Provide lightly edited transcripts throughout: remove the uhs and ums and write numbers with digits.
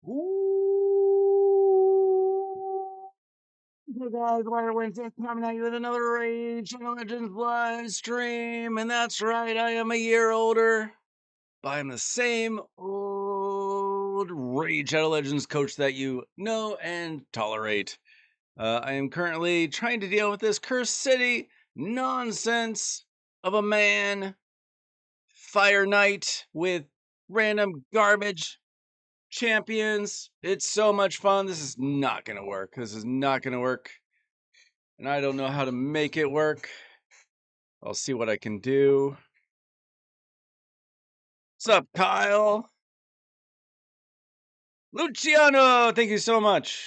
Ooh. Hey guys, Wire Wednesday coming at you with another Rage Legends live stream. And that's right, I am a year older, but I'm the same old Rage Shadow Legends coach that you know and tolerate. I am currently trying to deal with this Cursed City nonsense of a man, Fire Knight, with random garbage champions. It's so much fun. This is not going to work. This is not going to work. And I don't know how to make it work. I'll see what I can do. What's up, Kyle? Luciano, thank you so much.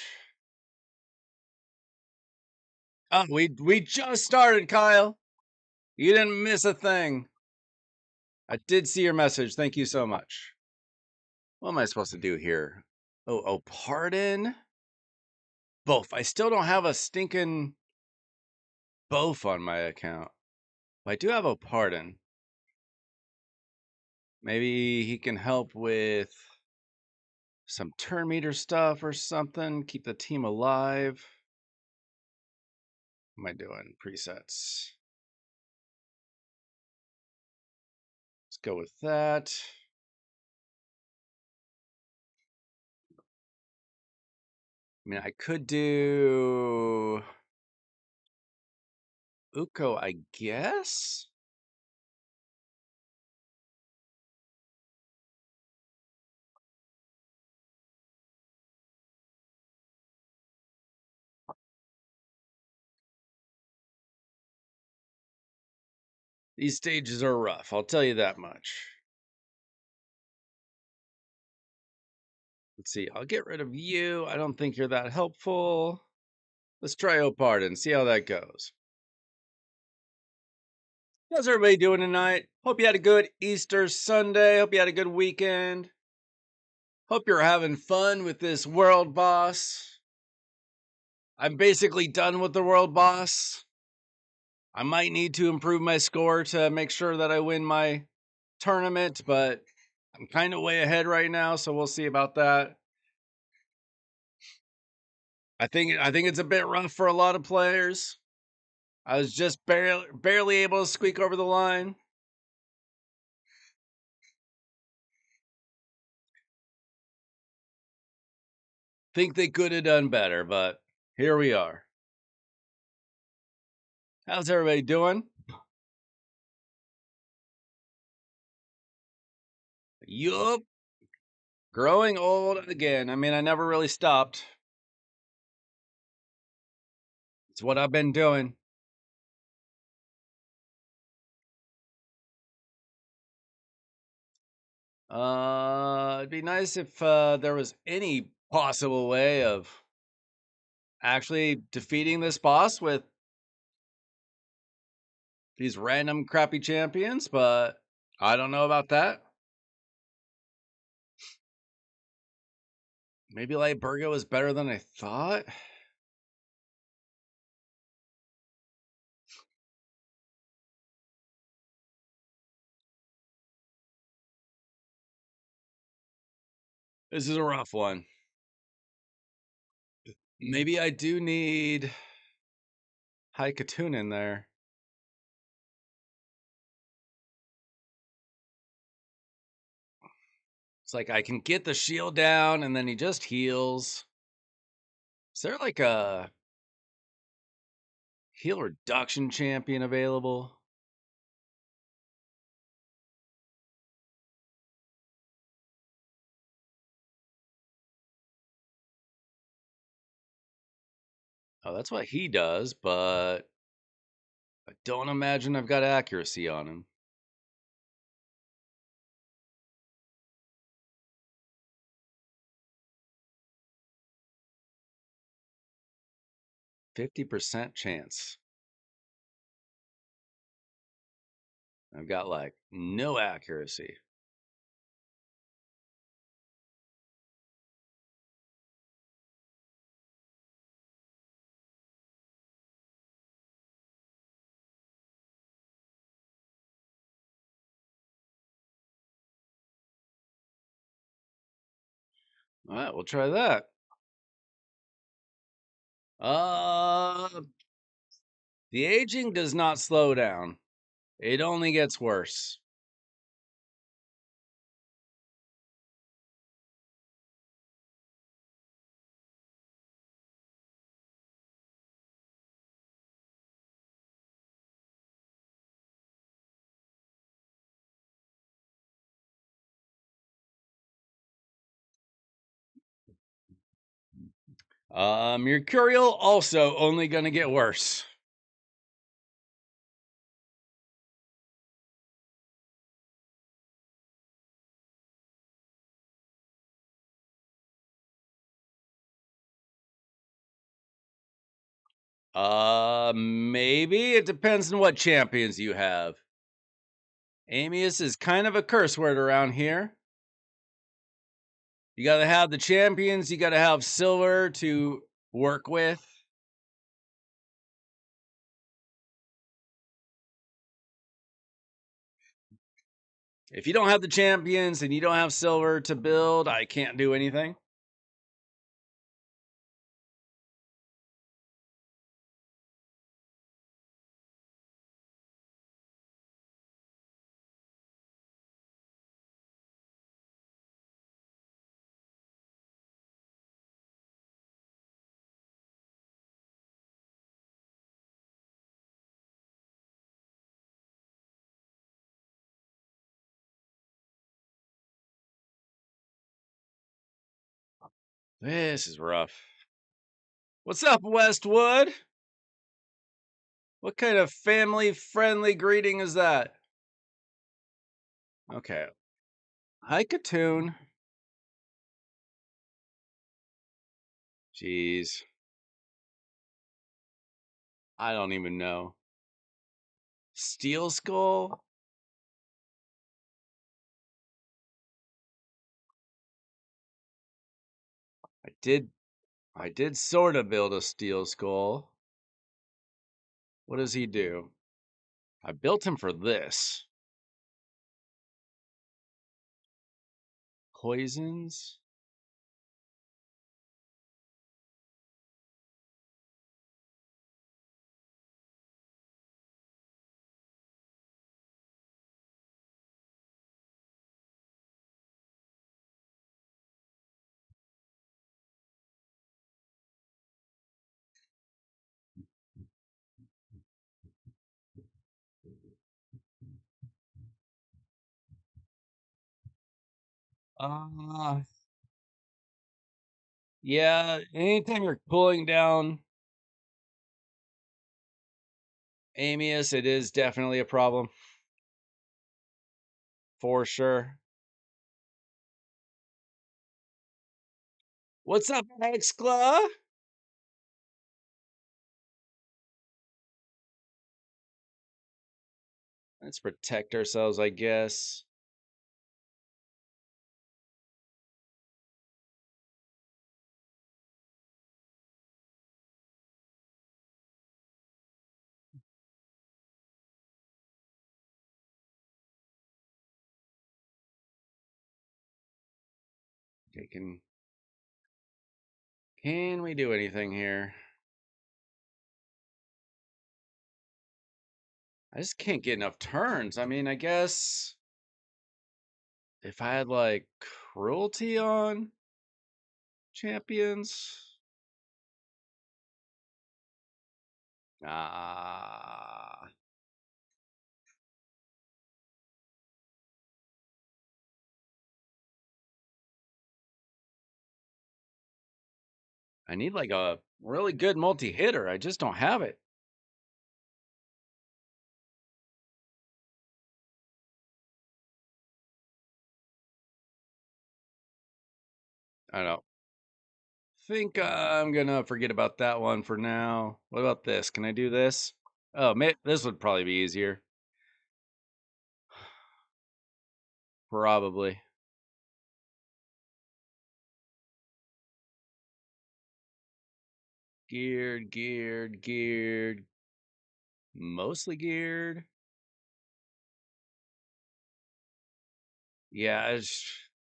Oh, we just started, Kyle. You didn't miss a thing. I did see your message. Thank you so much. What am I supposed to do here? Oh, pardon? Both. I still don't have a stinking both on my account. But I do have a pardon. Maybe he can help with some turn meter stuff or something. Keep the team alive. What am I doing? Presets. Let's go with that. I mean, I could do Uko, I guess? These stages are rough, I'll tell you that much. Let's see, I'll get rid of you. I don't think you're that helpful. Let's try Opard and see how that goes. How's everybody doing tonight? Hope you had a good Easter Sunday. Hope you had a good weekend. Hope you're having fun with this world boss. I'm basically done with the world boss. I might need to improve my score to make sure that I win my tournament, but I'm kind of way ahead right now, so we'll see about that. I think it's a bit rough for a lot of players. I was just barely able to squeak over the line. Think they could have done better, but here we are. How's everybody doing? Yup. Growing old again. I mean, I never really stopped. It's what I've been doing. It'd be nice if there was any possible way of actually defeating this boss with these random crappy champions, but I don't know about that. Maybe Lightburgo was better than I thought. This is a rough one. Maybe I do need Haikatun in there. It's like I can get the shield down and then he just heals. Is there like a heal reduction champion available? Oh, that's what he does, but I don't imagine I've got accuracy on him. %50 chance. I've got like no accuracy. All right, we'll try that. The aging does not slow down. It only gets worse. Mercurial also only going to get worse. Maybe it depends on what champions you have. Amius is kind of a curse word around here. You got to have the champions, you got to have silver to work with. If you don't have the champions and you don't have silver to build, I can't do anything. This is rough. What's up, Westwood? What kind of family-friendly greeting is that? Okay. Hi, Katoon. Jeez. I don't even know. Steel Skull? I did sort of build a Steel Skull. What does he do? I built him for this. Poisons? Uh, yeah, anytime you're pulling down Amius, it is definitely a problem. For sure. What's up, Excla? Let's protect ourselves, I guess. Okay, can we do anything here? I just can't get enough turns. I mean, I guess if I had like cruelty on champions. Ah. I need like a really good multi-hitter. I just don't have it. I don't think I'm gonna forget about that one for now. What about this? Can I do this? Oh, this would probably be easier. Probably. Geared. Mostly geared. Yeah,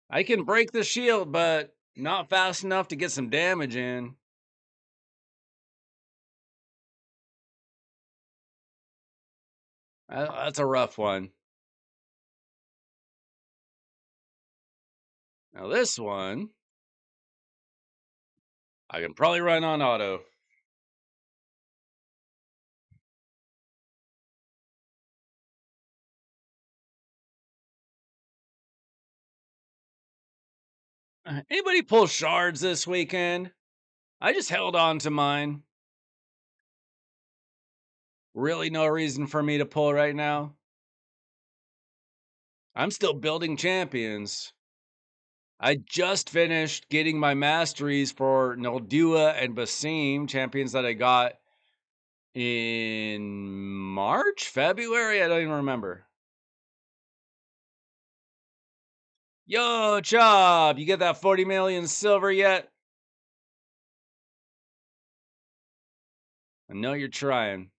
I can break the shield, but Not fast enough to get some damage in. That's a rough one. Now this one, I can probably run on auto. Anybody pull shards this weekend? I just held on to mine. Really no reason for me to pull right now. I'm still building champions. I just finished getting my masteries for Noldua and Basim, champions that I got in March, February? I don't even remember. Yo, Chop, you get that 40 million silver yet? I know you're trying.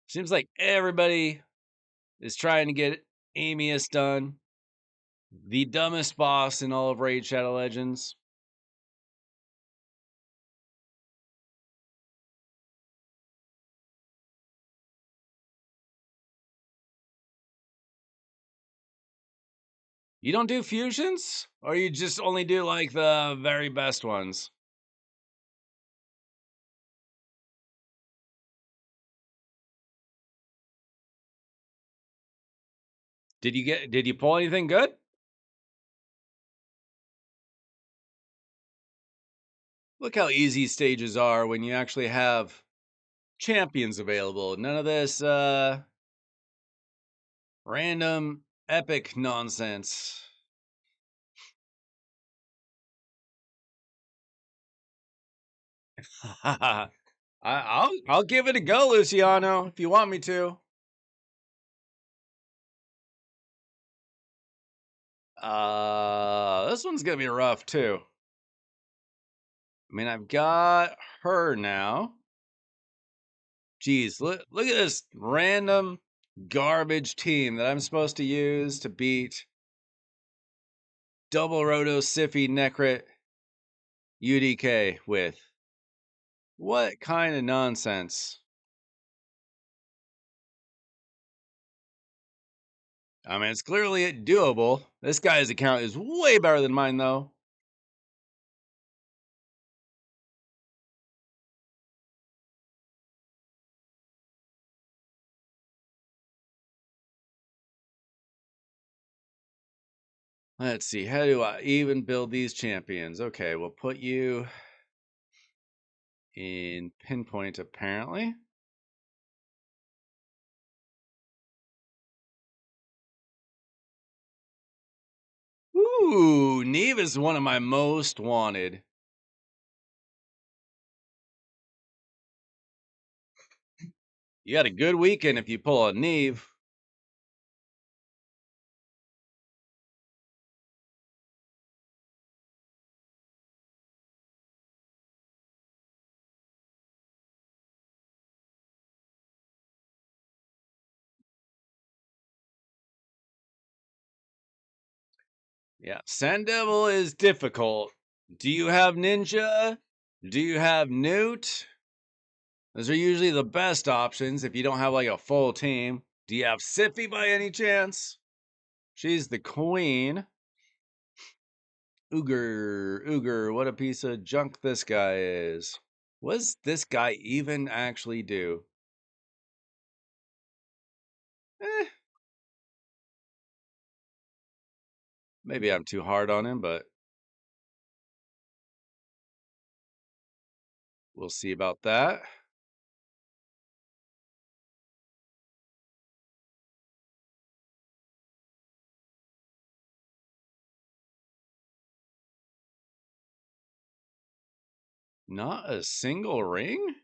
Seems like everybody is trying to get Amius done. The dumbest boss in all of Raid Shadow Legends. You don't do fusions? Or you just only do like the very best ones? Did you pull anything good? Look how easy stages are when you actually have champions available. None of this random epic nonsense. I'll give it a go, Luciano, if you want me to. This one's gonna be rough too. I mean, I've got her now. Jeez, look at this random garbage team that I'm supposed to use to beat Double Roto Siffy Necrit UDK with. What kind of nonsense? I mean, it's clearly doable. This guy's account is way better than mine, though. Let's see. How do I even build these champions? Okay, we'll put you in pinpoint, apparently. Ooh, Neve is one of my most wanted. You got a good weekend if you pull a Neve. Yeah, Sand Devil is difficult. Do you have Ninja? Do you have Newt? Those are usually the best options if you don't have like a full team. Do you have Siffy by any chance? She's the queen. Ooger, what a piece of junk this guy is. What does this guy even actually do? Eh, maybe I'm too hard on him, but we'll see about that. Not a single ring?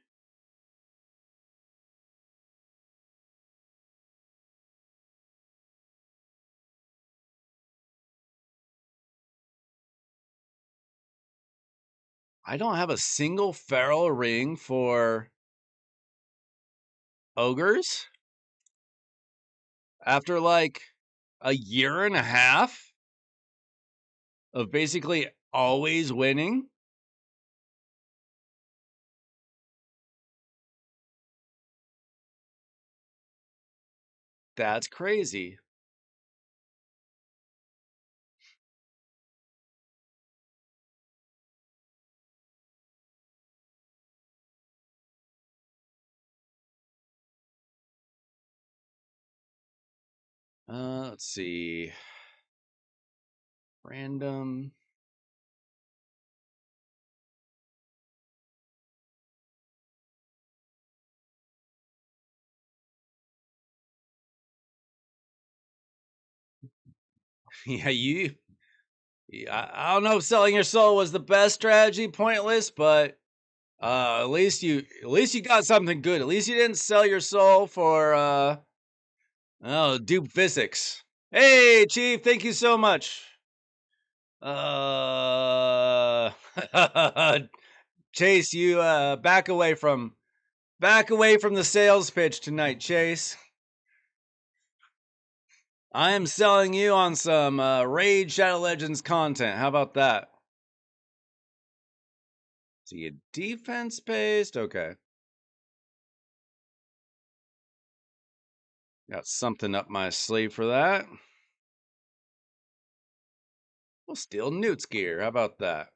I don't have a single feral ring for ogres after like a year and a half. of basically always winning? That's crazy. Let's see. Random. Yeah, I don't know if selling your soul was the best strategy, pointless, but at least you got something good. At least you didn't sell your soul for dupe physics. Hey, Chief, thank you so much. Uh Chase, you back away from the sales pitch tonight, Chase. I am selling you on some Raid Shadow Legends content. How about that? See a defense based? Okay. Got something up my sleeve for that. We'll steal Newt's gear. How about that?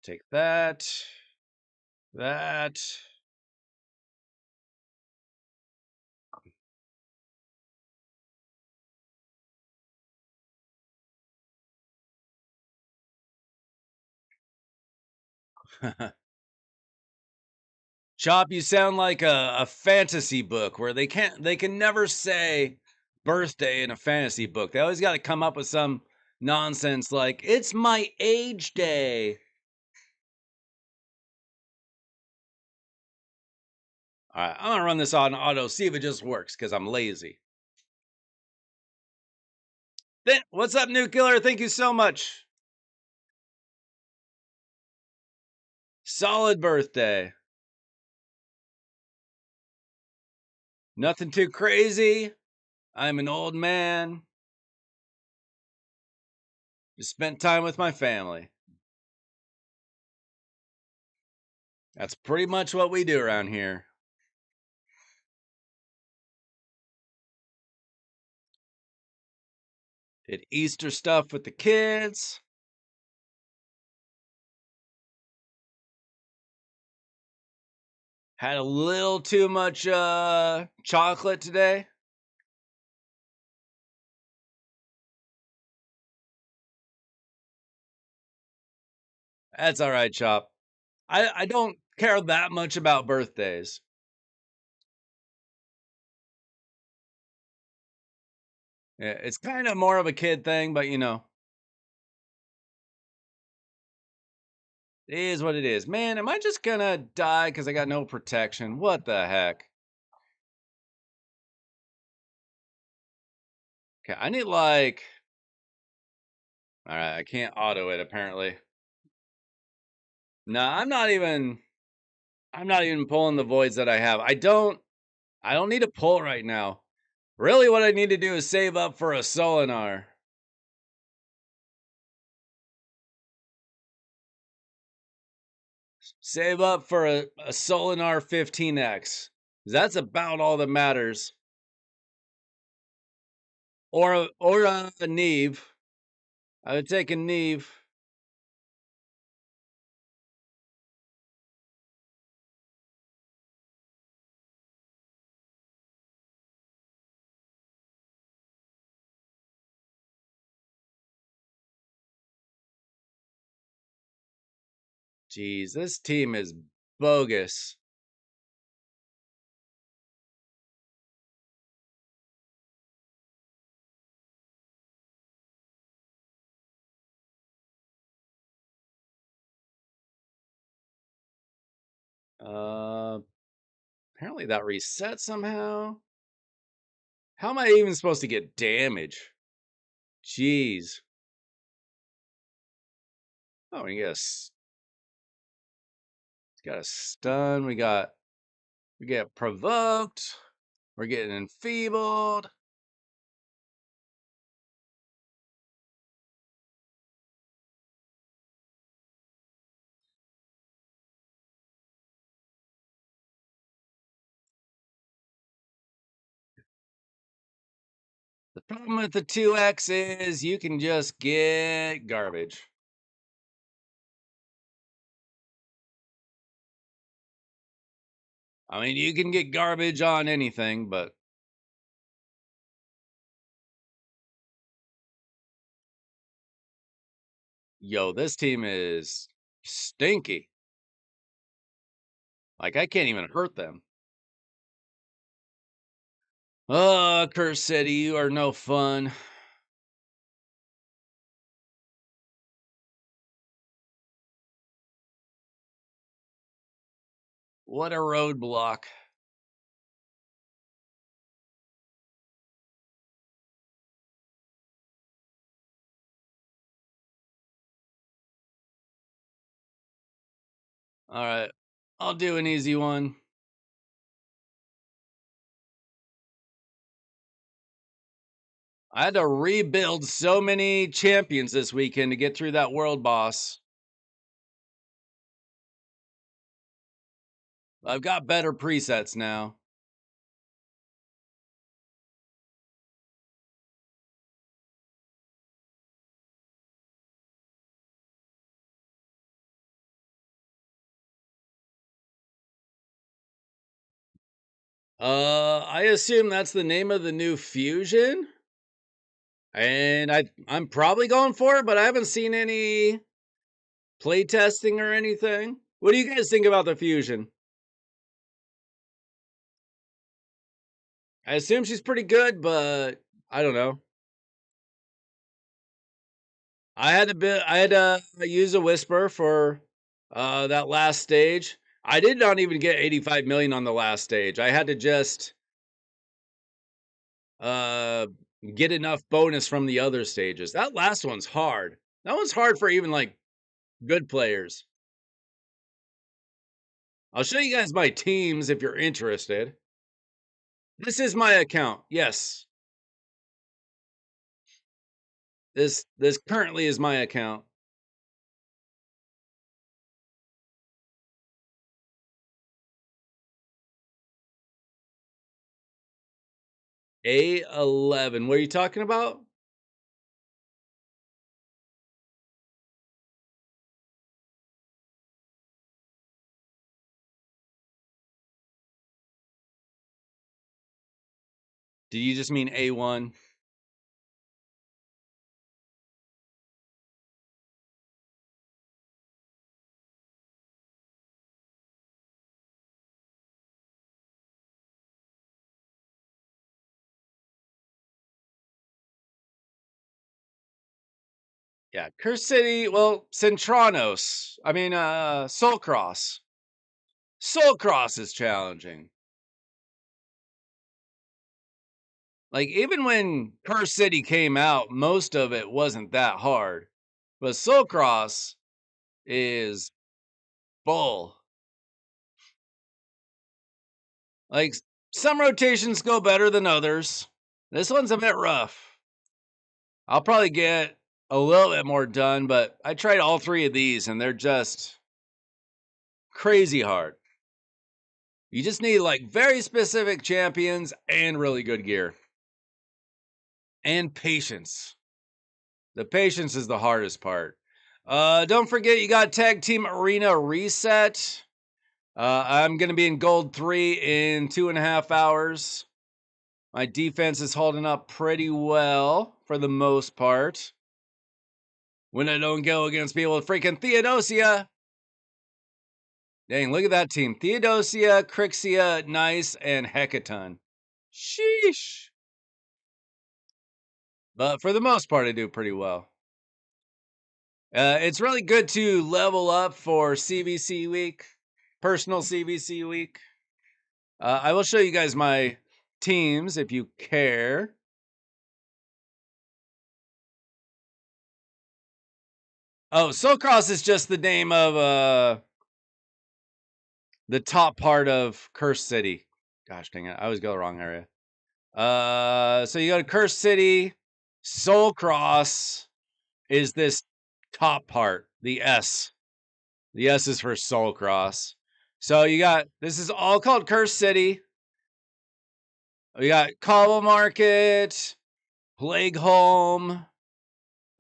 Take that. That. Chop, you sound like a fantasy book where they can never say birthday in a fantasy book. They always got to come up with some nonsense like it's my age day. All right, I'm gonna run this on auto, see if it just works because I'm lazy. What's up, Nuclear? Thank you so much. Solid birthday. Nothing too crazy. I'm an old man. Just spent time with my family. That's pretty much what we do around here. Did Easter stuff with the kids. Had a little too much chocolate today. That's all right, Chop. I don't care that much about birthdays. Yeah, it's kind of more of a kid thing, but it is what it is. Man, am I just gonna die because I got no protection? What the heck? Okay, I need like. All right, I can't auto it apparently. No, I'm not even. I'm not even pulling the voids that I have. I don't. I don't need to pull right now. Really, what I need to do is save up for a Solinar. Save up for a Solinar 15X. That's about all that matters. Or a Neve. I would take a Neve. Jeez, this team is bogus. Uh, Apparently that reset somehow. How am I even supposed to get damage? Jeez. Oh, we got a stun. We got We get provoked. We're getting enfeebled. The problem with the 2X is you can just get garbage. I mean, you can get garbage on anything, but yo, this team is stinky. Like, I can't even hurt them. Oh, Curse City, you are no fun. What a roadblock. All right, I'll do an easy one. I had to rebuild so many champions this weekend to get through that world boss. I've got better presets now. I assume that's the name of the new fusion. And I'm probably going for it, but I haven't seen any play testing or anything. What do you guys think about the fusion? I assume she's pretty good, but I don't know. I had to use a whisper for that last stage. I did not even get 85 million on the last stage. I had to just uh get enough bonus from the other stages. That last one's hard. That one's hard for even like good players. I'll show you guys my teams if you're interested. This is my account. Yes. This currently is my account. A11. What are you talking about? Did you just mean A1? Yeah, Curse City. Well, Centranos. I mean, Soul Cross. Soul Cross is challenging. Like, even when Curse City came out, most of it wasn't that hard. But Soul Cross is full. Like, some rotations go better than others. This one's a bit rough. I'll probably get a little bit more done, but I tried all three of these and they're just crazy hard. You just need like very specific champions and really good gear. And patience. The patience is the hardest part. Don't forget you got Tag Team Arena Reset. I'm going to be in Gold 3 in 2.5 hours. My defense is holding up pretty well for the most part. When I don't go against people with freaking Theodosia. Dang, look at that team. Theodosia, Crixia, Nice, and Hecaton. Sheesh. But for the most part, I do pretty well. It's really good to level up for CVC week, personal CVC week. I will show you guys my teams if you care. Oh, Soulcross is just the name of the top part of Cursed City. Gosh dang it, I always go the wrong area. So you go to Cursed City. Soul Cross is this top part, the S. The S is for Soul Cross. So you got, this is all called Cursed City. We got Cobble Market, Plague Home,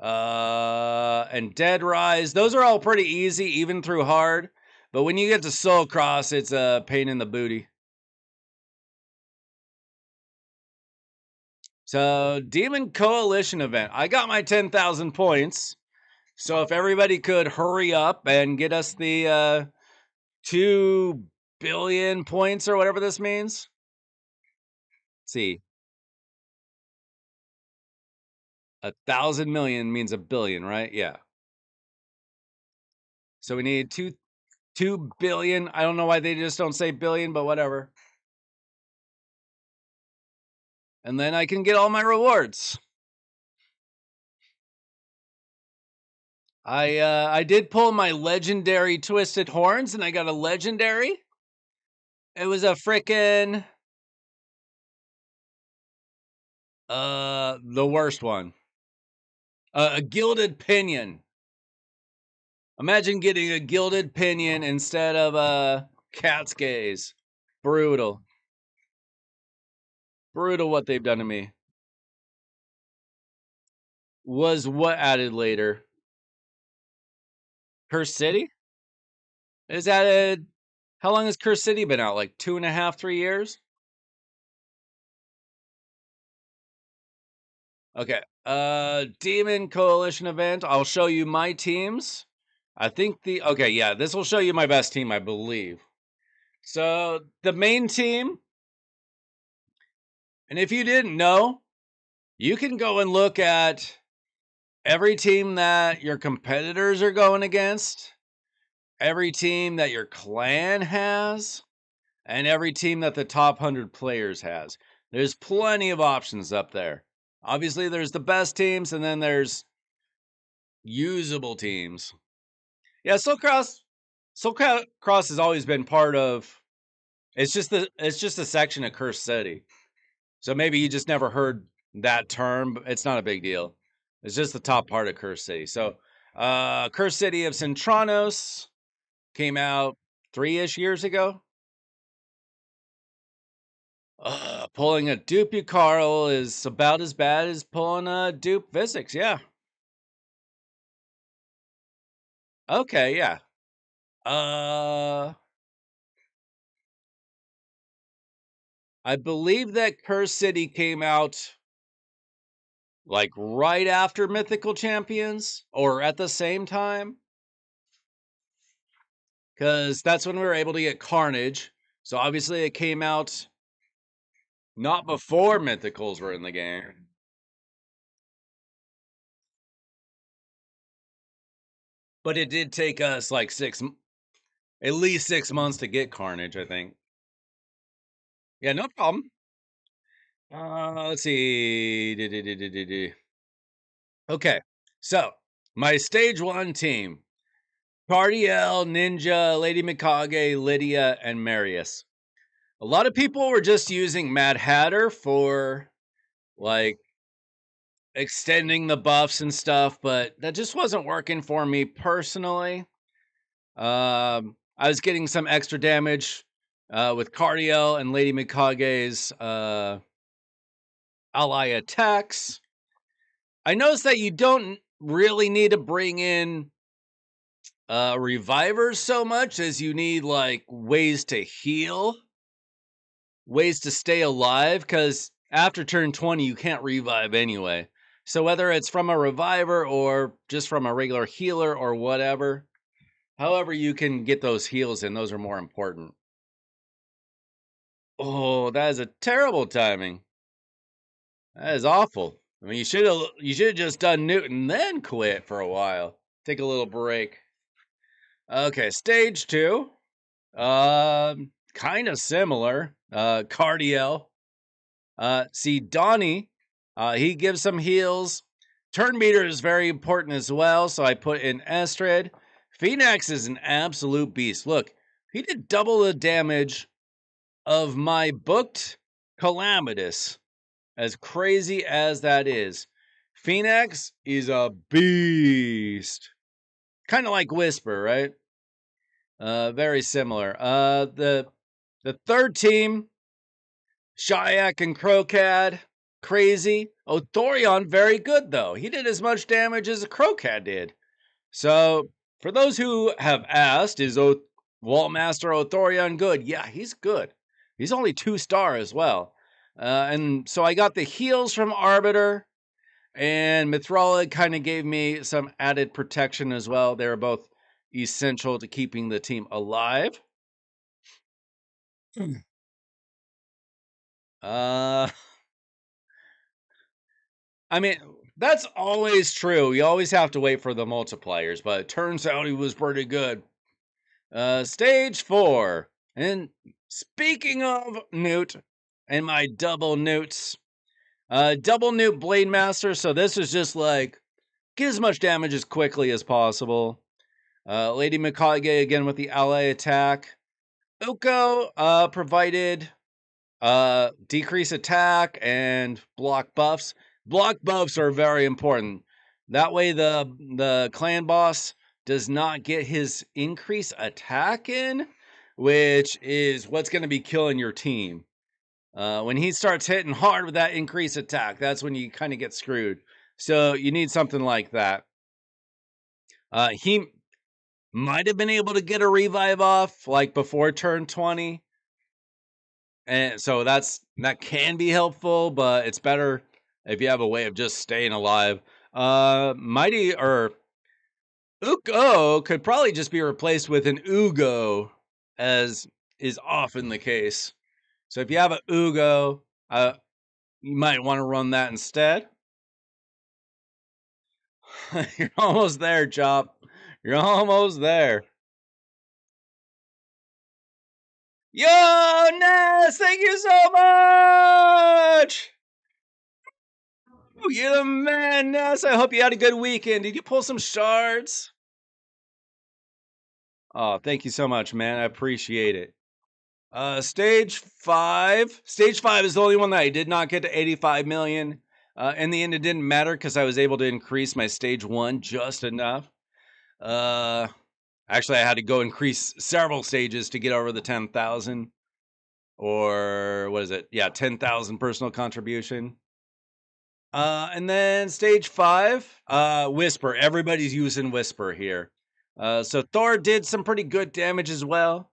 and Dead Rise. Those are all pretty easy, even through hard. But when you get to Soul Cross, it's a pain in the booty. So, Demon Coalition event. I got my 10,000 points. So if everybody could hurry up and get us the 2 billion points or whatever this means. Let's see. 1,000 million means a billion, right? Yeah. So we need 2 billion. I don't know why they just don't say billion, but whatever. And then I can get all my rewards. I did pull my legendary Twisted Horns, and I got a legendary. It was a frickin' the worst one. A gilded pinion. Imagine getting a gilded pinion instead of a cat's gaze. Brutal. Brutal what they've done to me. Was what added later? Cursed City? Is added. How long has Cursed City been out? Like 2.5, 3 years? Okay. Demon Coalition event. I'll show you my teams. I think okay, yeah, this will show you my best team, I believe. So the main team, and if you didn't know, you can go and look at every team that your competitors are going against, every team that your clan has, and every team that the top 100 players has. There's plenty of options up there. Obviously, there's the best teams, and then there's usable teams. Yeah, Soul Cross has always been part of. It's just a section of Cursed City. So maybe you just never heard that term, but it's not a big deal. It's just the top part of Cursed City. So, Cursed City of Centranos came out 3-ish years ago. Pulling a dupe Ucarl is about as bad as pulling a dupe Visix, yeah. Okay, yeah. I believe that Cursed City came out like right after Mythical Champions or at the same time. Because that's when we were able to get Carnage. So obviously it came out not before Mythicals were in the game. But it did take us like at least 6 months to get Carnage, I think. Yeah, no problem. Let's see. Okay, so my stage 1 team. Cardiel, Ninja, Lady Mikage, Lydia, and Marius. A lot of people were just using Mad Hatter for, like, extending the buffs and stuff, but that just wasn't working for me personally. I was getting some extra damage with Cardiel and Lady Mikage's ally attacks. I noticed that you don't really need to bring in revivers so much as you need like ways to heal, ways to stay alive, because after turn 20 you can't revive anyway. So whether it's from a reviver or just from a regular healer or whatever, however you can get those heals in, those are more important. Oh, that is a terrible timing. That is awful. I mean, you should have just done Newton, then quit for a while. Take a little break. Okay, stage 2. Kind of similar. Cardiel. See, Donnie, he gives some heals. Turn meter is very important as well, so I put in Estrid. Phoenix is an absolute beast. Look, He did double the damage of my booked Calamitous. As crazy as that is, Phoenix is a beast. Kind of like Whisper, right? Very similar. The third team, Shayak and Crocad, crazy. Othorion, very good though. He did as much damage as a Crocad did. So, for those who have asked, is Wallmaster Othorion good? Yeah, he's good. He's only 2-star as well. And so I got the heals from Arbiter, and Mithrala kind of gave me some added protection as well. They're both essential to keeping the team alive. Uh, I mean, that's always true. You always have to wait for the multipliers, but it turns out he was pretty good. Stage 4. And speaking of Newt and my double Newts, double Newt Blade Master. So this is just like get as much damage as quickly as possible. Lady Mikage again with the ally attack. Uko provided decrease attack and block buffs. Block buffs are very important. That way the clan boss does not get his increase attack in, which is what's going to be killing your team. When he starts hitting hard with that increase attack, that's when you kind of get screwed. So you need something like that. He might have been able to get a revive off like before turn 20. And so that can be helpful, but it's better if you have a way of just staying alive. Mighty or Uko could probably just be replaced with an Ugo, as is often the case. So if you have an Ugo, you might want to run that instead. You're almost there, Chop. You're almost there. Yo, Ness, thank you so much. You're the man, Ness. I hope you had a good weekend. Did you pull some shards? Oh, thank you so much, man. I appreciate it. Stage 5. Stage 5 is the only one that I did not get to 85 million. In the end, it didn't matter because I was able to increase my stage 1 just enough. Actually, I had to go increase several stages to get over the 10,000. Or what is it? Yeah, 10,000 personal contribution. And then stage 5, Whisper. Everybody's using Whisper here. So Thor did some pretty good damage as well.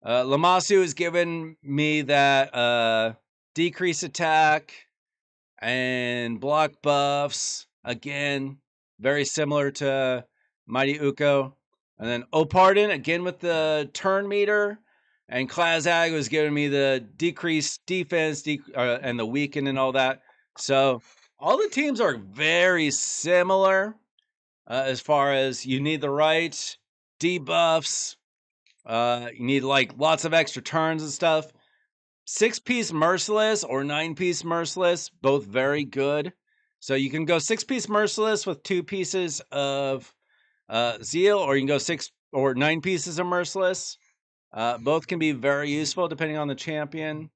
Lamasu has given me that decrease attack and block buffs. Again, very similar to Mighty Uko. And then Opardin, again with the turn meter. And Klazag was giving me the decreased defense and the weaken and all that. So all the teams are very similar as far as you need the right debuffs. You need like lots of extra turns and stuff. 6-piece Merciless or 9-piece Merciless, both very good. So you can go 6-piece Merciless with 2 pieces of Zeal, or you can go 6 or 9 pieces of Merciless. Both can be very useful depending on the champion.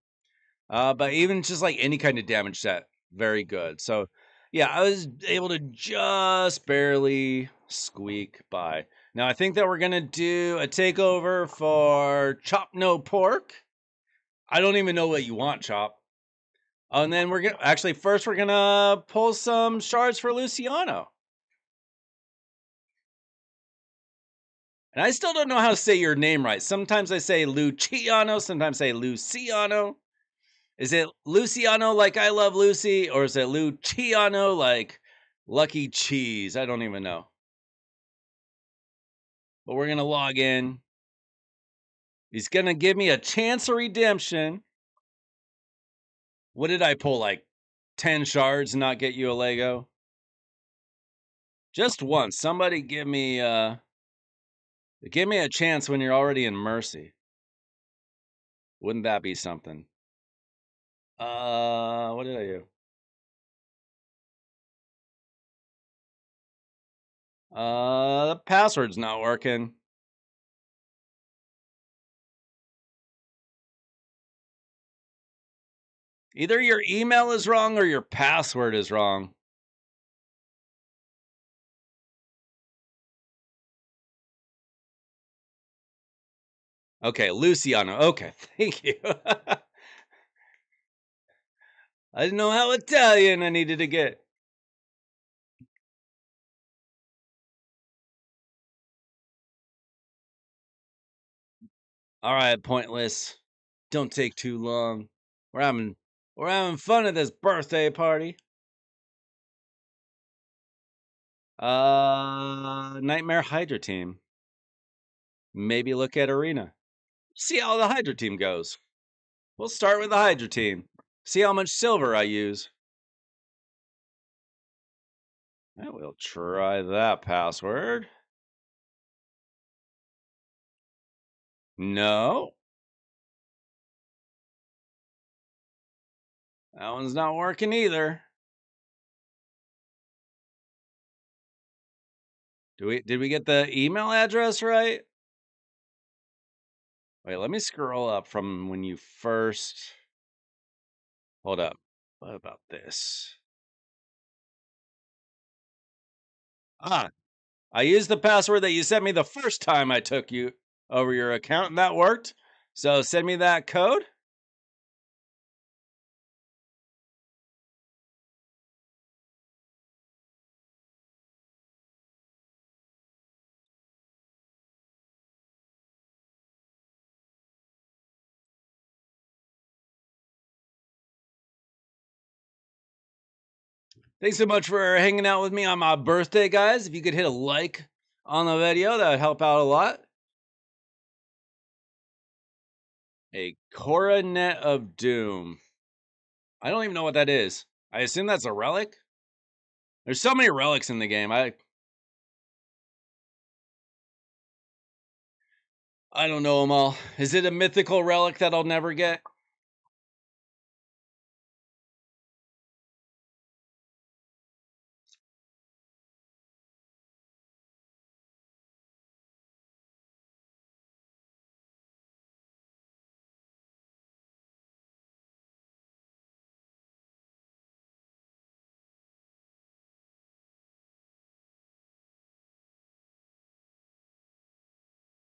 But even just like any kind of damage set, very good. So yeah, I was able to just barely squeak by. Now I think that we're gonna do a takeover for Chop No Pork. I don't even know what you want, Chop. And then we're gonna actually first we're gonna pull some shards for Luciano. And I still don't know how to say your name right. Sometimes I say Luciano, sometimes I say Luciano. Is it Luciano like I Love Lucy, or is it Luciano like Lucky Cheese? I don't even know. But we're gonna log in. He's gonna give me a chance of redemption. What did I pull? Like 10 shards and not get you a Lego? Just once. Somebody give me a chance when you're already in Mercy. Wouldn't that be something? What did I do? The password's not working. Either your email is wrong or your password is wrong. Okay, Luciano. Okay, thank you. I didn't know how Italian I needed to get. All right, pointless. Don't take too long. We're having fun at this birthday party. Nightmare Hydra team. Maybe look at Arena. See how the Hydra team goes. We'll start with the Hydra team. See how much silver I use. I will try that password. No. That one's not working either. Did we get the email address right? Wait, let me scroll up from when you first. Hold up. What about this? Ah, I used the password that you sent me the first time I took you over your account, and that worked. So send me that code. Thanks so much for hanging out with me on my birthday, guys. If you could hit a like on the video, that would help out a lot. A Coronet of Doom. I don't even know what that is. I assume that's a relic. There's so many relics in the game. I don't know them all. Is it a mythical relic that I'll never get?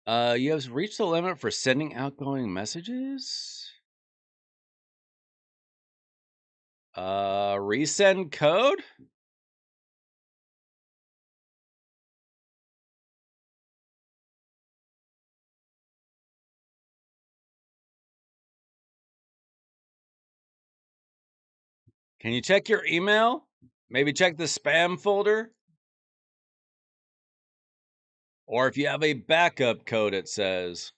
You have reached the limit for sending outgoing messages. Resend code? Can you check your email? Maybe check the spam folder? Or if you have a backup code, it says.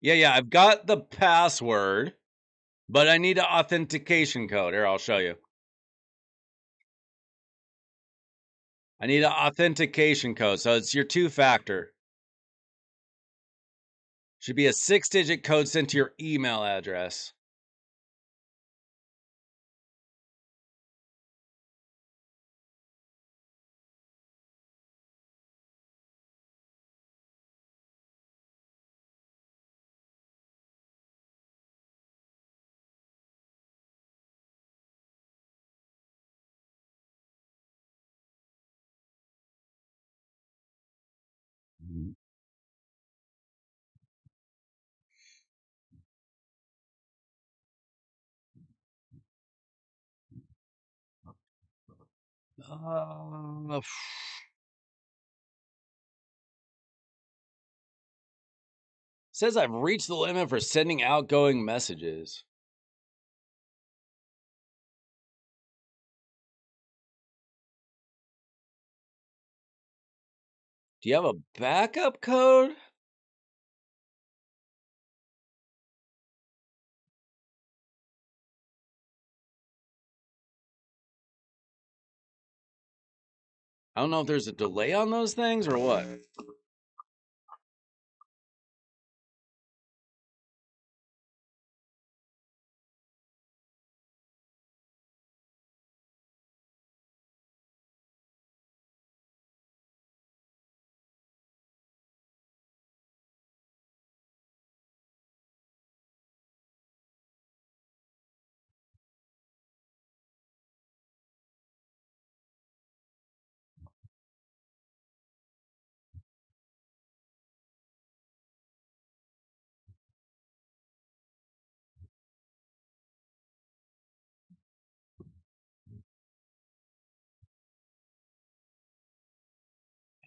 Yeah, I've got the password, but I need an authentication code. Here, I'll show you. I need an authentication code, so it's your two-factor. Should be a 6-digit code sent to your email address. Uh, Says I've reached the limit for sending outgoing messages. Do you have a backup code? I don't know if there's a delay on those things or what.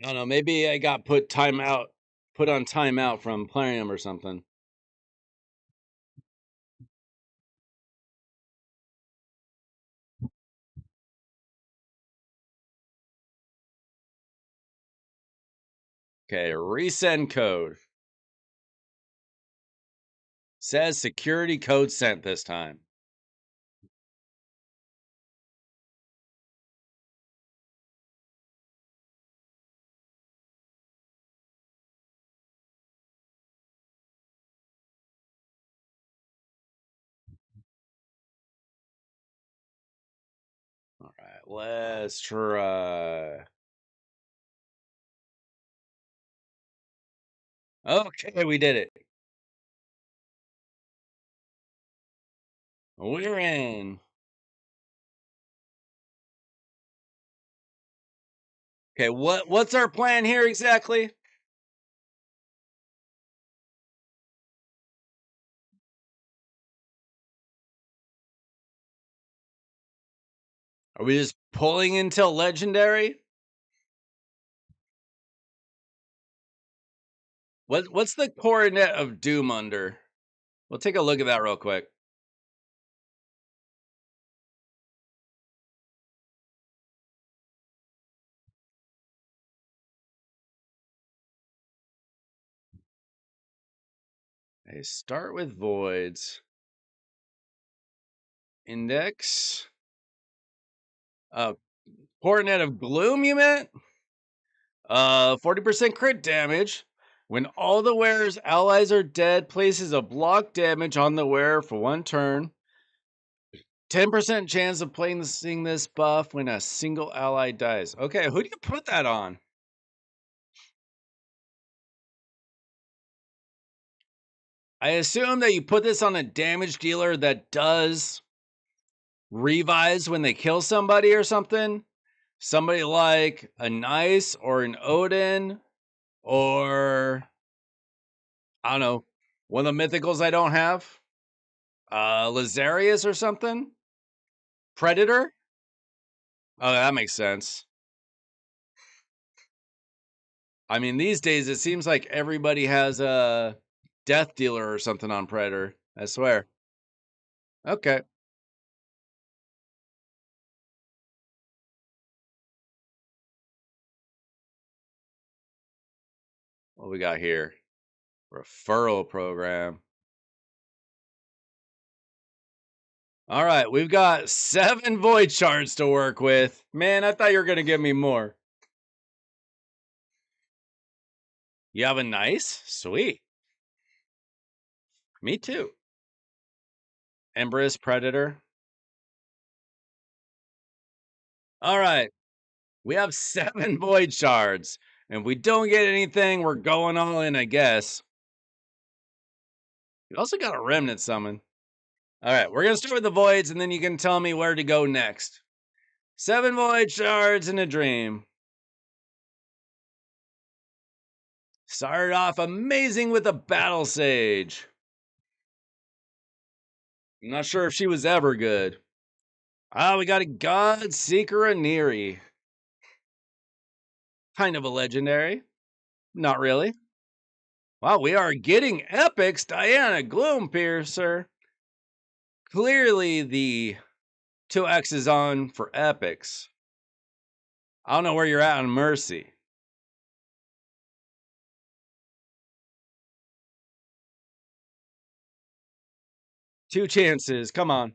I don't know. Maybe I got put on timeout from playing them or something. Okay, resend code. Says security code sent this time. All right, let's try. Okay, we did it. We're in. Okay, what's our plan here exactly? Are we just pulling until legendary? What's the coronet of doom under? We'll take a look at that real quick. Okay, start with voids. Index. Coronet of gloom, you meant? 40% crit damage. When all the wearer's allies are dead, places a block damage on the wearer for 1 turn. 10% chance of placing this buff when a single ally dies. Okay, who do you put that on? I assume that you put this on a damage dealer that does revives when they kill somebody or something. Somebody like a Nice or an Odin or I don't know, one of the mythicals I don't have. Lazarius or something. Predator. Oh, that makes sense. I mean, these days it seems like everybody has a death dealer or something on Predator. I swear. Okay. What we got here? Referral program. All right, we've got 7 void shards to work with. Man, I thought you were going to give me more. You have a Nice? Sweet. Me too. Empress Predator. All right, we have 7 void shards. And if we don't get anything, we're going all in, I guess. You also got a remnant summon. All right, we're going to start with the voids, and then you can tell me where to go next. 7 void shards in a dream. Started off amazing with a battle sage. I'm not sure if she was ever good. We got a God Seeker Aniri. Kind of a legendary. Not really. Wow, we are getting epics. Diana Gloompiercer. Clearly the 2X is on for epics. I don't know where you're at on Mercy. 2 chances. Come on.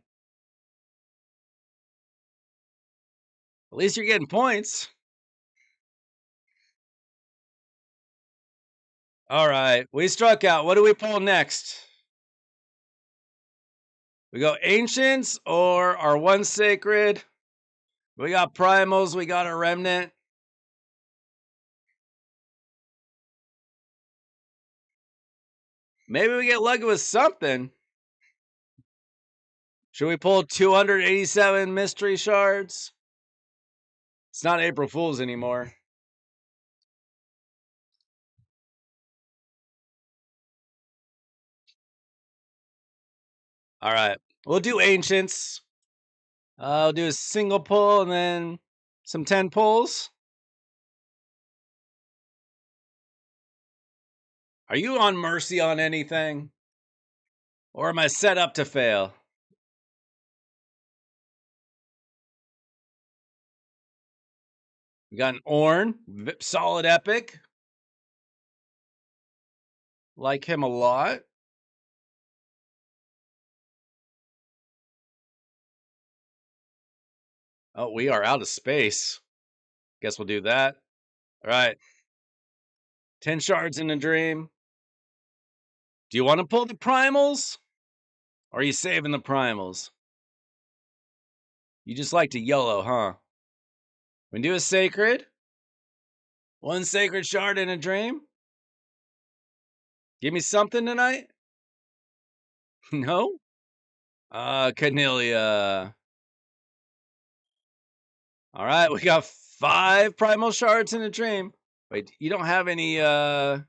At least you're getting points. All right, we struck out. What do we pull next? We go Ancients or our one Sacred? We got Primals, we got a Remnant. Maybe we get lucky with something. Should we pull 287 Mystery Shards? It's not April Fool's anymore. All right, we'll do Ancients. I'll do a single pull and then some 10 pulls. Are you on mercy on anything? Or am I set up to fail? We got an Orn, solid epic. Like him a lot. Oh, we are out of space. Guess we'll do that. All right. 10 shards in a dream. Do you want to pull the primals? Or are you saving the primals? You just like to YOLO, huh? We do a sacred. One sacred shard in a dream. Give me something tonight. No? Cornelia. All right, we got 5 primal shards in a dream. Wait, you don't have any, you don't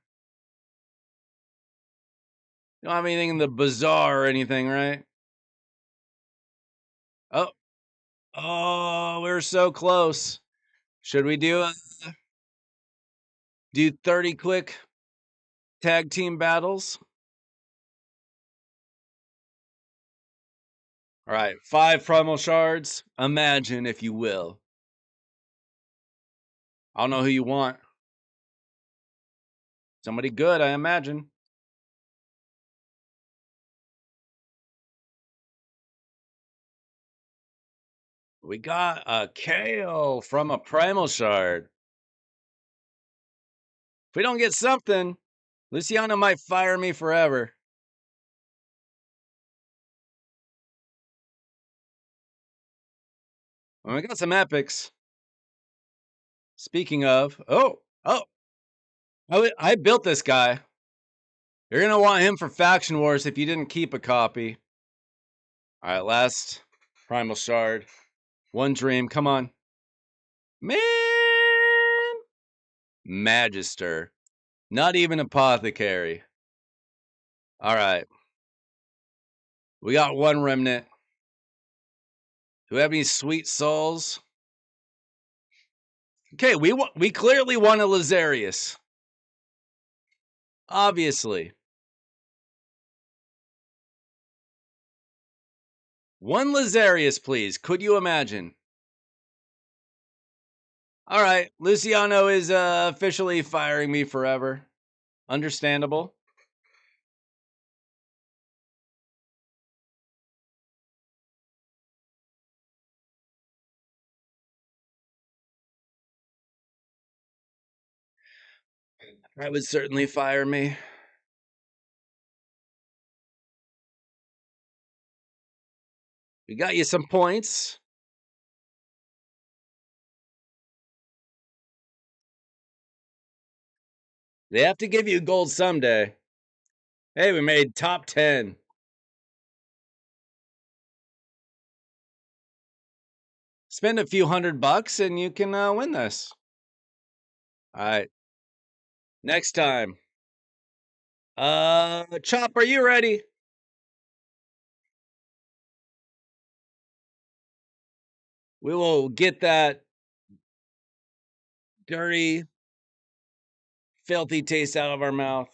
have anything in the bazaar or anything, right? Oh, we're so close. Should we do 30 quick tag team battles? All right, 5 primal shards. Imagine, if you will. I don't know who you want. Somebody good, I imagine. We got a KO from a primal shard. If we don't get something, Luciano might fire me forever. Well, we got some epics. Speaking of, I built this guy. You're gonna want him for Faction Wars if you didn't keep a copy. All right, last primal shard. One dream, come on. Man! Magister. Not even apothecary. All right. We got one remnant. Do we have any sweet souls? Okay, we clearly want a Lazarius. Obviously. One Lazarius, please. Could you imagine? All right, Luciano is officially firing me forever. Understandable. That would certainly fire me. We got you some points. They have to give you gold someday. Hey, we made top 10. Spend a few $100 and you can win this. All right. Next time. Chop, are you ready? We will get that dirty, filthy taste out of our mouth.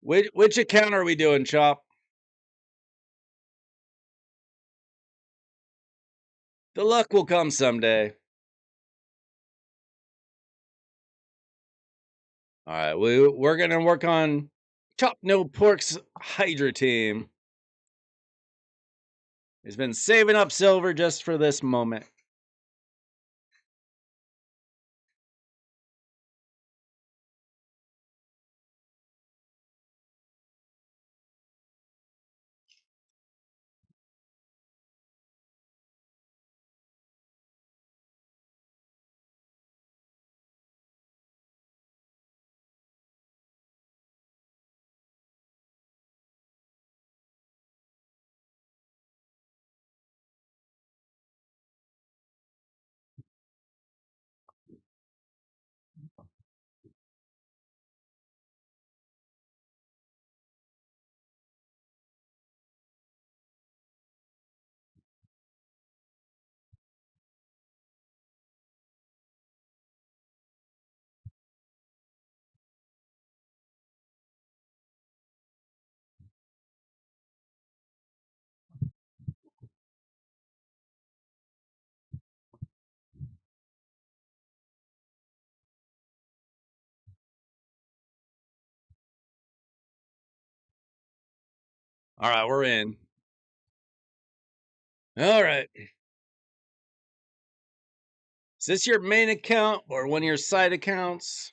Which account are we doing, Chop? The luck will come someday. All right, we're gonna work on Chop No Pork's Hydra team. He's been saving up silver just for this moment. All right, we're in. All right. Is this your main account or one of your side accounts?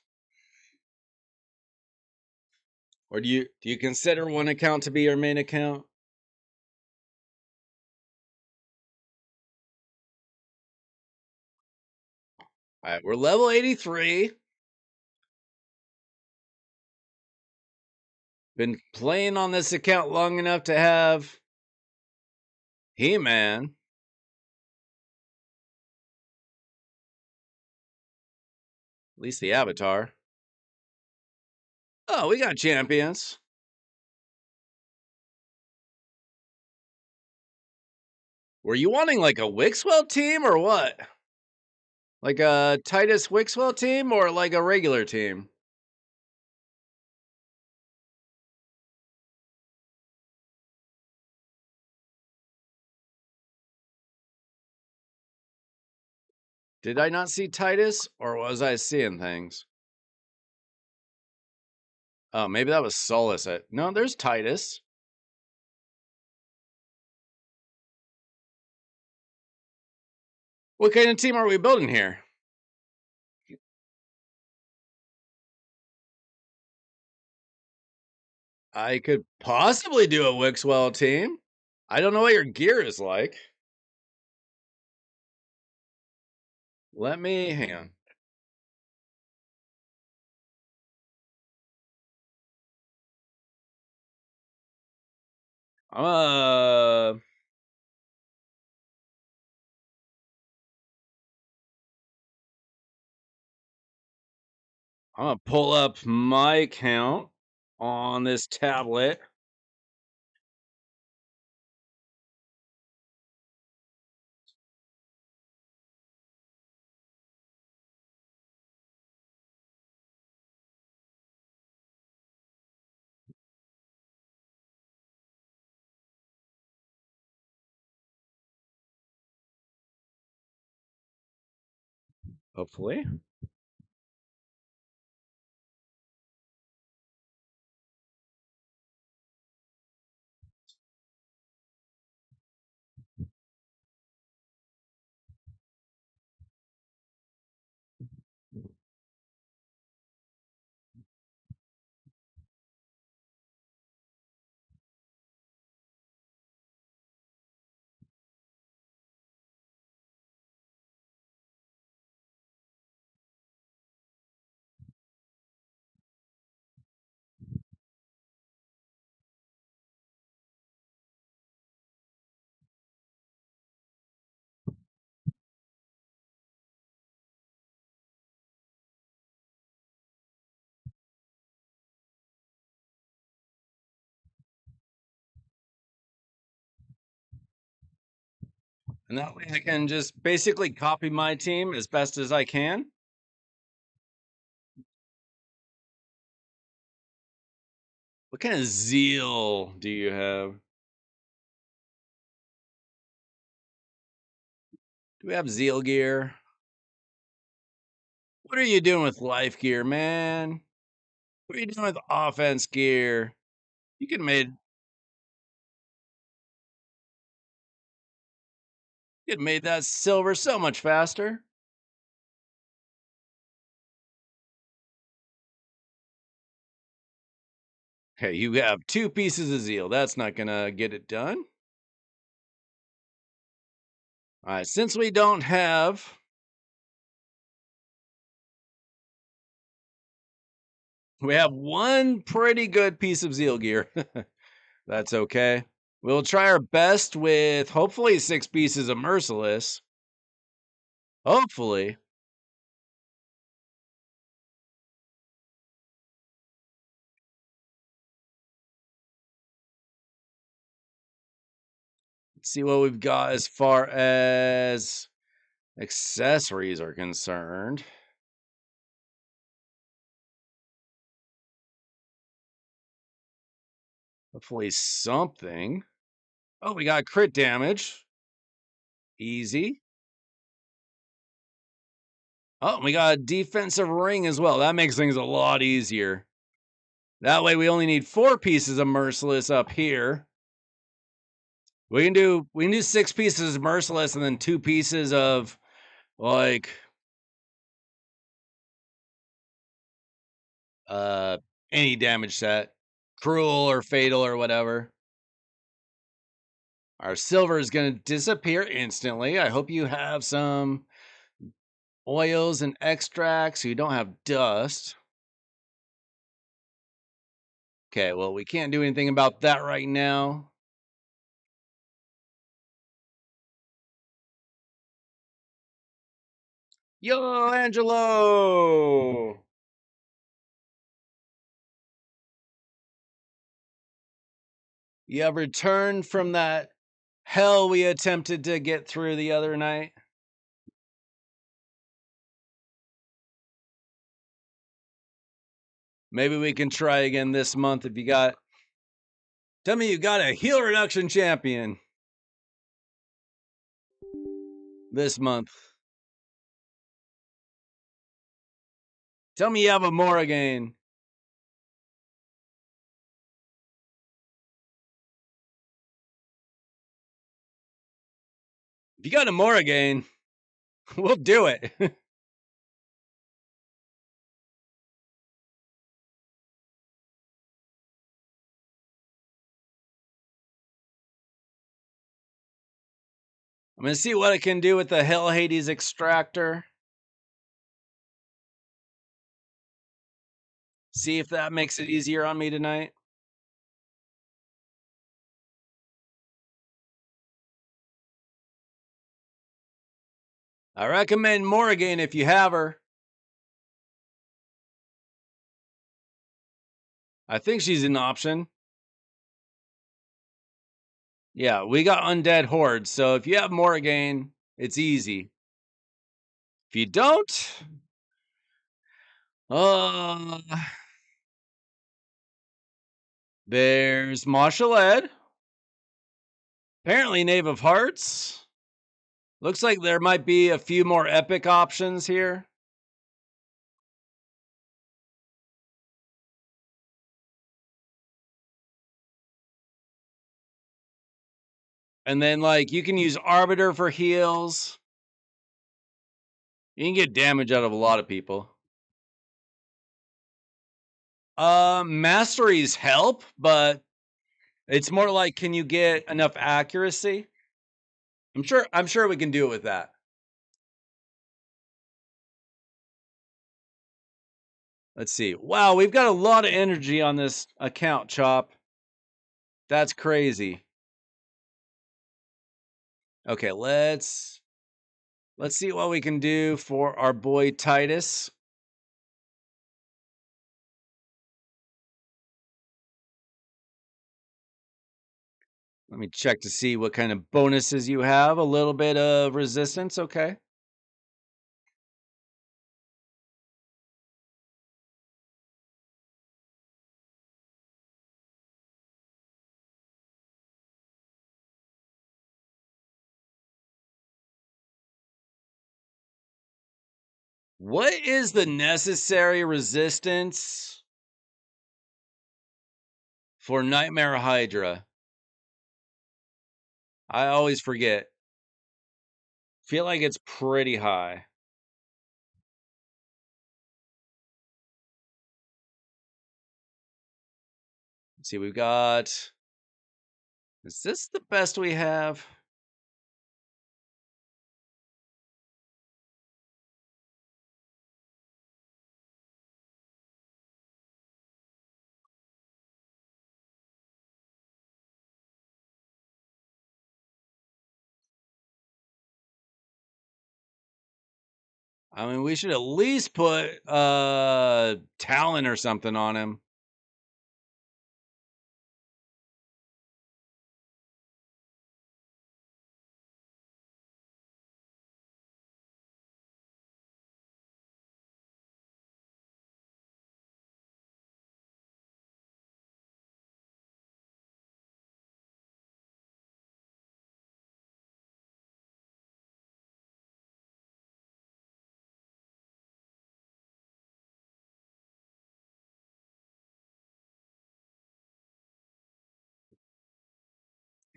Or do you consider one account to be your main account? All right, we're level 83. Been playing on this account long enough to have He-Man. At least the Avatar. Oh, we got champions. Were you wanting like a Wixwell team or what? Like a Titus Wixwell team or like a regular team? Did I not see Titus or was I seeing things? Oh, maybe that was Solus. No, there's Titus. What kind of team are we building here? I could possibly do a Wixwell team. I don't know what your gear is like. Let me hang on. I'm gonna pull up my account on this tablet. Hopefully. And that way I can just basically copy my team as best as I can. What kind of zeal do you have? Do we have zeal gear? What are you doing with life gear, man? What are you doing with offense gear? You could have made that silver so much faster. Hey, you have 2 pieces of zeal. That's not gonna get it done. All right, since we don't have we have one pretty good piece of zeal gear. That's okay. We'll try our best with hopefully 6 pieces of merciless. Hopefully. Let's see what we've got as far as accessories are concerned. Hopefully something. Oh, we got crit damage. Easy. Oh, we got a defensive ring as well. That makes things a lot easier. That way we only need 4 pieces of merciless up here. We can do 6 pieces of merciless and then 2 pieces of like uh any damage set. Cruel or fatal or whatever. Our silver is gonna disappear instantly. I hope you have some oils and extracts so you don't have dust. Okay, well, we can't do anything about that right now. Yo, Angelo! You have returned from that hell we attempted to get through the other night. Maybe we can try again this month if you got. Tell me you got a heal reduction champion this month. Tell me you have a Morrigan. If you got a Morrigan, we'll do it. I'm gonna see what I can do with the Hell Hades extractor. See if that makes it easier on me tonight. I recommend Morrigan if you have her. I think she's an option. Yeah, we got Undead Horde, so if you have Morrigan, it's easy. If you don't, uh, there's Martial Ed. Apparently Knave of Hearts. Looks like there might be a few more epic options here. And then, like, you can use Arbiter for heals. You can get damage out of a lot of people. Masteries help, but it's more like, can you get enough accuracy? I'm sure we can do it with that. Let's see. Wow, we've got a lot of energy on this account, Chop. That's crazy. Okay, let's see what we can do for our boy Titus. Let me check to see what kind of bonuses you have. A little bit of resistance, okay. What is the necessary resistance for Nightmare Hydra? I always forget. Feel like it's pretty high. Let's see, we've got. Is this the best we have? I mean, we should at least put Talon or something on him.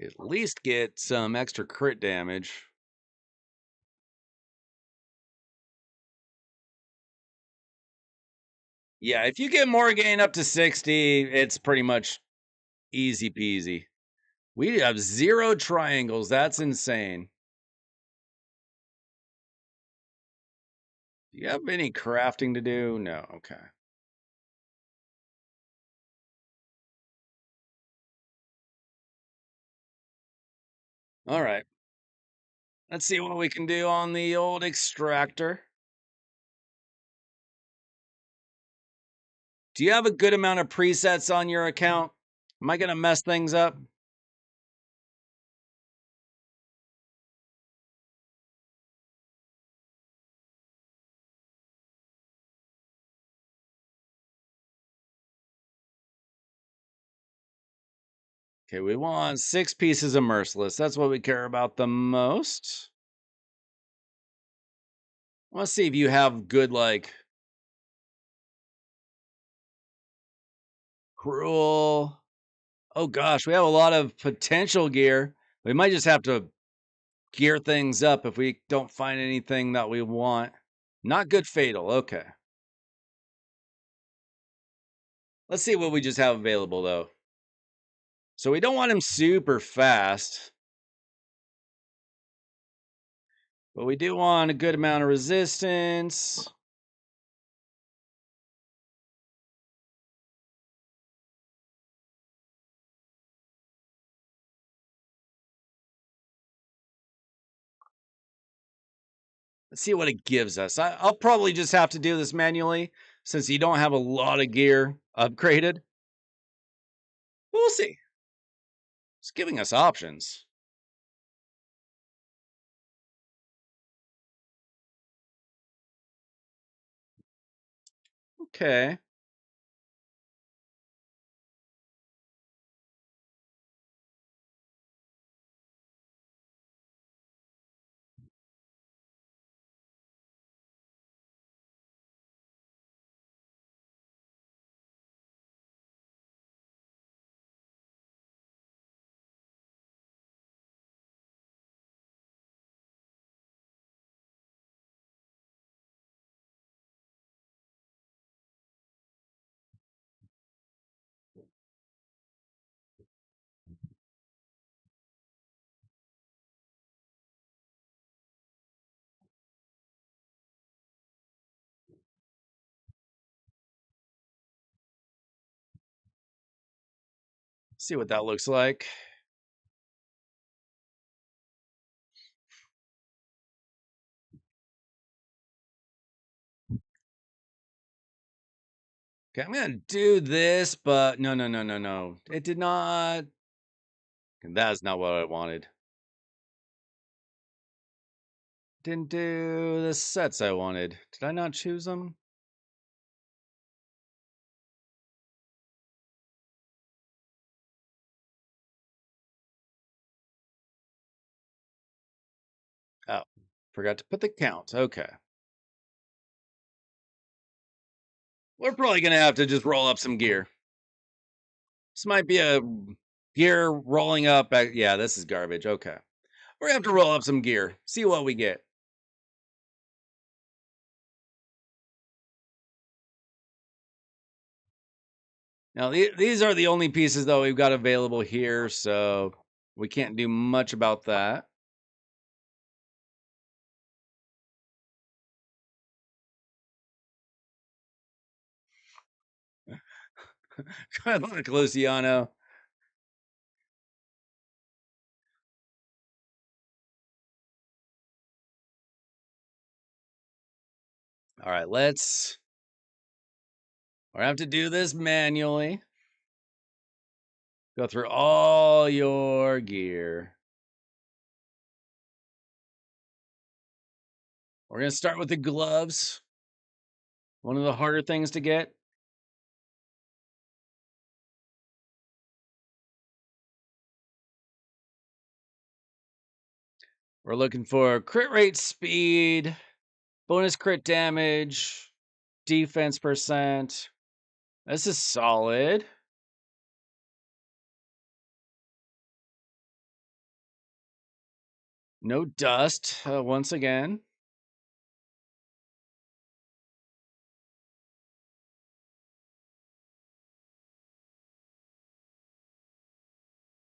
at least get some extra crit damage. Yeah, if you get Morgaine up to 60, it's pretty much easy peasy. We have 0 triangles. That's insane. Do you have any crafting to do? No. Okay. All right. Let's see what we can do on the old extractor. Do you have a good amount of presets on your account? Am I going to mess things up? Okay, we want 6 pieces of Merciless. That's what we care about the most. Let's see if you have good, like, cruel. Oh gosh, we have a lot of potential gear. We might just have to gear things up if we don't find anything that we want. Not good fatal. Okay. Let's see what we just have available though. So we don't want him super fast, but we do want a good amount of resistance. Let's see what it gives us. I'll probably just have to do this manually since you don't have a lot of gear upgraded. We'll see. It's giving us options. Okay. See what that looks like. Okay, I'm gonna do this, but no. It did not. That's not what I wanted. Didn't do the sets I wanted. Did I not choose them? Oh, forgot to put the count. Okay. We're probably gonna have to just roll up some gear. This might be a gear rolling up. Yeah, this is garbage. Okay. We're gonna have to roll up some gear. See what we get. Now, these are the only pieces, though, we've got available here, so we can't do much about that. Good luck, Luciano. All right, we're gonna have to do this manually. Go through all your gear. We're gonna start with the gloves. One of the harder things to get. We're looking for crit rate, speed, bonus crit damage, defense percent. This is solid. No dust once again.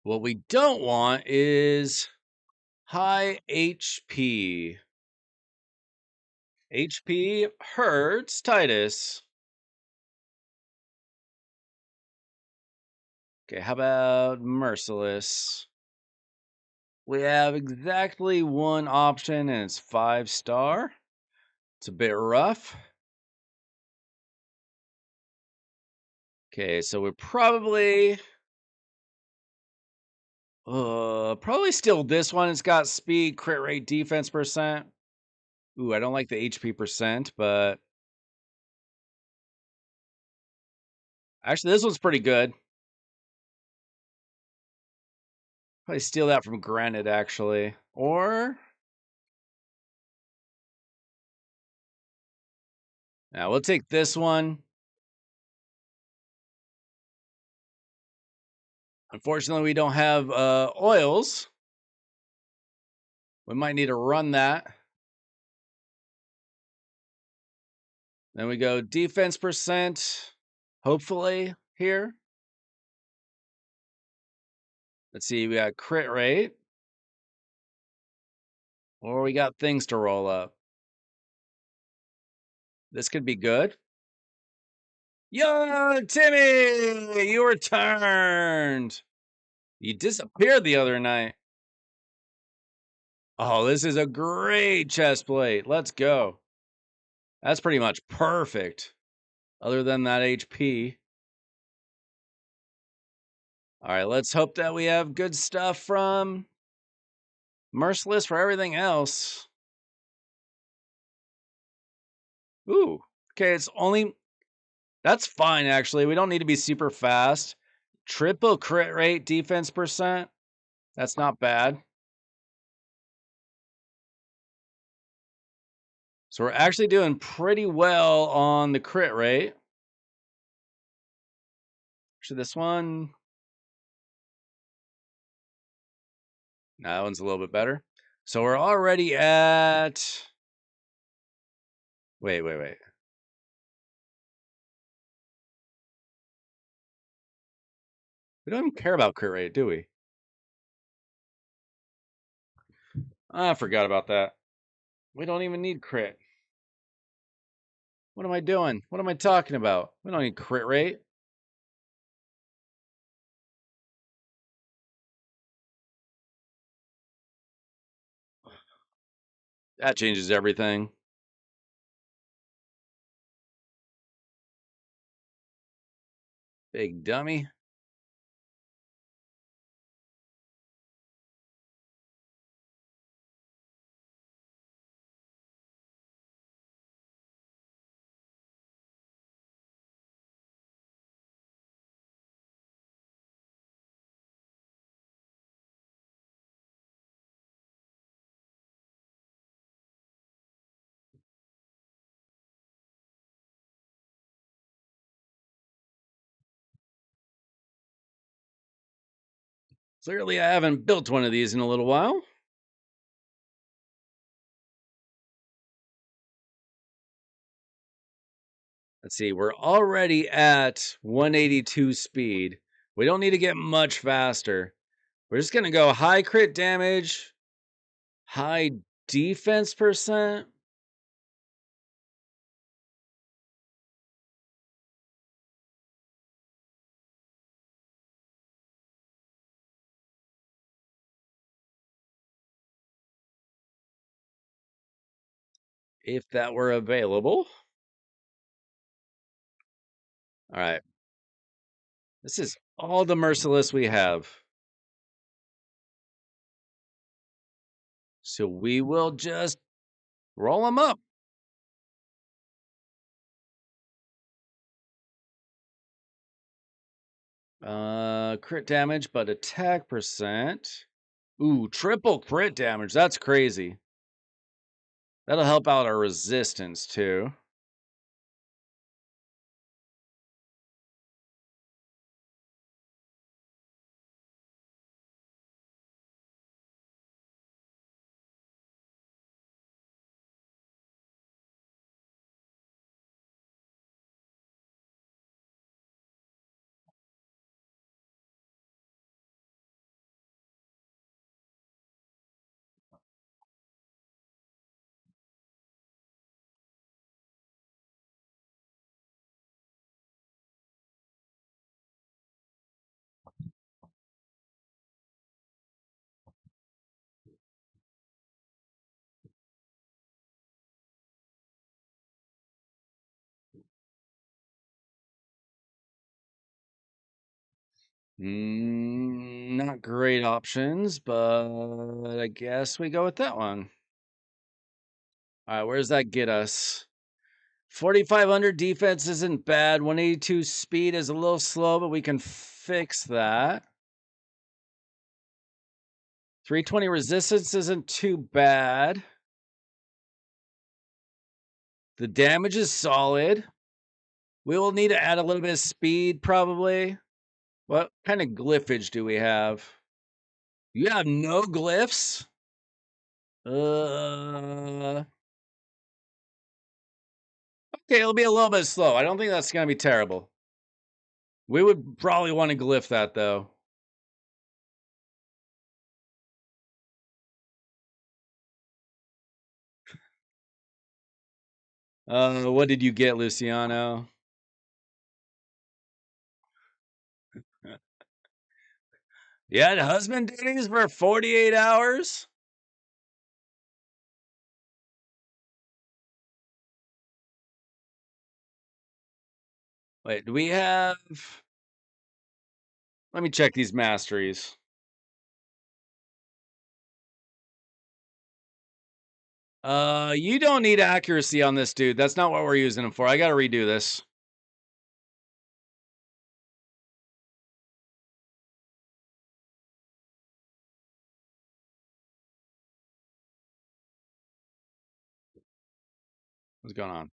What we don't want is high HP. HP hurts Titus. Okay, how about merciless? We have exactly one option and it's 5-star. It's a bit rough. Okay, so we're probably still this one. It's got speed, crit rate, defense percent. Ooh, I don't like the HP percent, but actually this one's pretty good. Probably steal that from Granite actually. Or now we'll take this one. Unfortunately, we don't have oils. We might need to run that. Then we go defense percent, hopefully here. Let's see, we got crit rate. Or we got things to roll up. This could be good. Yo, Timmy, you returned. You disappeared the other night. Oh, this is a great chest plate. Let's go. That's pretty much perfect. Other than that HP. All right, let's hope that we have good stuff from Merciless for everything else. Ooh, okay, that's fine actually. We don't need to be super fast. Triple crit rate, defense percent. That's not bad. So we're actually doing pretty well on the crit rate. Actually, this one, no, that one's a little bit better. So we're already at, wait. We don't even care about crit rate, do we? I forgot about that. We don't even need crit. What am I doing? What am I talking about? We don't need crit rate. That changes everything. Big dummy. Clearly, I haven't built one of these in a little while. Let's see, we're already at 182 speed. We don't need to get much faster. We're just going to go high crit damage, high defense percent. If that were available. All right. This is all the merciless we have. So we will just roll them up. Crit damage, but attack percent. Ooh, triple crit damage. That's crazy. That'll help out our resistance too. Not great options, but I guess we go with that one. All right, where does that get us? 4,500 defense isn't bad. 182 speed is a little slow, but we can fix that. 320 resistance isn't too bad. The damage is solid. We will need to add a little bit of speed, probably. What kind of glyphage do we have? You have no glyphs? Okay, it'll be a little bit slow. I don't think that's going to be terrible. We would probably want to glyph that, though. What did you get, Luciano? You had husband duties for 48 hours? Wait, do we have... Let me check these masteries. You don't need accuracy on this, dude. That's not what we're using him for. I gotta redo this. What's going on?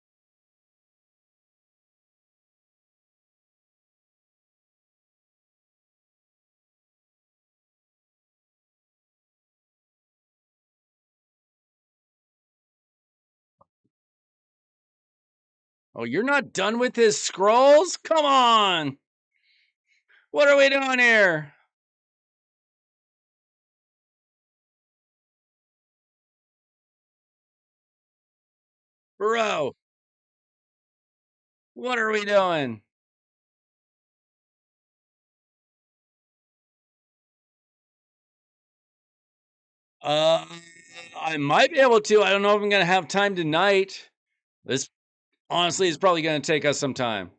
Oh, you're not done with his scrolls? Come on! What are we doing here? Bro, what are we doing? Uh, I might be able to. I don't know if I'm going to have time tonight. This, honestly, is probably going to take us some time.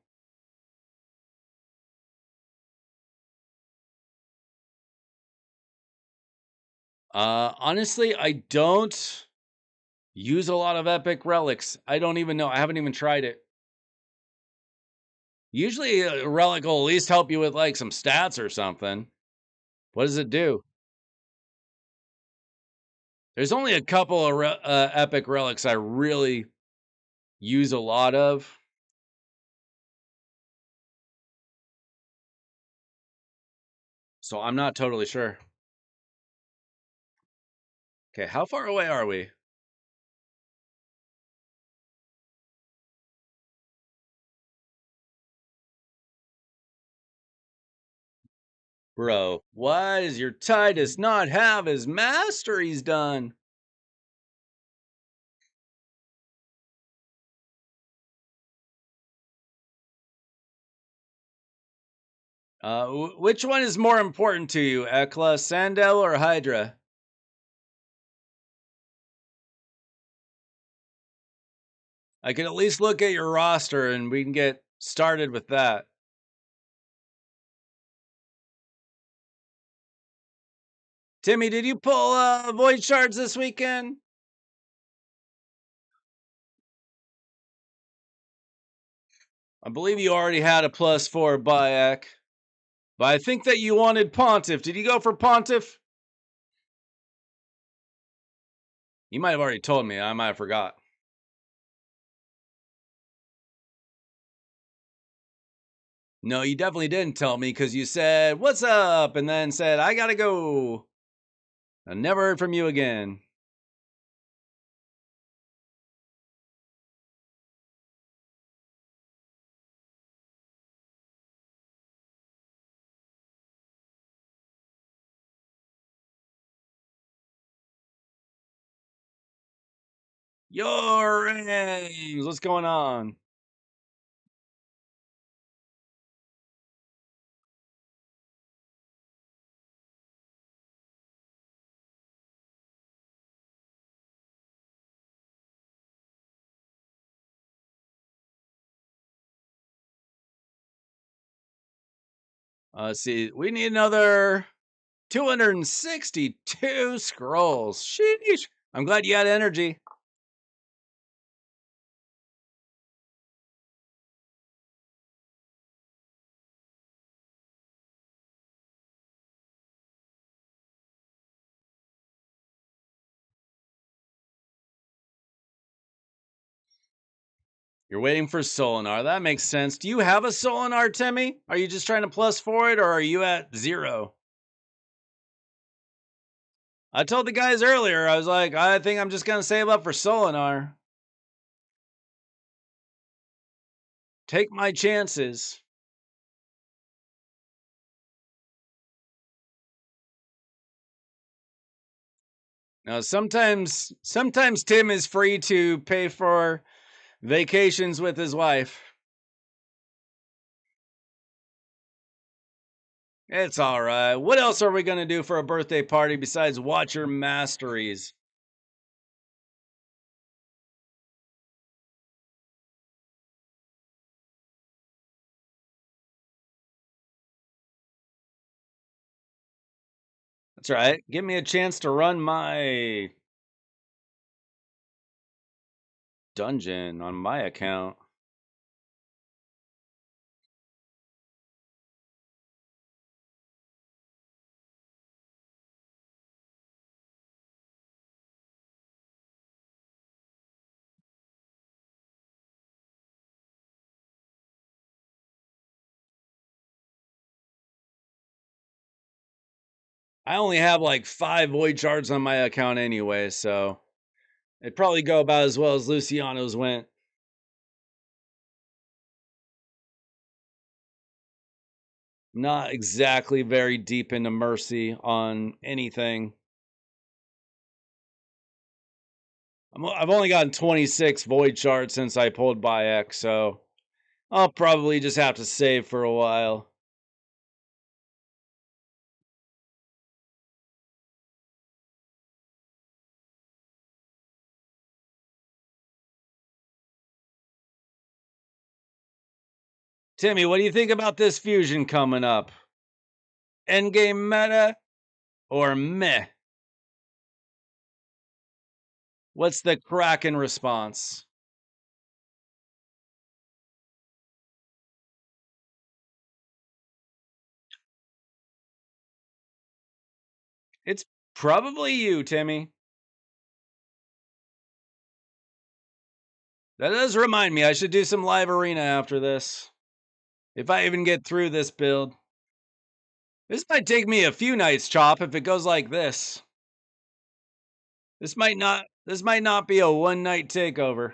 Honestly, I don't use a lot of epic relics. I don't even know. I haven't even tried it. Usually, a relic will at least help you with like some stats or something. What does it do? There's only a couple of epic relics I really use a lot of. So I'm not totally sure. Okay, how far away are we? Bro, why does your Titus not have his masteries done? Which one is more important to you, Ekla, Sandel, or Hydra? I can at least look at your roster and we can get started with that. Timmy, did you pull void shards this weekend? I believe you already had a +4 Bayek. But I think that you wanted Pontiff. Did you go for Pontiff? You might have already told me. I might have forgot. No, you definitely didn't tell me because you said, "What's up?" and then said, "I gotta go." I never heard from you again. Your rings. What's going on? Let's see. We need another 262 scrolls. Sheesh. I'm glad you had energy. You're waiting for Solinar. That makes sense. Do you have a Solinar, Timmy? Are you just trying to plus for it, or are you at 0? I told the guys earlier, I was like, I think I'm just going to save up for Solinar. Take my chances. Now, sometimes Tim is free to pay for vacations with his wife. It's all right. What else are we going to do for a birthday party besides watch your masteries? That's right. Give me a chance to run my dungeon on my account. I only have like 5 void shards on my account anyway, so it'd probably go about as well as Luciano's went. Not exactly very deep into Mercy on anything. I've only gotten 26 void shards since I pulled by X, so I'll probably just have to save for a while. Timmy, what do you think about this fusion coming up? Endgame meta or meh? What's the Kraken response? It's probably you, Timmy. That does remind me, I should do some live arena after this. If I even get through this build. This might take me a few nights, Chop, if it goes like this. This might not be a one night takeover.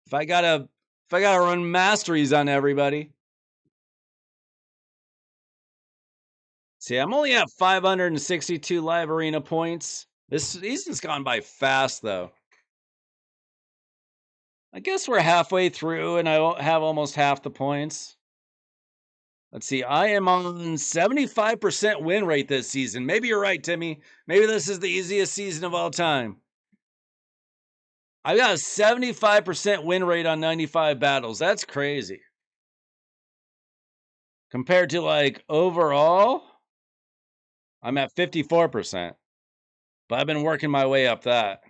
If I gotta run masteries on everybody. See, I'm only at 562 live arena points. This season's gone by fast though. I guess we're halfway through and I have almost half the points. Let's see, I am on 75% win rate this season. Maybe you're right, Timmy. Maybe this is the easiest season of all time. I got a 75% win rate on 95 battles. That's crazy. Compared to like overall, I'm at 54%. But I've been working my way up that.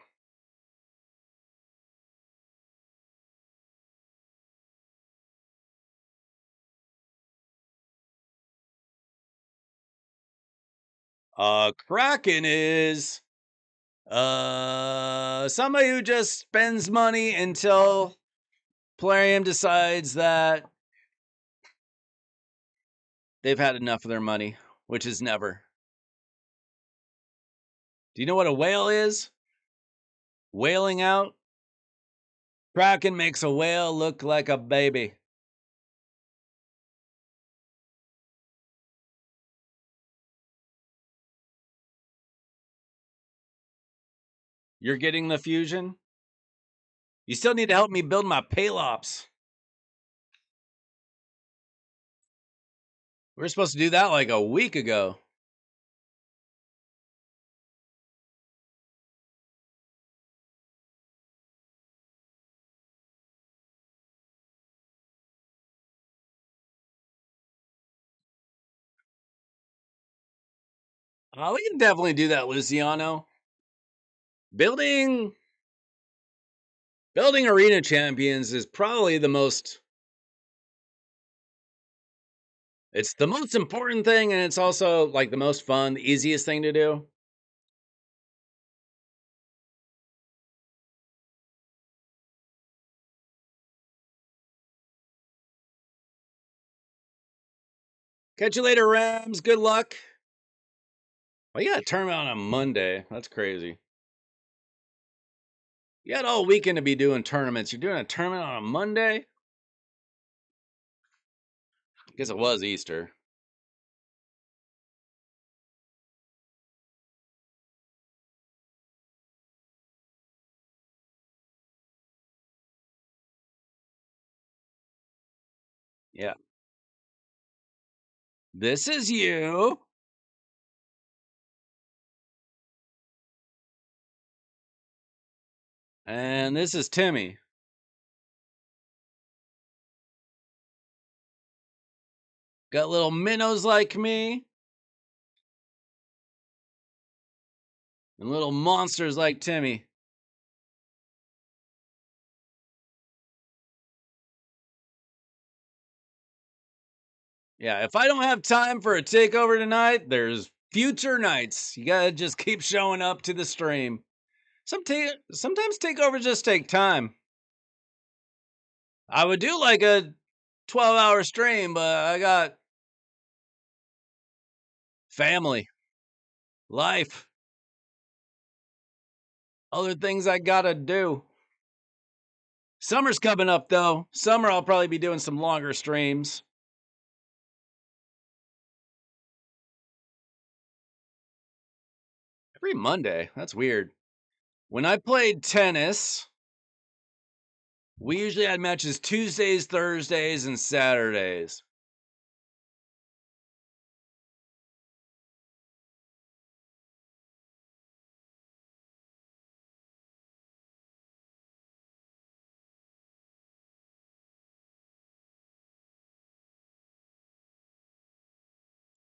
Kraken is somebody who just spends money until Plarium decides that they've had enough of their money, which is never. Do you know what a whale is? Whaling out? Kraken makes a whale look like a baby. You're getting the fusion? You still need to help me build my Palops. We were supposed to do that like a week ago. We can definitely do that, Luciano. Building building arena champions is probably the most. It's the most important thing, and it's also like the most fun, the easiest thing to do. Catch you later, Rams. Good luck. Well, you got a tournament on a Monday. That's crazy. You had all weekend to be doing tournaments. You're doing a tournament on a Monday? I guess it was Easter. Yeah. This is you. And this is Timmy. Got little minnows like me and little monsters like Timmy. Yeah, if I don't have time for a takeover tonight, there's future nights. You gotta just keep showing up to the stream. Sometimes takeovers just take time. I would do like a 12-hour stream, but I got family, life, other things I gotta do. Summer's coming up though. Summer, I'll probably be doing some longer streams. Every Monday. That's weird. When I played tennis, we usually had matches Tuesdays, Thursdays, and Saturdays.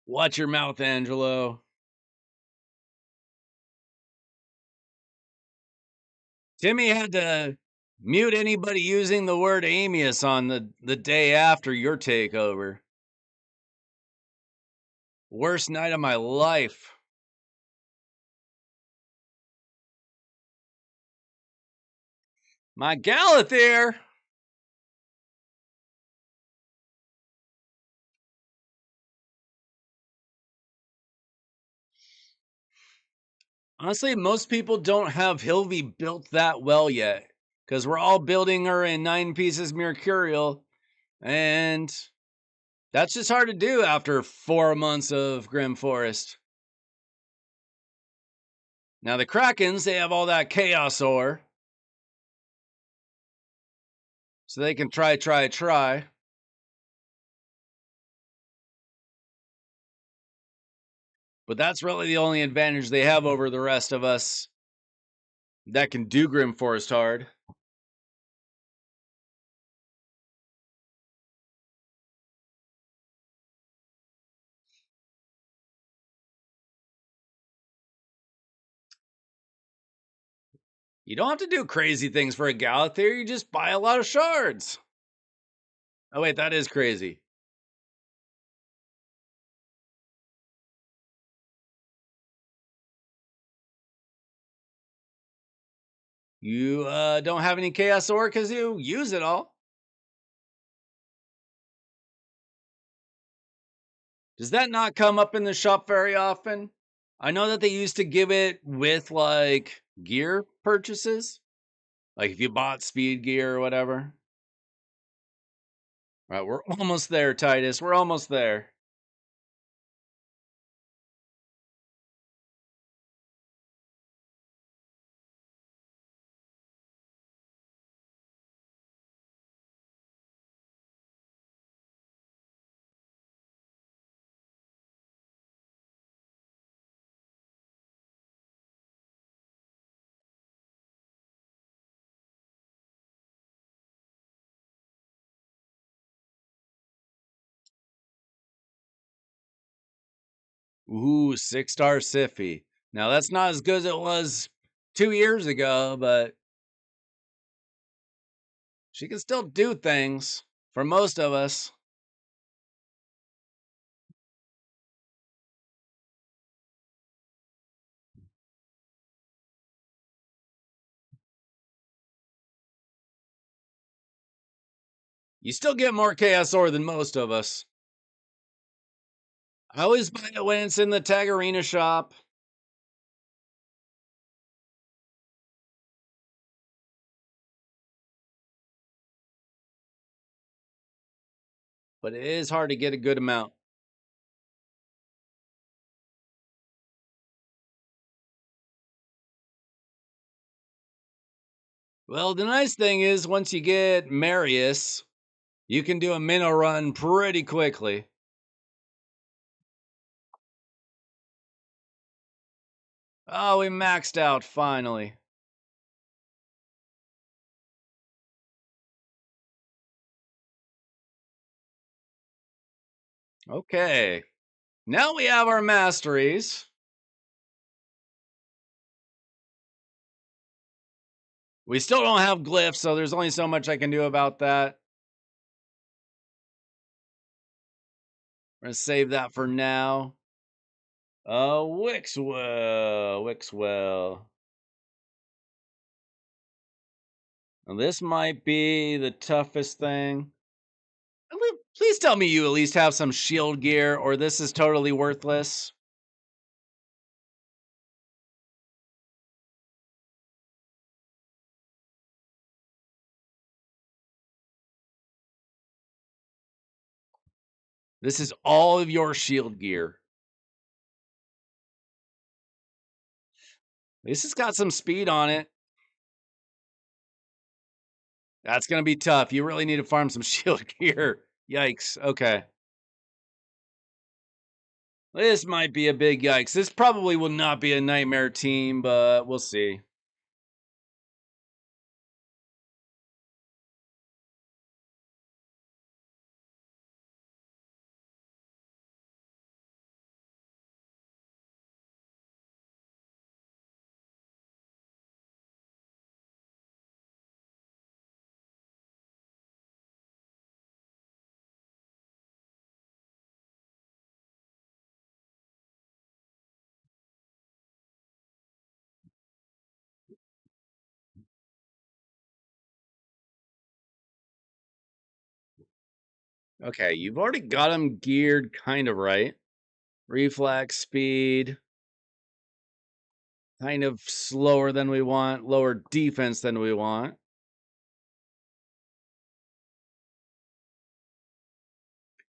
Watch your mouth, Angelo. Timmy had to mute anybody using the word Amius on the day after your takeover. Worst night of my life. My Galather. Honestly, most people don't have Hilvy built that well yet because we're all building her in 9 pieces Mercurial, and that's just hard to do after 4 months of Grim Forest. Now, the Krakens, they have all that Chaos Ore, so they can try. But that's really the only advantage they have over the rest of us that can do Grim Forest hard. You don't have to do crazy things for a Galather, you just buy a lot of shards. Oh, wait, that is crazy. You don't have any Chaos Ore because you use it all. Does that not come up in the shop very often? I know that they used to give it with like gear purchases. Like if you bought speed gear or whatever. All right, we're almost there, Titus. We're almost there. Ooh, 6-star Siffy. Now that's not as good as it was 2 years ago, but she can still do things for most of us. You still get more KSR than most of us. I always buy it when it's in the Tag Arena shop. But it is hard to get a good amount. Well, the nice thing is once you get Marius, you can do a minnow run pretty quickly. Oh, we maxed out finally. Okay. Now we have our masteries. We still don't have glyphs, so there's only so much I can do about that. We're gonna save that for now. Wixwell. Now this might be the toughest thing. Please tell me you at least have some shield gear, or this is totally worthless. This is all of your shield gear. This has got some speed on it. That's going to be tough. You really need to farm some shield gear. Yikes. Okay. This might be a big yikes. This probably will not be a nightmare team, but we'll see. Okay, you've already got them geared kind of right. Reflex speed, kind of slower than we want, lower defense than we want.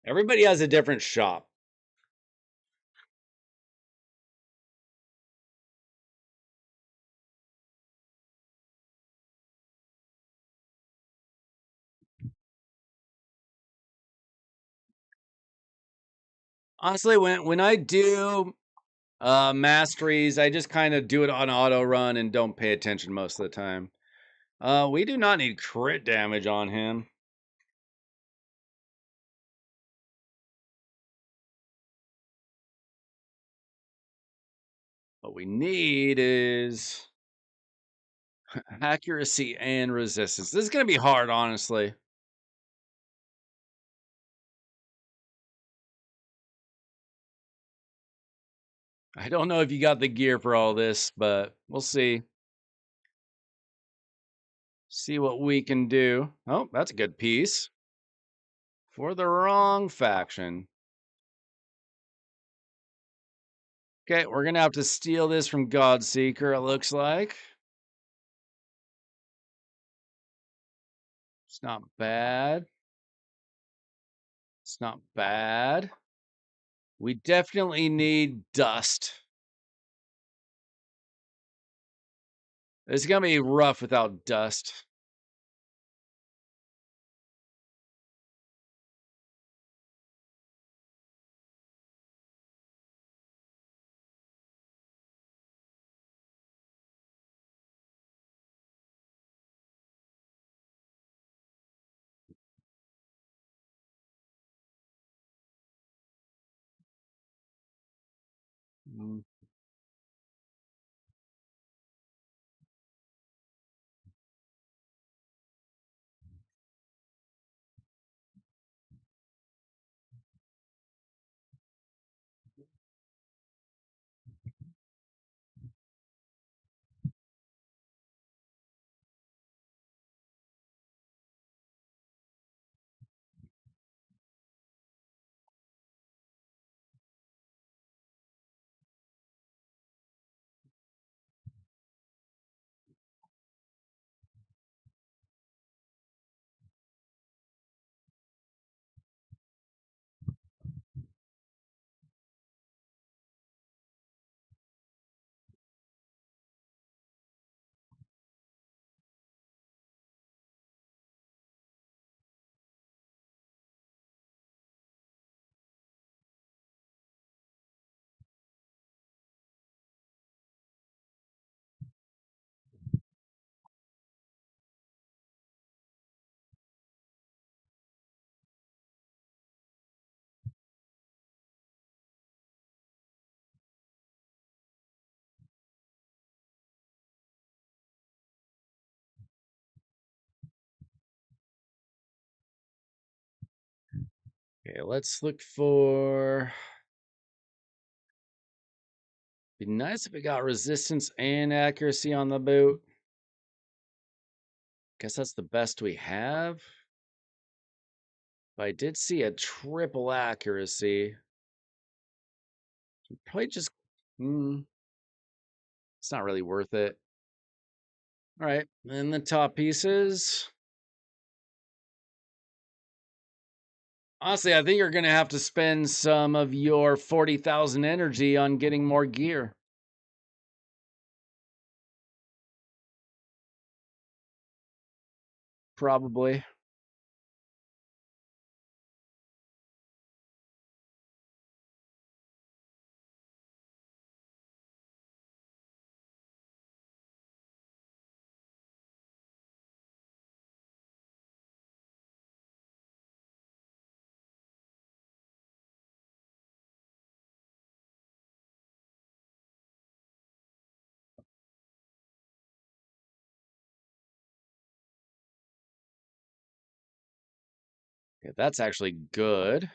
Everybody has a different shop. Honestly, when I do masteries, I just kind of do it on auto run and don't pay attention most of the time. We do not need crit damage on him. What we need is accuracy and resistance. This is going to be hard, honestly. I don't know if you got the gear for all this, but we'll see. See what we can do. Oh, that's a good piece. For the wrong faction. Okay, we're going to have to steal this from Godseeker, it looks like. It's not bad. It's not bad. We definitely need dust. It's going to be rough without dust. Mm. Okay, let's look for. Be nice if it got resistance and accuracy on the boot. Guess that's the best we have. But I did see a triple accuracy. Probably just. It's not really worth it. All right, and the top pieces. Honestly, I think you're going to have to spend some of your 40,000 energy on getting more gear. Probably. Yeah, that's actually good.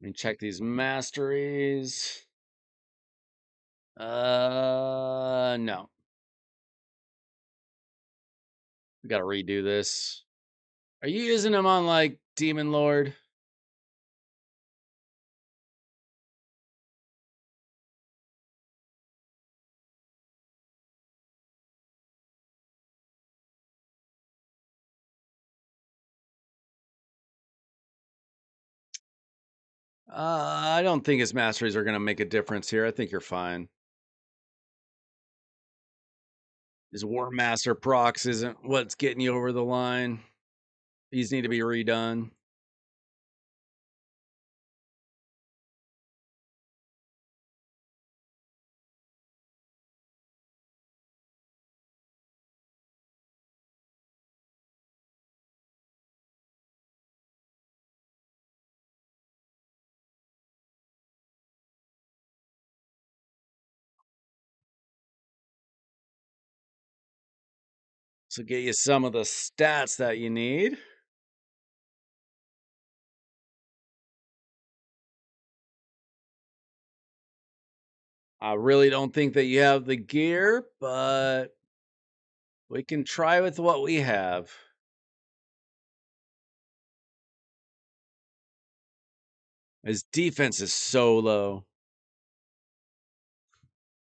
Let me check these masteries. No. We got to redo this. Are you using them on like Demon Lord? I don't think his masteries are going to make a difference here. I think you're fine. His War Master procs isn't what's getting you over the line. These need to be redone. So get you some of the stats that you need. I really don't think that you have the gear, but we can try with what we have. His defense is so low.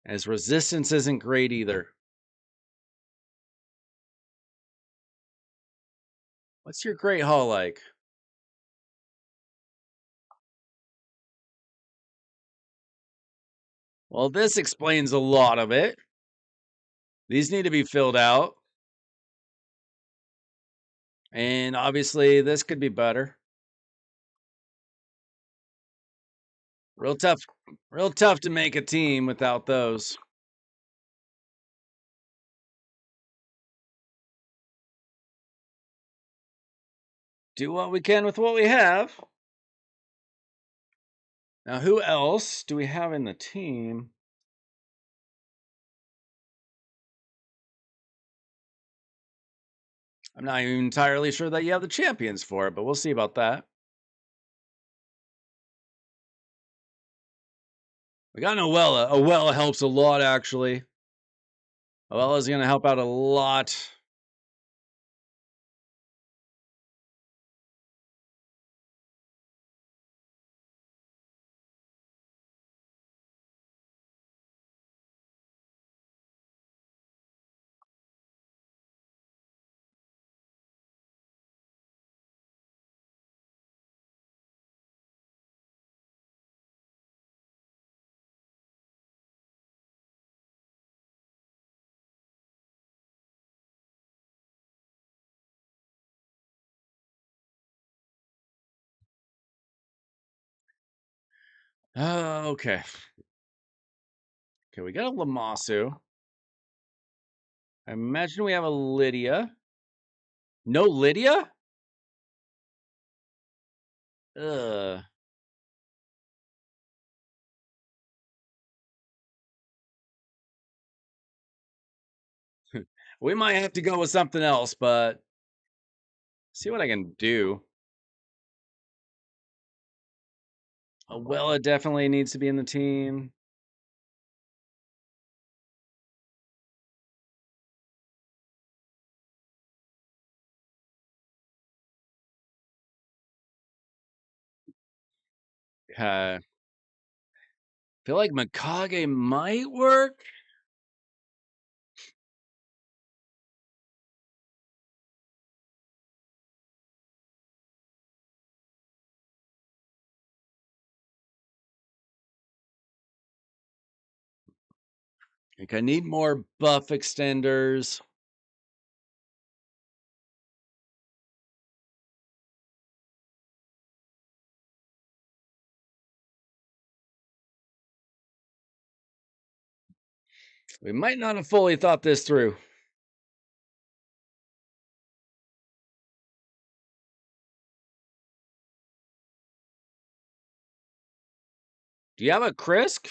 His resistance isn't great either. What's your Great Hall like? Well, this explains a lot of it. These need to be filled out. And obviously, this could be better. Real tough to make a team without those. Do what we can with what we have. Now, who else do we have in the team? I'm not even entirely sure that you have the champions for it, but we'll see about that. We got Noella. Oella helps a lot, actually. Oella's going to help out a lot. Okay. Okay, we got a Lamasu. I imagine we have a Lydia. No Lydia? Ugh. We might have to go with something else, but see what I can do. Oella definitely needs to be in the team. Feel like Mikage might work. Like I need more buff extenders. We might not have fully thought this through. Do you have a Krisk?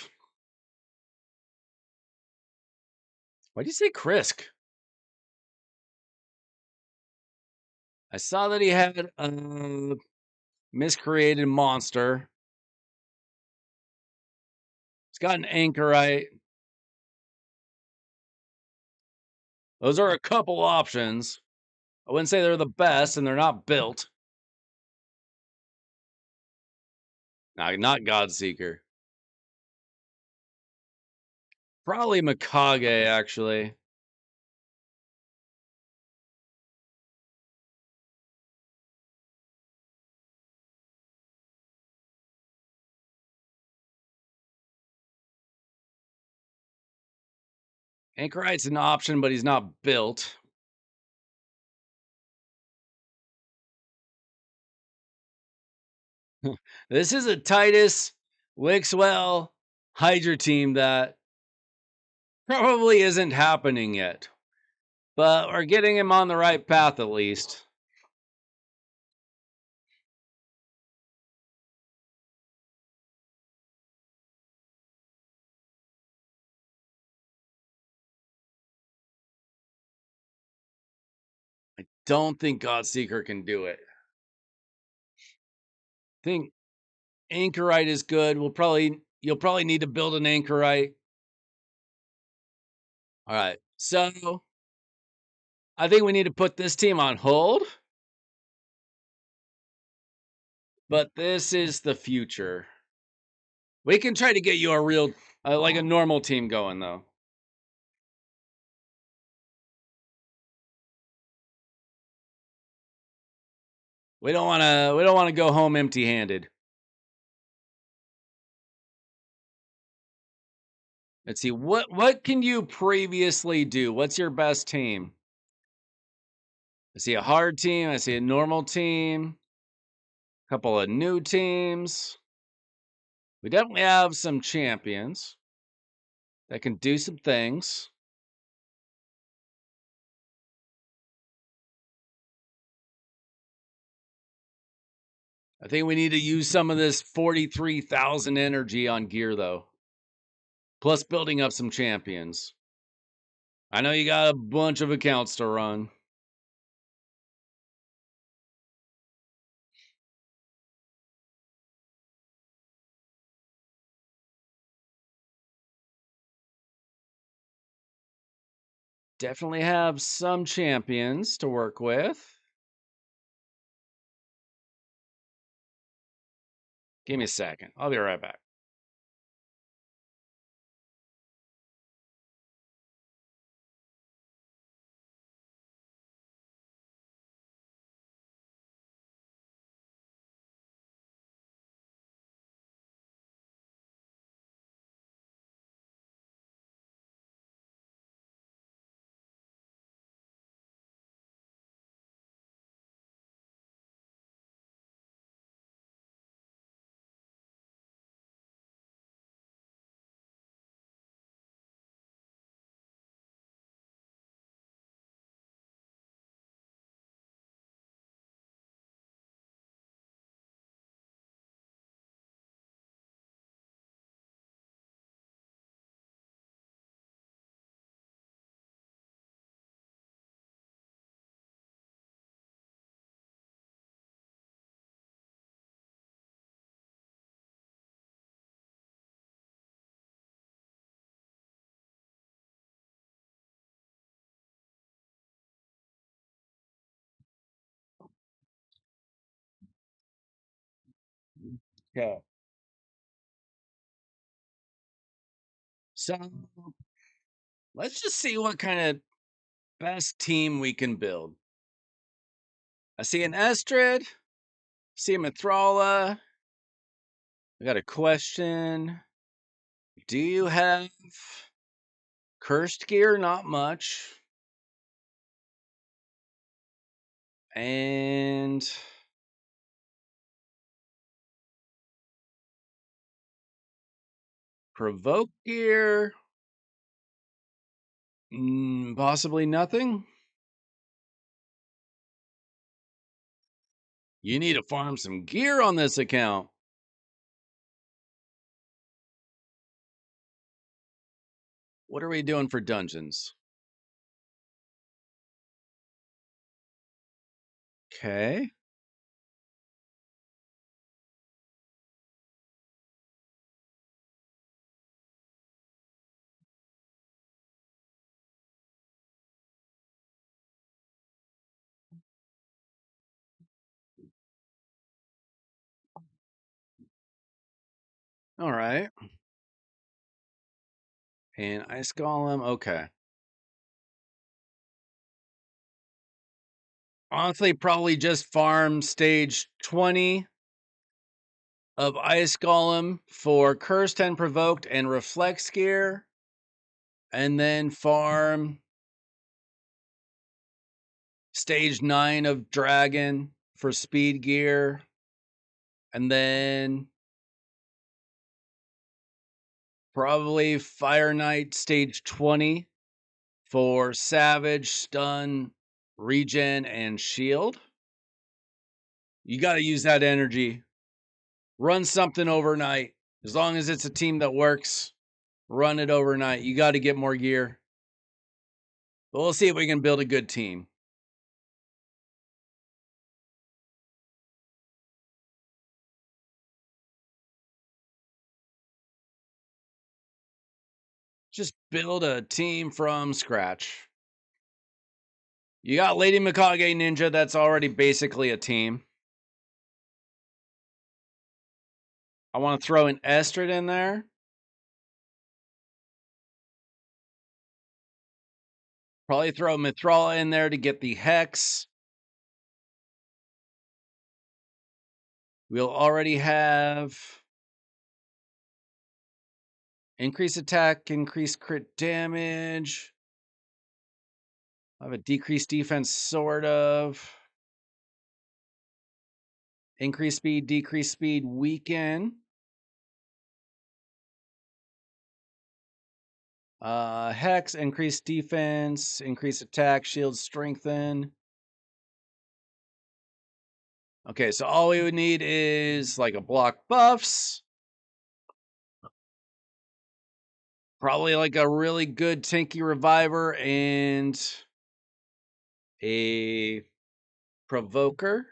Why do you say Krisk? I saw that he had a miscreated monster. It's got an anchorite. Those are a couple options. I wouldn't say they're the best, and they're not built. No, not Godseeker. Probably Mikage, actually. Anchorite's an option, but he's not built. This is a Titus, Wixwell, Hydra team that probably isn't happening yet. But we're getting him on the right path at least. I don't think Godseeker can do it. I think Anchorite is good. You'll probably need to build an Anchorite. All right. So I think we need to put this team on hold. But this is the future. We can try to get you a real, like a normal team going though. We don't want to. We don't want to go home empty-handed. Let's see what can you previously do? What's your best team? I see a hard team. I see a normal team. A couple of new teams. We definitely have some champions that can do some things. I think we need to use some of this 43,000 energy on gear, though. Plus building up some champions. I know you got a bunch of accounts to run. Definitely have some champions to work with. Give me a second. I'll be right back. Okay. So let's just see what kind of best team we can build. I see an Estrid, see a Mithrala. I got a question. Do you have cursed gear? Not much. And provoke gear? Possibly nothing. You need to farm some gear on this account. What are we doing for dungeons? Okay. All right. And Ice Golem. Okay. Honestly, probably just farm stage 20 of Ice Golem for Cursed and Provoked and Reflex gear. And then farm stage 9 of Dragon for speed gear. And then probably Fire Knight stage 20 for Savage, Stun, Regen, and Shield. You got to use that energy. Run something overnight. As long as it's a team that works, run it overnight. You got to get more gear. But we'll see if we can build a good team. Just build a team from scratch. You got Lady Mikage Ninja, that's already basically a team. I want to throw an Estrid in there. Probably throw Mithrala in there to get the Hex. We'll already have increase attack, increase crit damage. I have a decreased defense, sort of. Increase speed, weaken. Hex, increase defense, increase attack, shield strengthen. Okay, so all we would need is like a block buffs. Probably like a really good tanky reviver and a provoker.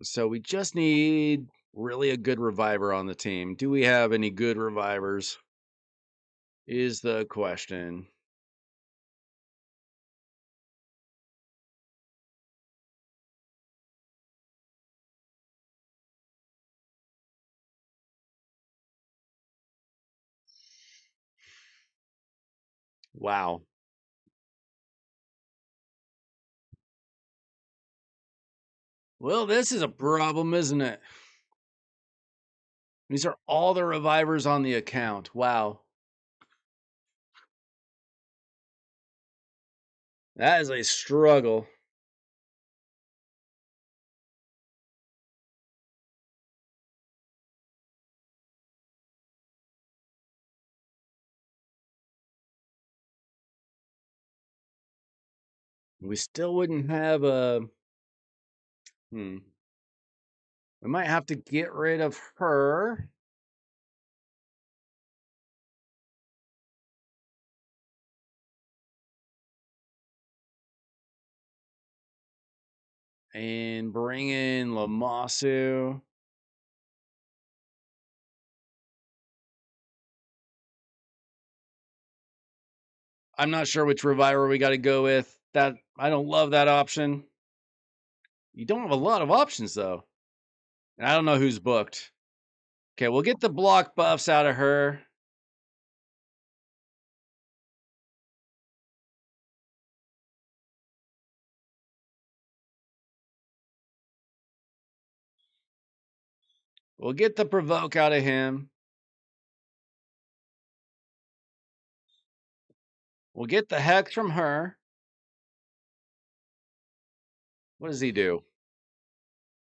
So we just need really a good reviver on the team. Do we have any good revivers? Is the question. Wow. Well, this is a problem, isn't it? These are all the revivers on the account. Wow. That is a struggle. We still wouldn't have a. We might have to get rid of her. And bring in Lamasu. I'm not sure which reviver we got to go with. That I don't love that option. You don't have a lot of options though. And I don't know who's booked. Okay, we'll get the block buffs out of her. We'll get the provoke out of him. We'll get the hex from her. What does he do?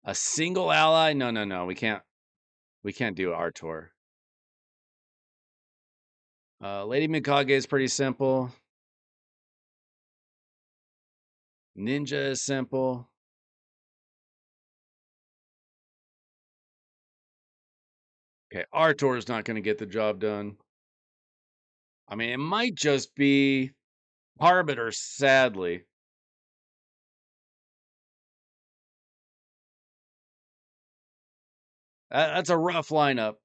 A single ally? No. We can't do Artor. Lady Mikage is pretty simple. Ninja is simple. Okay, Artor is not going to get the job done. I mean, it might just be Arbiter, sadly. That's a rough lineup.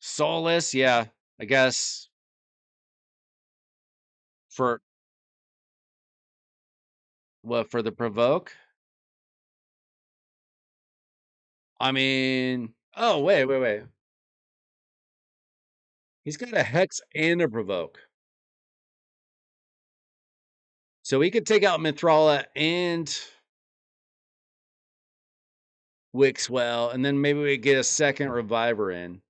Soulless, yeah, I guess. For what? For the provoke? I mean, oh, wait. He's got a hex and a provoke. So we could take out Mithrala and Wixwell, and then maybe we get a second reviver in.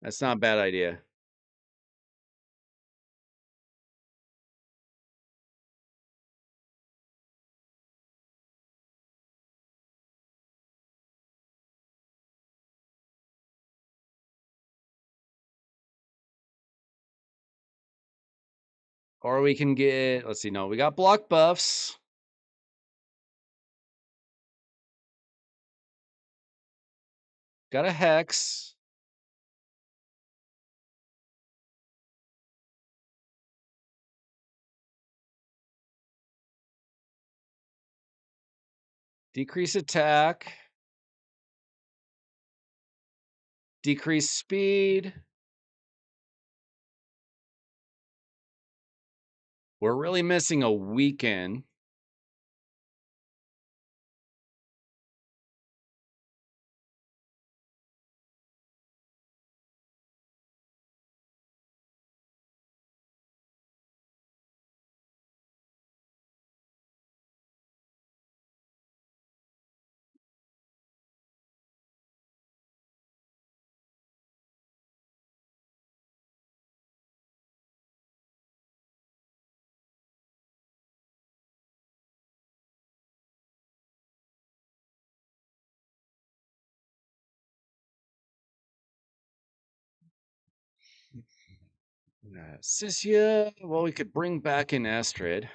That's not a bad idea. Or we can get, let's see, no, we got block buffs. Got a hex. Decrease attack. Decrease speed. We're really missing a weekend. Sissia. Well, we could bring back in Astrid.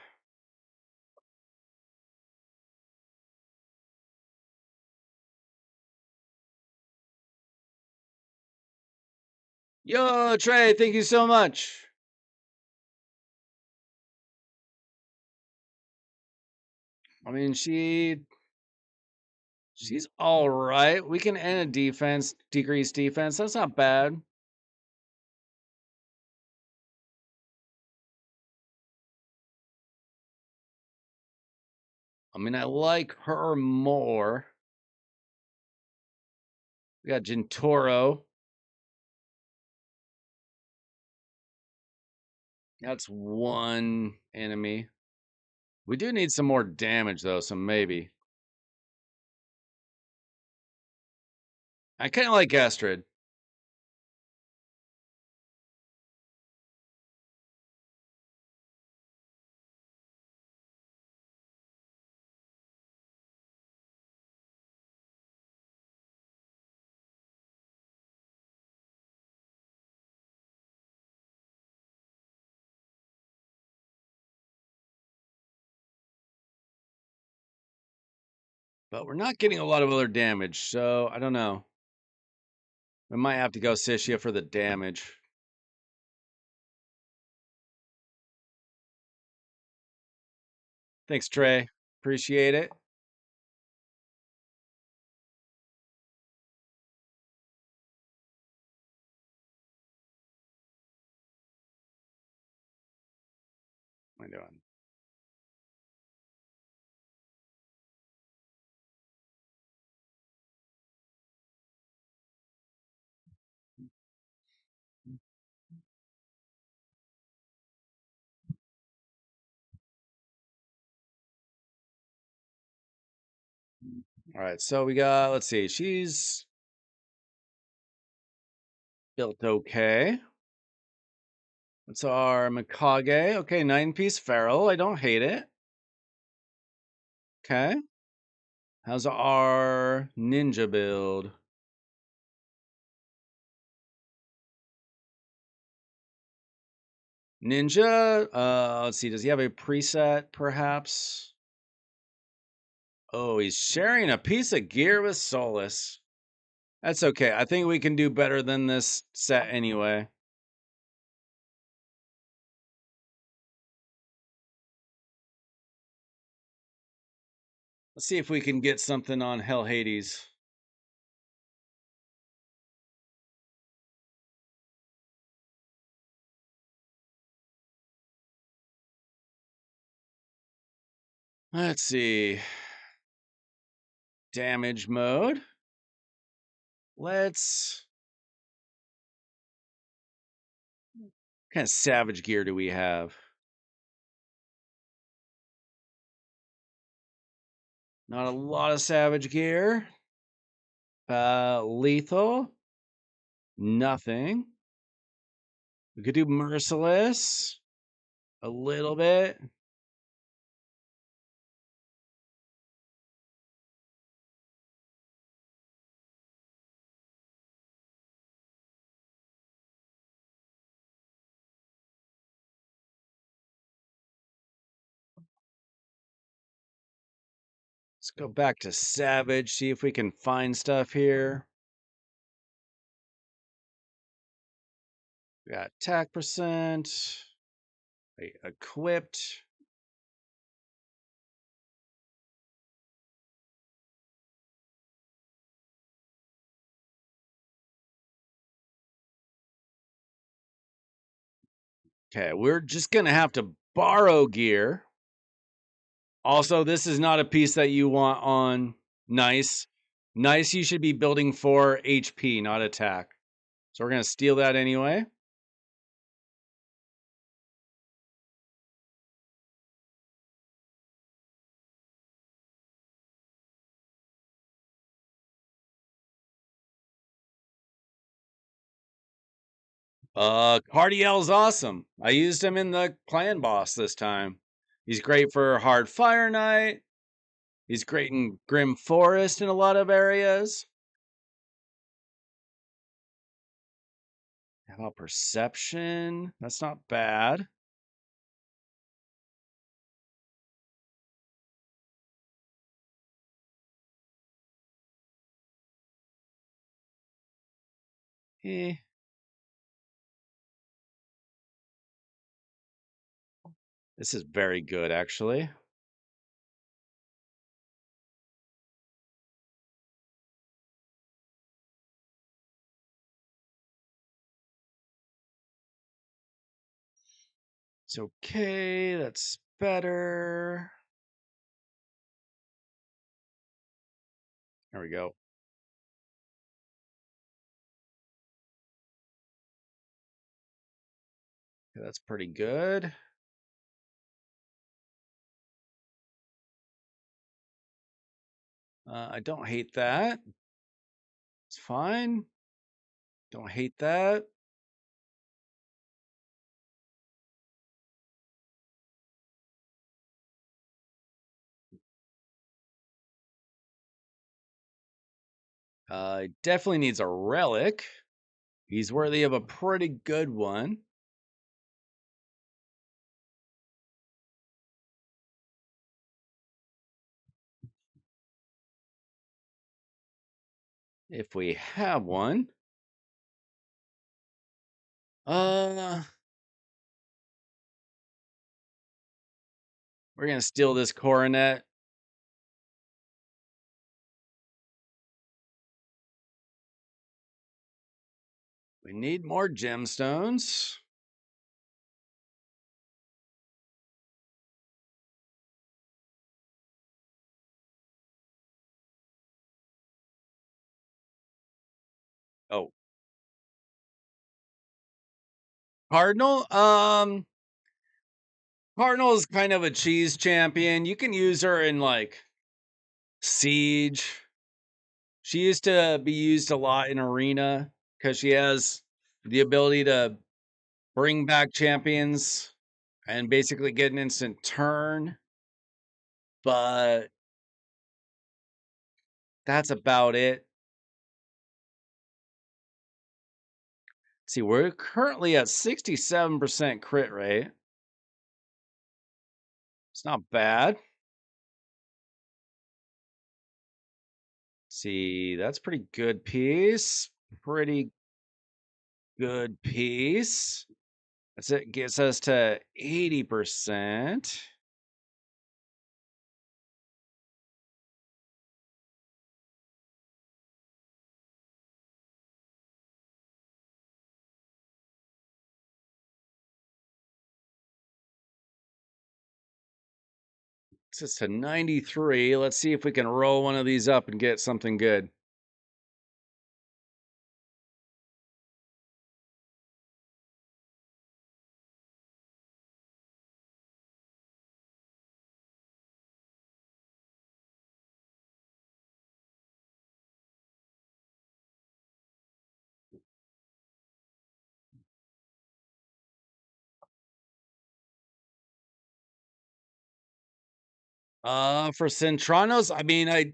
Yo, Trey, thank you so much. I mean, she's all right. We can end a defense, decrease defense. That's not bad. I mean, I like her more. We got Gentoro. That's one enemy. We do need some more damage, though, so maybe. I kind of like Astrid. But we're not getting a lot of other damage, so I don't know. We might have to go Sissia for the damage. Thanks, Trey. Appreciate it. What am I doing? All right, so we got, let's see, she's built okay. That's our Mikage. Okay, 9-piece Feral. I don't hate it. Okay. How's our ninja build? Ninja, let's see, does he have a preset, perhaps? Oh, he's sharing a piece of gear with Solus. That's okay. I think we can do better than this set anyway. Let's see if we can get something on Hell Hades. Let's see. Damage mode. Let's... What kind of savage gear do we have? Not a lot of savage gear. Lethal. Nothing. We could do merciless. A little bit. Let's go back to savage, see if we can find stuff here. We got attack percent. Equipped. Okay, we're just going to have to borrow gear. Also, this is not a piece that you want on nice. Nice, you should be building for HP, not attack. So we're going to steal that anyway. Cardiel's awesome. I used him in the clan boss this time. He's great for hard fire knight. He's great in Grim Forest in a lot of areas. How about perception? That's not bad. Eh, this is very good, actually. It's okay. That's better. There we go. Okay, that's pretty good. I don't hate that. It's fine. Don't hate that. Definitely needs a relic. He's worthy of a pretty good one. If we have one. Uh, we're gonna steal this coronet. We need more gemstones. Oh, Cardinal. Cardinal is kind of a cheese champion. You can use her in like Siege. She used to be used a lot in Arena because she has the ability to bring back champions and basically get an instant turn. But that's about it. See, we're currently at 67% crit rate. It's not bad. See, that's pretty good piece. Pretty good piece. That's it. Gets us to 80%. Gets us to 93. Let's see if we can roll one of these up and get something good. For Centranos, I mean, I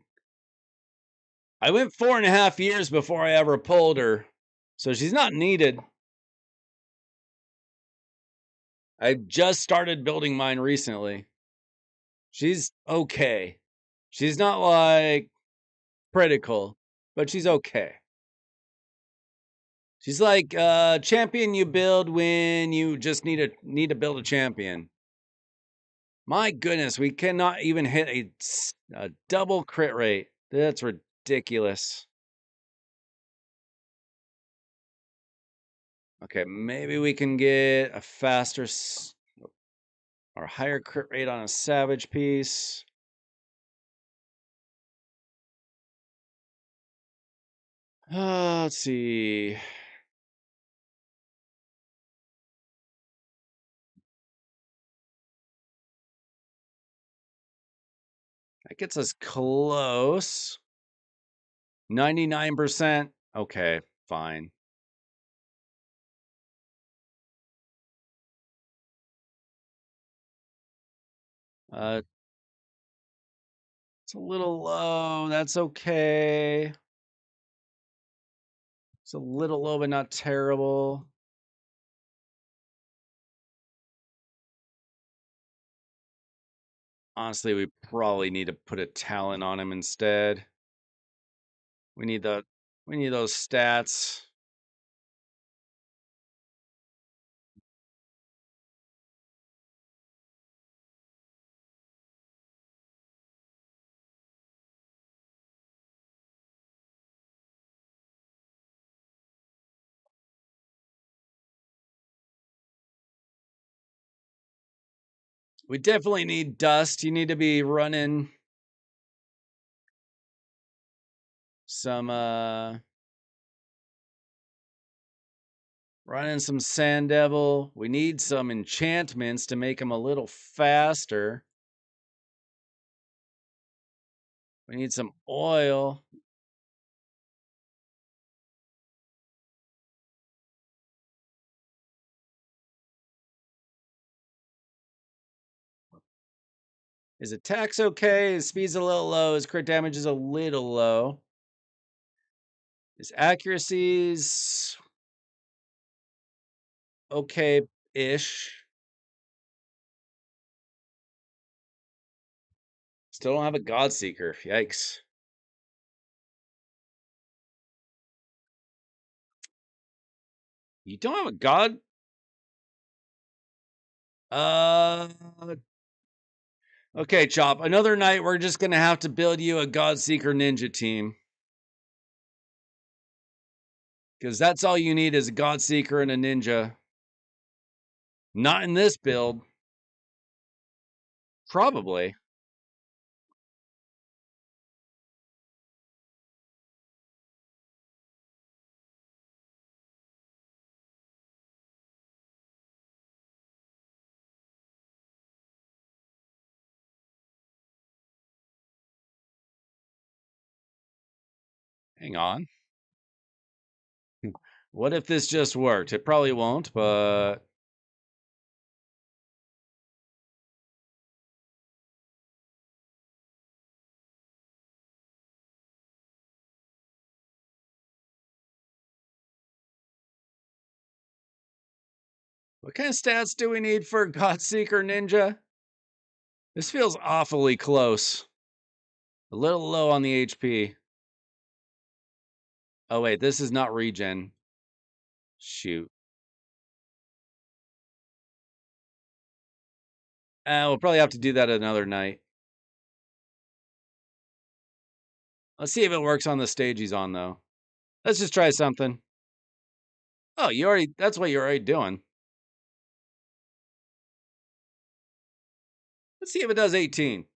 went 4.5 years before I ever pulled her, so she's not needed. I just started building mine recently. She's okay. She's not like critical, but she's okay. She's like champion you build when you just need to build a champion. My goodness, we cannot even hit a double crit rate. That's ridiculous. Okay, maybe we can get a faster or higher crit rate on a savage piece. Let's see. That gets us close. 99%. Okay, fine. Uh, it's a little low. That's okay. It's a little low, but not terrible. Honestly, we probably need to put a talent on him instead. We need those stats. We definitely need dust. You need to be running some Sand Devil. We need some enchantments to make him a little faster. We need some oil. His attack's okay. His speed's a little low. His crit damage is a little low. His accuracy's okay-ish. Still don't have a Godseeker. Yikes. You don't have a God? Uh, okay, Chop. Another night, we're just gonna have to build you a Godseeker ninja team. Because that's all you need is a Godseeker and a ninja. Not in this build. Probably. Hang on. What if this just worked? It probably won't, but what kind of stats do we need for Godseeker Ninja? This feels awfully close. A little low on the HP. Oh, wait, this is not regen. Shoot. We'll probably have to do that another night. Let's see if it works on the stage he's on, though. Let's just try something. Oh, that's what you're already doing. Let's see if it does 18.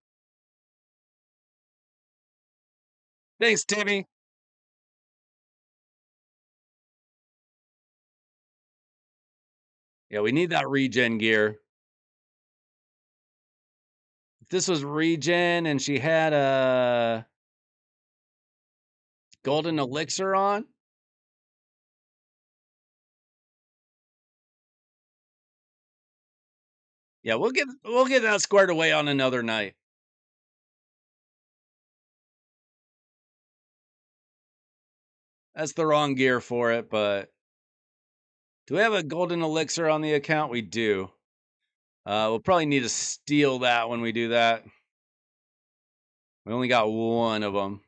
Thanks, Timmy. Yeah, we need that regen gear. If this was regen and she had a golden elixir on, yeah, we'll get that squared away on another night. That's the wrong gear for it, but do we have a golden elixir on the account? We do. We'll probably need to steal that when we do that. We only got one of them.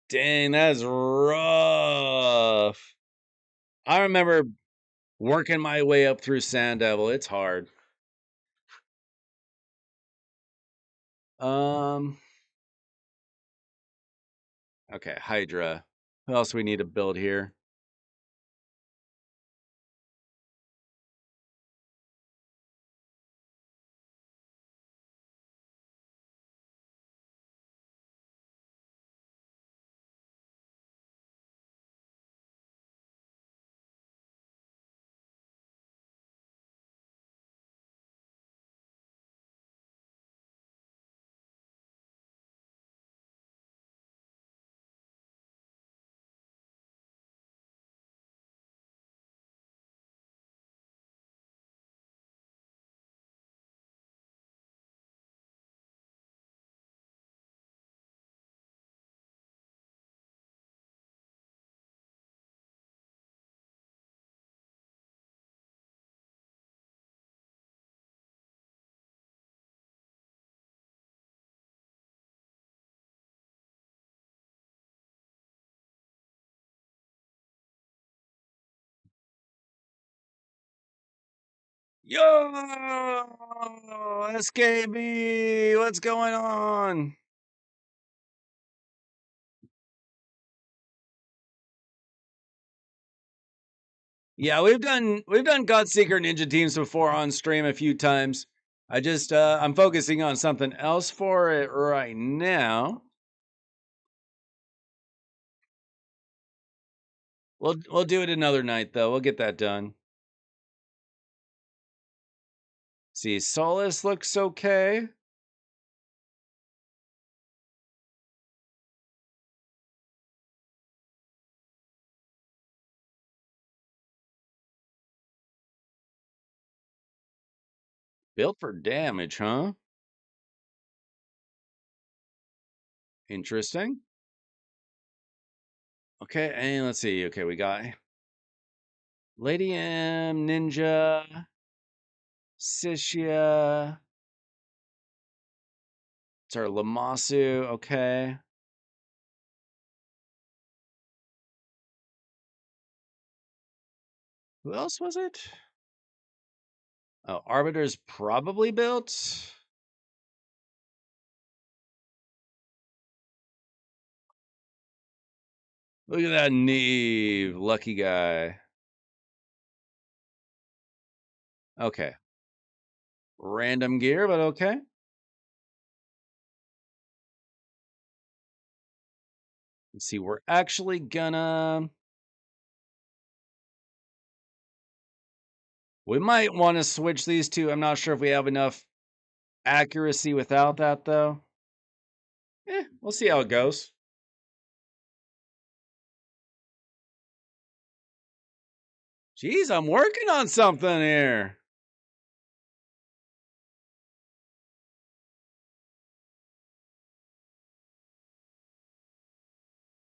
Dang, that is rough. I remember working my way up through Sand Devil. It's hard. Um. Okay, Hydra. Who else we need to build here? Yo, SKB, what's going on? Yeah, we've done God Seeker Ninja Teams before on stream a few times. I'm focusing on something else for it right now. We'll do it another night though. We'll get that done. See, Solus looks okay. Built for damage, huh? Interesting. Okay, and let's see. Okay, we got Lady M, Ninja, Sishia. It's our Lamasu. Okay. Who else was it? Oh, Arbiter's probably built. Look at that Neve. Lucky guy. Okay. Random gear, but okay. Let's see. We're actually gonna. We might want to switch these two. I'm not sure if we have enough accuracy without that, though. We'll see how it goes. Jeez, I'm working on something here.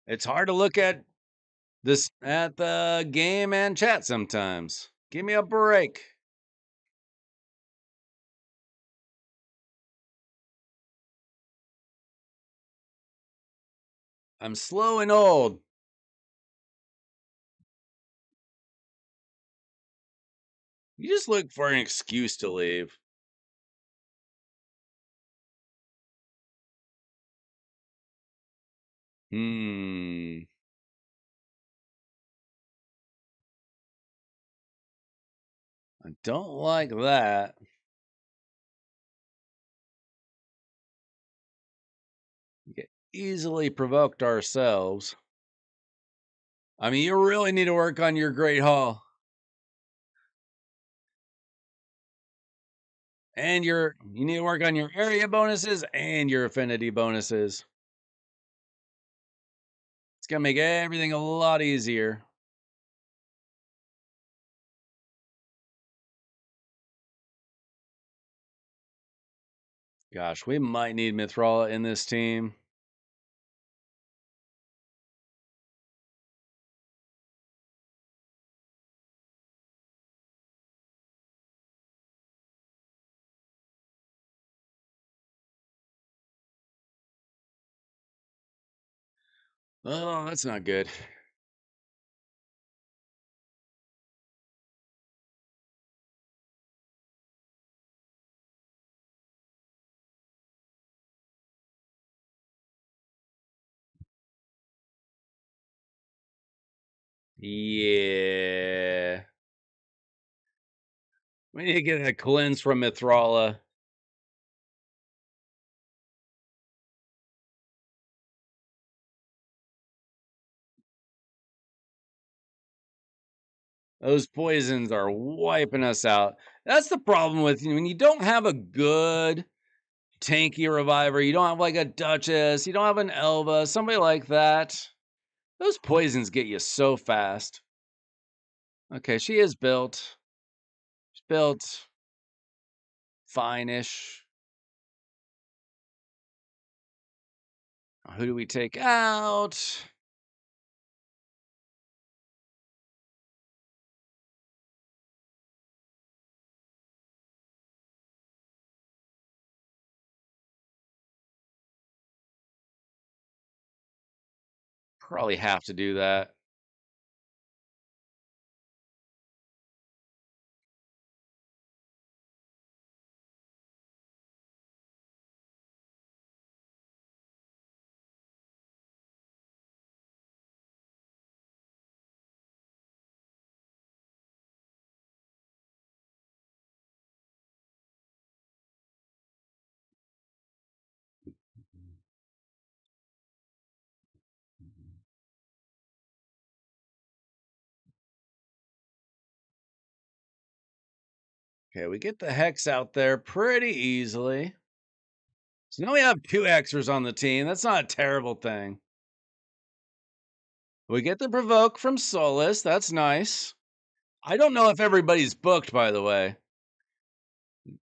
It's hard to look at the game and chat sometimes. Give me a break. I'm slow and old. You just look for an excuse to leave. I don't like that. We get easily provoked ourselves. I mean, you really need to work on your Great Hall. And you need to work on your area bonuses and your affinity bonuses. It's gonna make everything a lot easier. Gosh, we might need Mithrala in this team. Oh, that's not good. Yeah. We need to get a cleanse from Mithrala. Those poisons are wiping us out. That's the problem with when you don't have a good tanky reviver, you don't have like a Duchess, you don't have an Elva, somebody like that. Those poisons get you so fast. Okay, she is built. She's built fine-ish. Who do we take out? Probably have to do that. Okay, we get the hex out there pretty easily. So now we have 2 Xers on the team. That's not a terrible thing. We get the provoke from Solus. That's nice. I don't know if everybody's booked, by the way.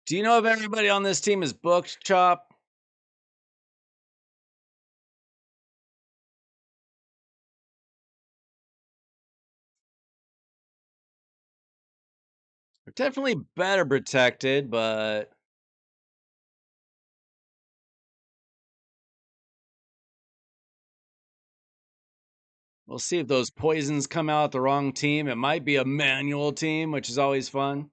Do you know if everybody on this team is booked, Chop? We're definitely better protected, but we'll see if those poisons come out the wrong team. It might be a manual team, which is always fun.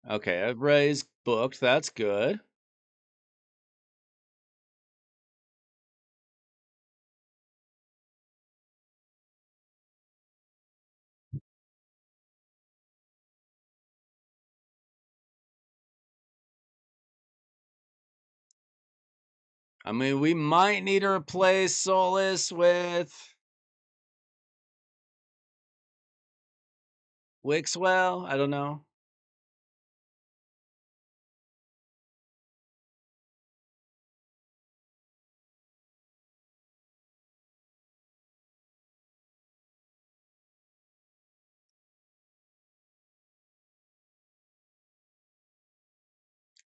Okay, everybody's booked. That's good. I mean, we might need to replace Solus with Wixwell. I don't know.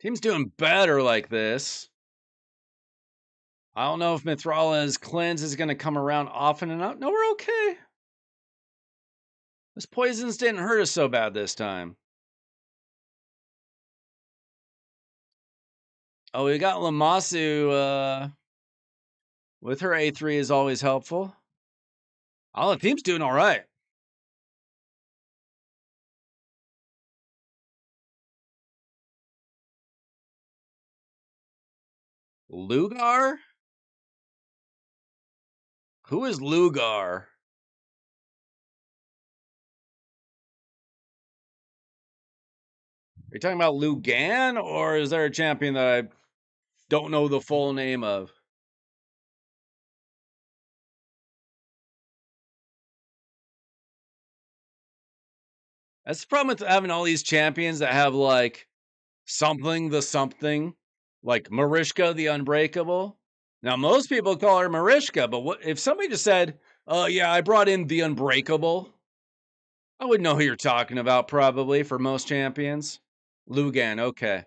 Team's doing better like this. I don't know if Mithrala's cleanse is going to come around often enough. No, we're okay. This poisons didn't hurt us so bad this time. Oh, we got Lamasu with her A3 is always helpful. Oh, the team's doing all right. Lugar? Who is Lugar? Are you talking about Lugan, or is there a champion that I don't know the full name of? That's the problem with having all these champions that have like something the something, like Marishka the Unbreakable. Now, most people call her Marishka, but what if somebody just said, "Oh yeah, I brought in the Unbreakable"? I would know who you're talking about, probably for most champions. Lugan, okay.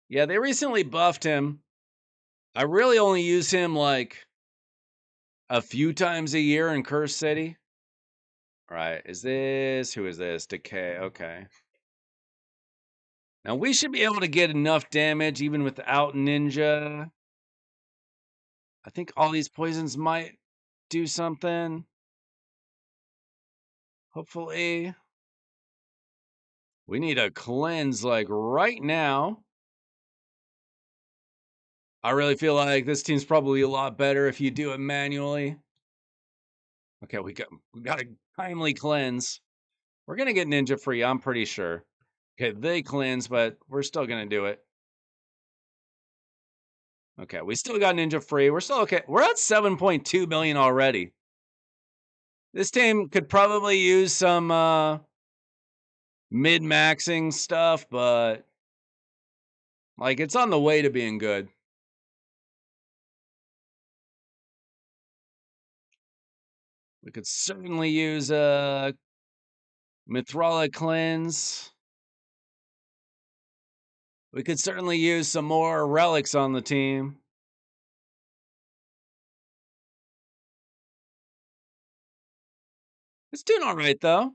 Yeah, they recently buffed him. I really only use him like a few times a year in Curse City. Right, who is this? Decay, okay. Now we should be able to get enough damage even without Ninja. I think all these poisons might do something. Hopefully. We need a cleanse like right now. I really feel like this team's probably a lot better if you do it manually. Okay, we got a timely cleanse. We're gonna get ninja free, I'm pretty sure. Okay, they cleanse, but we're still gonna do it. Okay, we still got ninja free. We're still okay. We're at 7.2 million already. This team could probably use some mid-maxing stuff, but like it's on the way to being good. We could certainly use a Mithrala cleanse. We could certainly use some more relics on the team. It's doing all right though.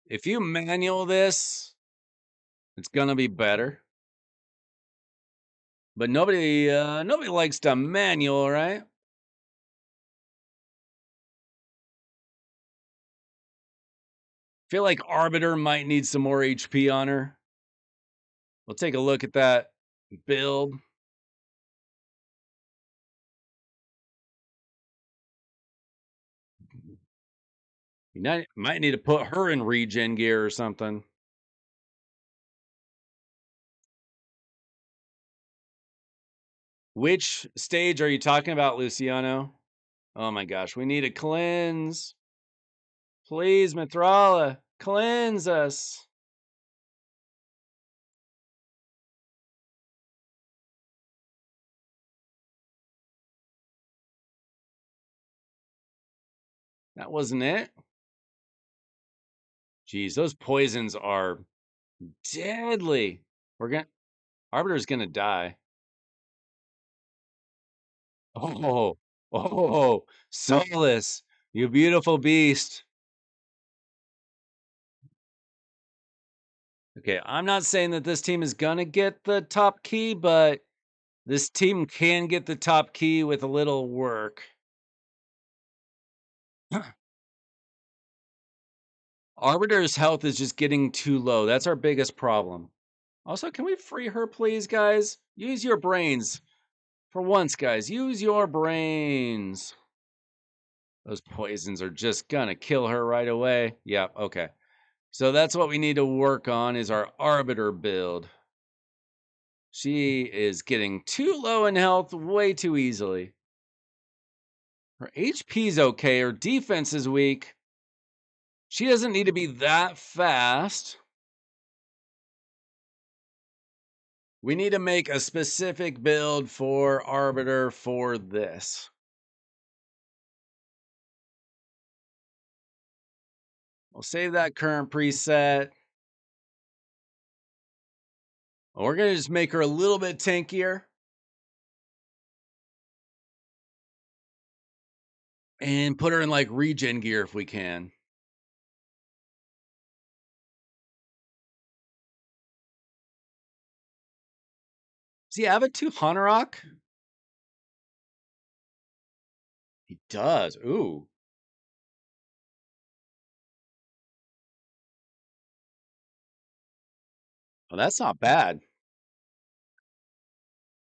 If you manual this, it's gonna be better. But nobody likes to manual, right? Feel like Arbiter might need some more HP on her. We'll take a look at that build. You might need to put her in regen gear or something. Which stage are you talking about, Luciano? Oh my gosh, we need a cleanse. Please, Mithrala, cleanse us. That wasn't it. Jeez, those poisons are deadly. We're gonna Arbiter's gonna die. Oh, oh, Solus, you beautiful beast. Okay, I'm not saying that this team is gonna get the top key, but this team can get the top key with a little work. Arbiter's health is just getting too low. That's our biggest problem. Also, can we free her, please, guys? Use your brains. For once, guys, use your brains. Those poisons are just gonna kill her right away. Yeah, okay. So that's what we need to work on is our Arbiter build. She is getting too low in health way too easily. Her HP's okay, her defense is weak. She doesn't need to be that fast. We need to make a specific build for Arbiter for this. We'll save that current preset. We're going to just make her a little bit tankier. And put her in like regen gear if we can. Does he have a 2 Hanorok? He does. Ooh. Well, that's not bad.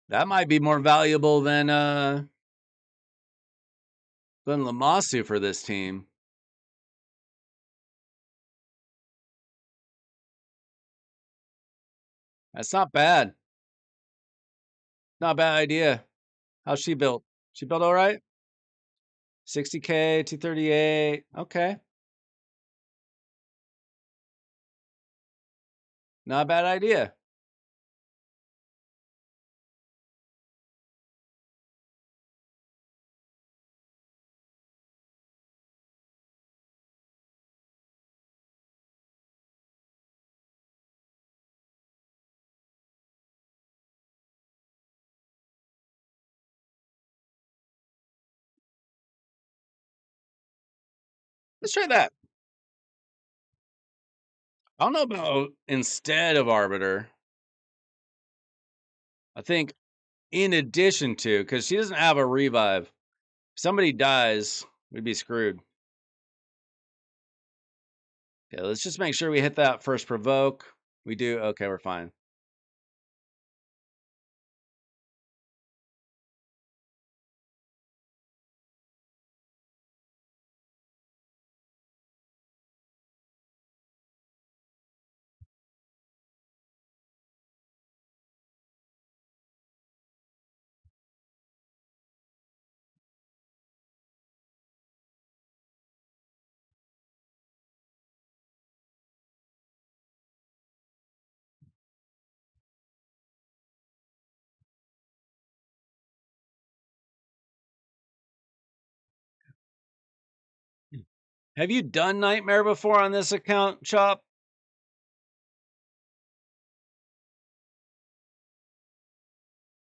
That might be more valuable than Lamasu for this team. That's not bad. Not a bad idea. How's she built? She built all right? 60K, 238. Okay. Not a bad idea. Let's try that. I don't know about instead of Arbiter. I think in addition to, because she doesn't have a revive. If somebody dies, we'd be screwed. Okay, let's just make sure we hit that first provoke. We do. Okay, we're fine. Have you done Nightmare before on this account, Chop?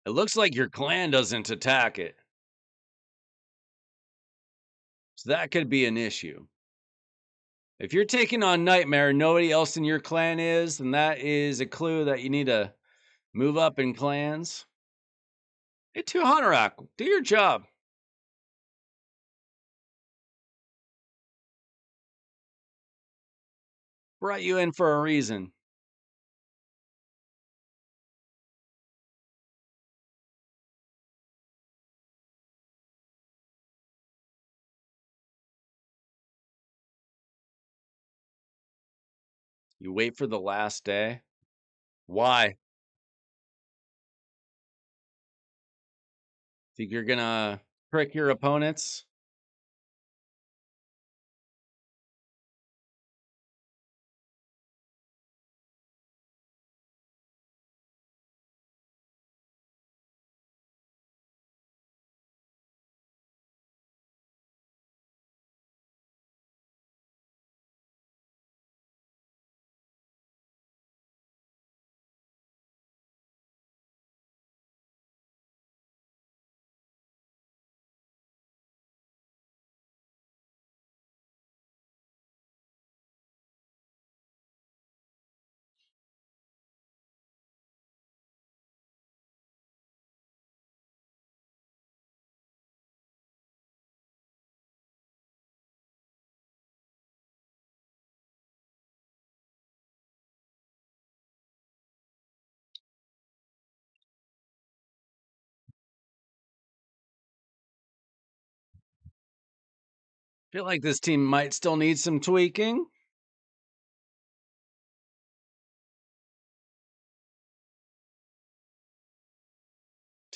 It looks like your clan doesn't attack it. So that could be an issue. If you're taking on Nightmare, nobody else in your clan is, then that is a clue that you need to move up in clans. Hey, 2 Hanorok, do your job. Brought you in for a reason. You wait for the last day. Why? Think you're gonna trick your opponents? Feel like this team might still need some tweaking.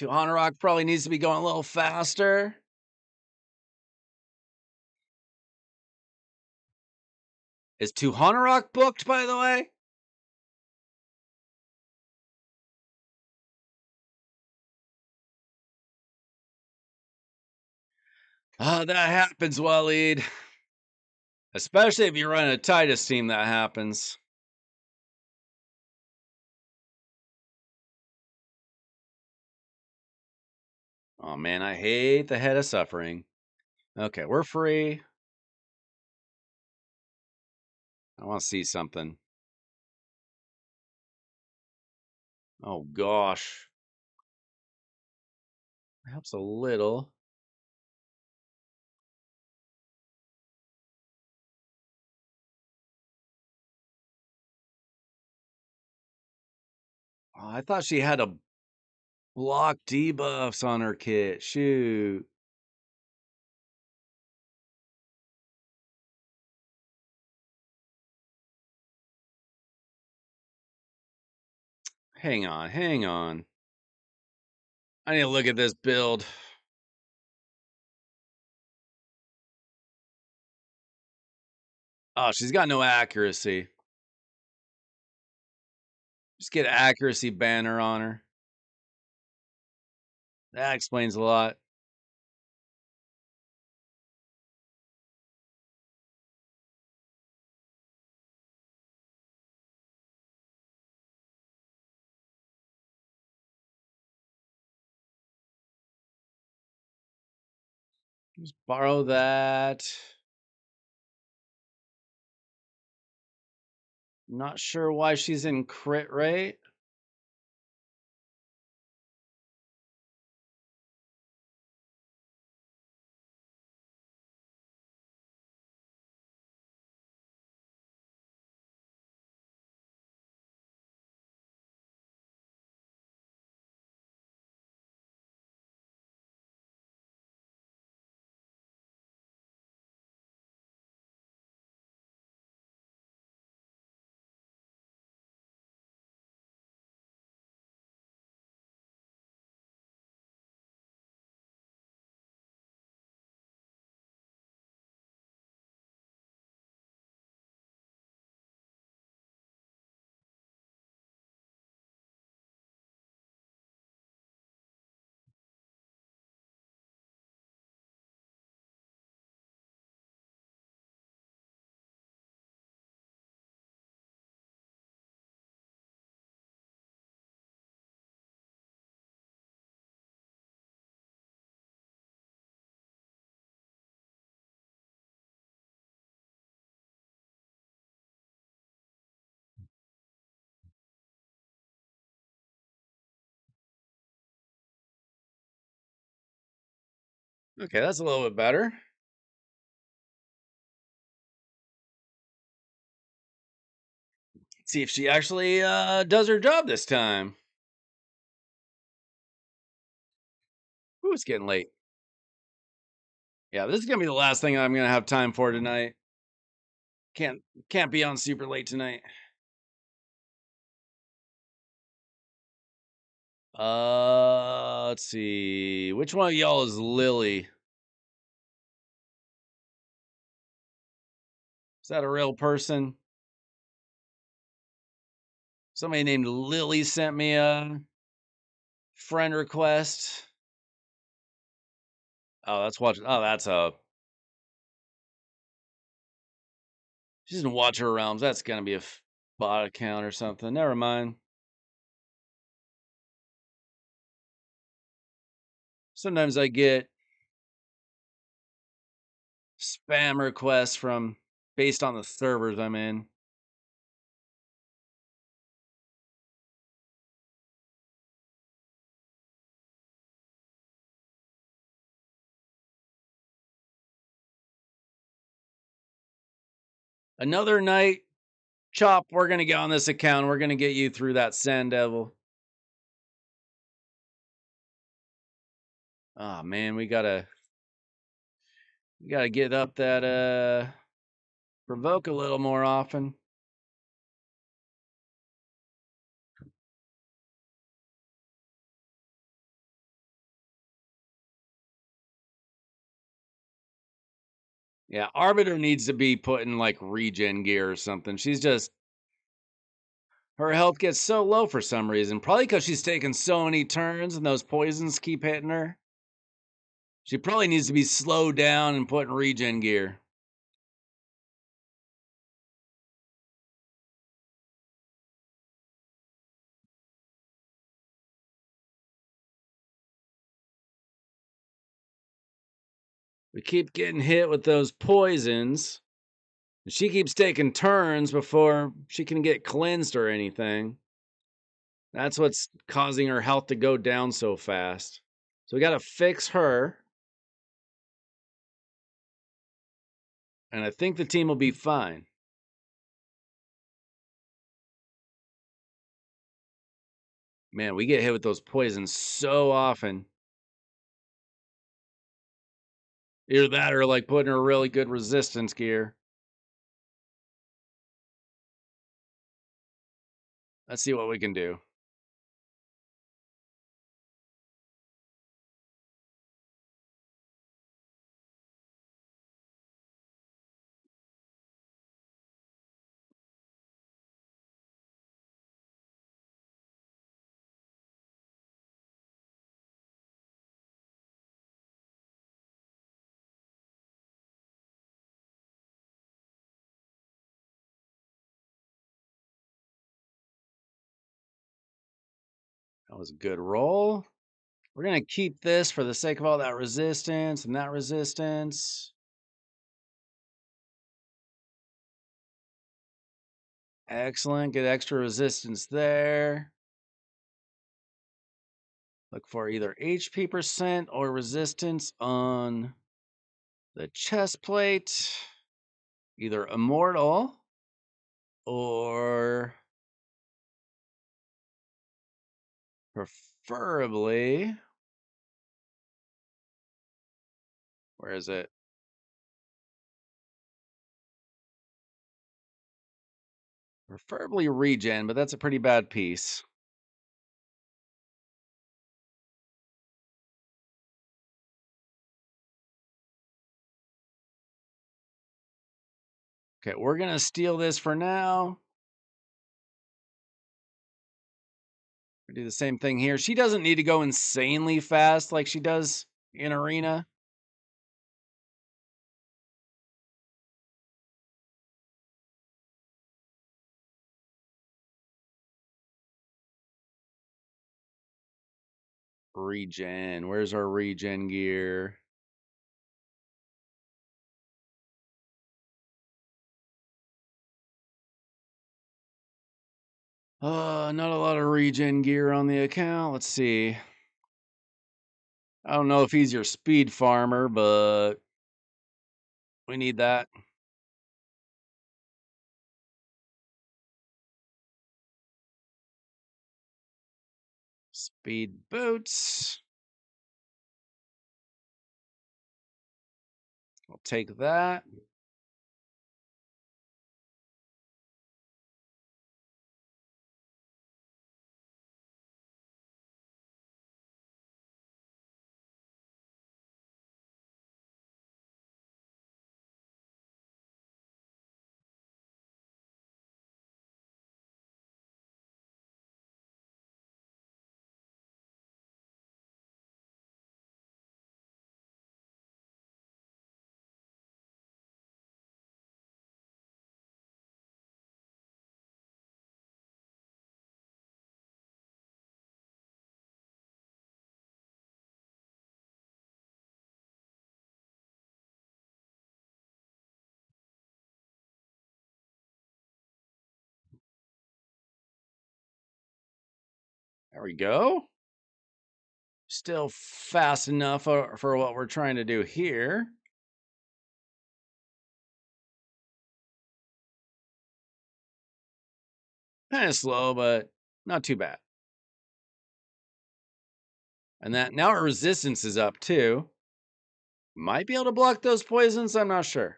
Rock probably needs to be going a little faster. Is Rock booked, by the way? That happens, Waleed. Especially if you run a Titus team, that happens. Oh man, I hate the head of suffering. Okay, we're free. I want to see something. Oh gosh. Helps a little. Oh, I thought she had a block debuffs on her kit. Shoot. Hang on, hang on. I need to look at this build. Oh, she's got no accuracy. Just get accuracy banner on her. That explains a lot. Just borrow that. Not sure why she's in crit rate. Okay, that's a little bit better. See if she actually does her job this time. Ooh, it's getting late. Yeah, this is gonna be the last thing I'm gonna have time for tonight. Can't be on super late tonight. Let's see. Which one of y'all is Lily? Is that a real person? Somebody named Lily sent me a friend request. Oh, that's watching. Oh, that's a. She's in Watcher Realms. That's gonna be a bot account or something. Never mind. Sometimes I get spam requests from based on the servers I'm in. Another night, Chop. We're gonna get on this account. We're gonna get you through that Sand Devil. Oh man, we gotta get up that provoke a little more often. Yeah, Arbiter needs to be put in like regen gear or something. She's just her health gets so low for some reason. Probably because she's taking so many turns and those poisons keep hitting her. She probably needs to be slowed down and put in regen gear. We keep getting hit with those poisons. And she keeps taking turns before she can get cleansed or anything. That's what's causing her health to go down so fast. So we got to fix her. And I think the team will be fine. Man, we get hit with those poisons so often. Either that or like putting her really good resistance gear. Let's see what we can do. That was a good roll. We're going to keep this for the sake of all that resistance and that resistance. Excellent. Get extra resistance there. Look for either HP percent or resistance on the chest plate. Either immortal or preferably. Where is it? Preferably regen, but that's a pretty bad piece. Okay, we're going to steal this for now. We do the same thing here. She doesn't need to go insanely fast like she does in Arena. Regen. Where's our regen gear? Not a lot of regen gear on the account. Let's see. I don't know if he's your speed farmer, but we need that. Speed boots. I'll take that. There we go. Still fast enough for what we're trying to do here. Kind of slow, but not too bad. And that now our resistance is up too. Might be able to block those poisons. I'm not sure.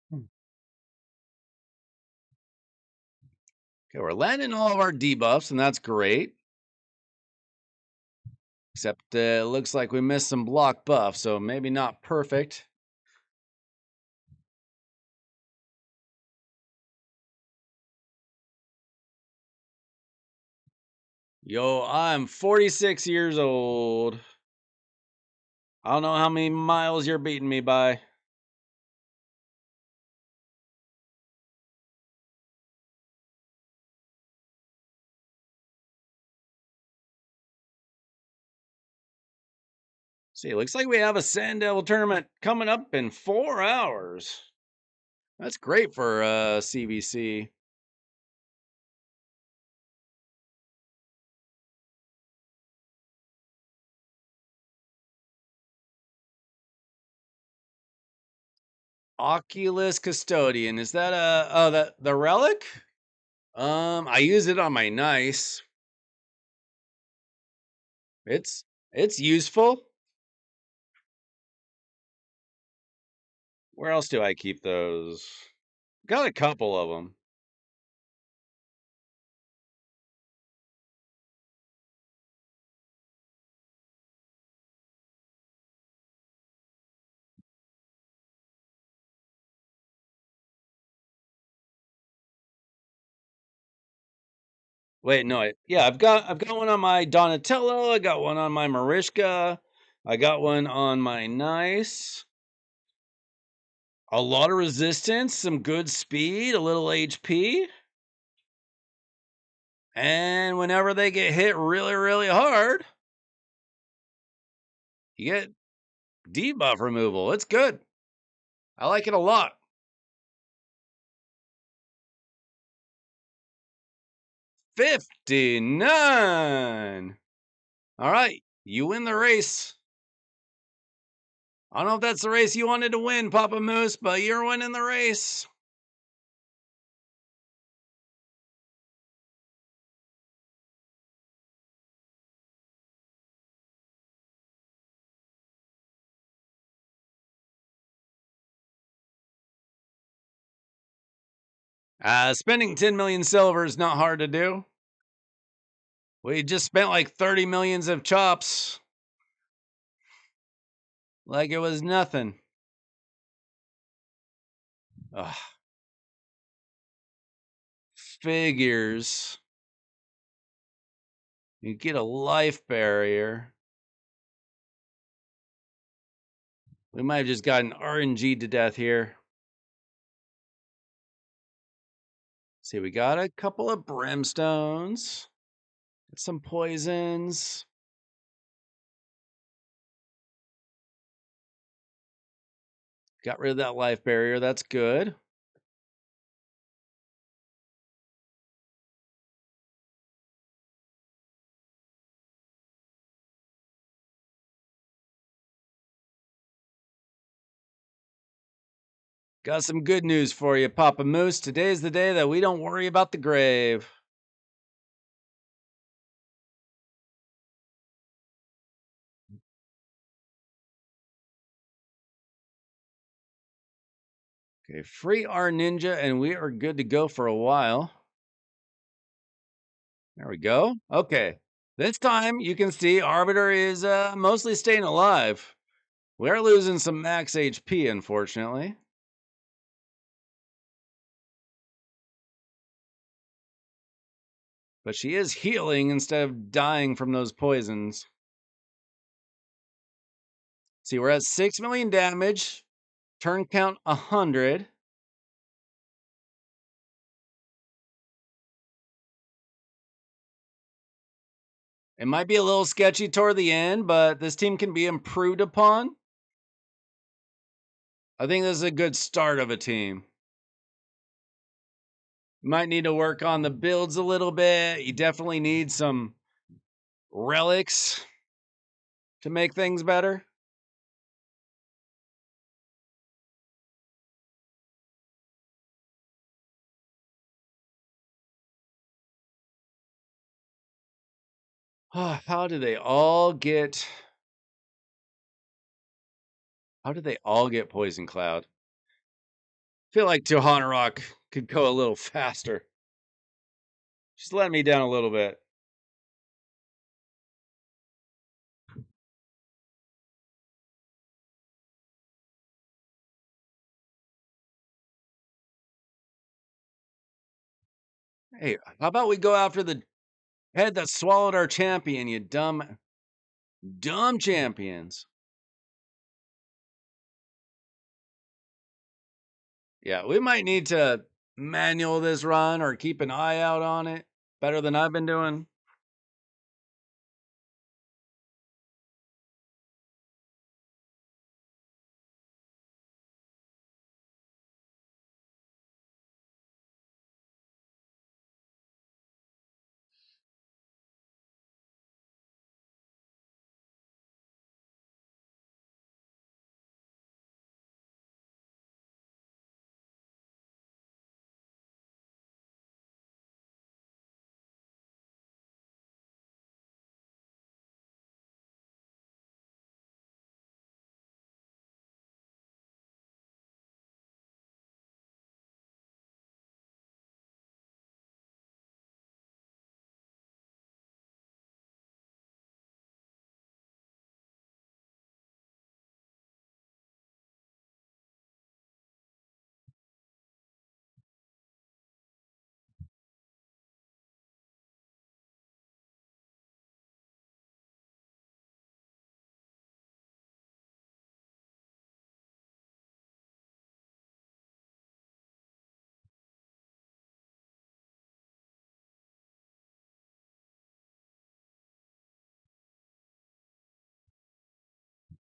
Hmm. Okay, we're landing all of our debuffs, and that's great. Except it looks like we missed some block buff, so maybe not perfect. Yo, I'm 46 years old. I don't know how many miles you're beating me by. See, it looks like we have a Sand Devil tournament coming up in 4 hours. That's great for CVC. Oculus Custodian. Is that that the relic? I use it on my nice. It's useful. Where else do I keep those? Got a couple of them. Wait, no, yeah, I've got one on my Donatello. I got one on my Marishka. I got one on my nice. A lot of resistance, some good speed, a little HP. And whenever they get hit really, really hard, you get debuff removal. It's good. I like it a lot. 59. All right, you win the race. I don't know if that's the race you wanted to win, Papa Moose, but you're winning the race. Spending 10 million silver is not hard to do. We just spent like 30 millions of chops. Like it was nothing. Ugh. Figures. You get a life barrier. We might have just gotten RNG to death here. See, we got a couple of brimstones. Some poisons. Got rid of that life barrier. That's good. Got some good news for you, Papa Moose. Today's the day that we don't worry about the grave. Okay, free our ninja, and we are good to go for a while. There we go. Okay. This time you can see Arbiter is mostly staying alive. We're losing some max HP, unfortunately. But she is healing instead of dying from those poisons. See, we're at 6 million damage. Turn count 100. It might be a little sketchy toward the end, but this team can be improved upon. I think this is a good start of a team. Might need to work on the builds a little bit. You definitely need some relics to make things better. How do they all get? How did they all get Poison Cloud? Feel like Johanna Rock could go a little faster. She's letting me down a little bit. Hey, how about we go after the head that swallowed our champion, you dumb champions. Yeah, we might need to manual this run or keep an eye out on it better than I've been doing.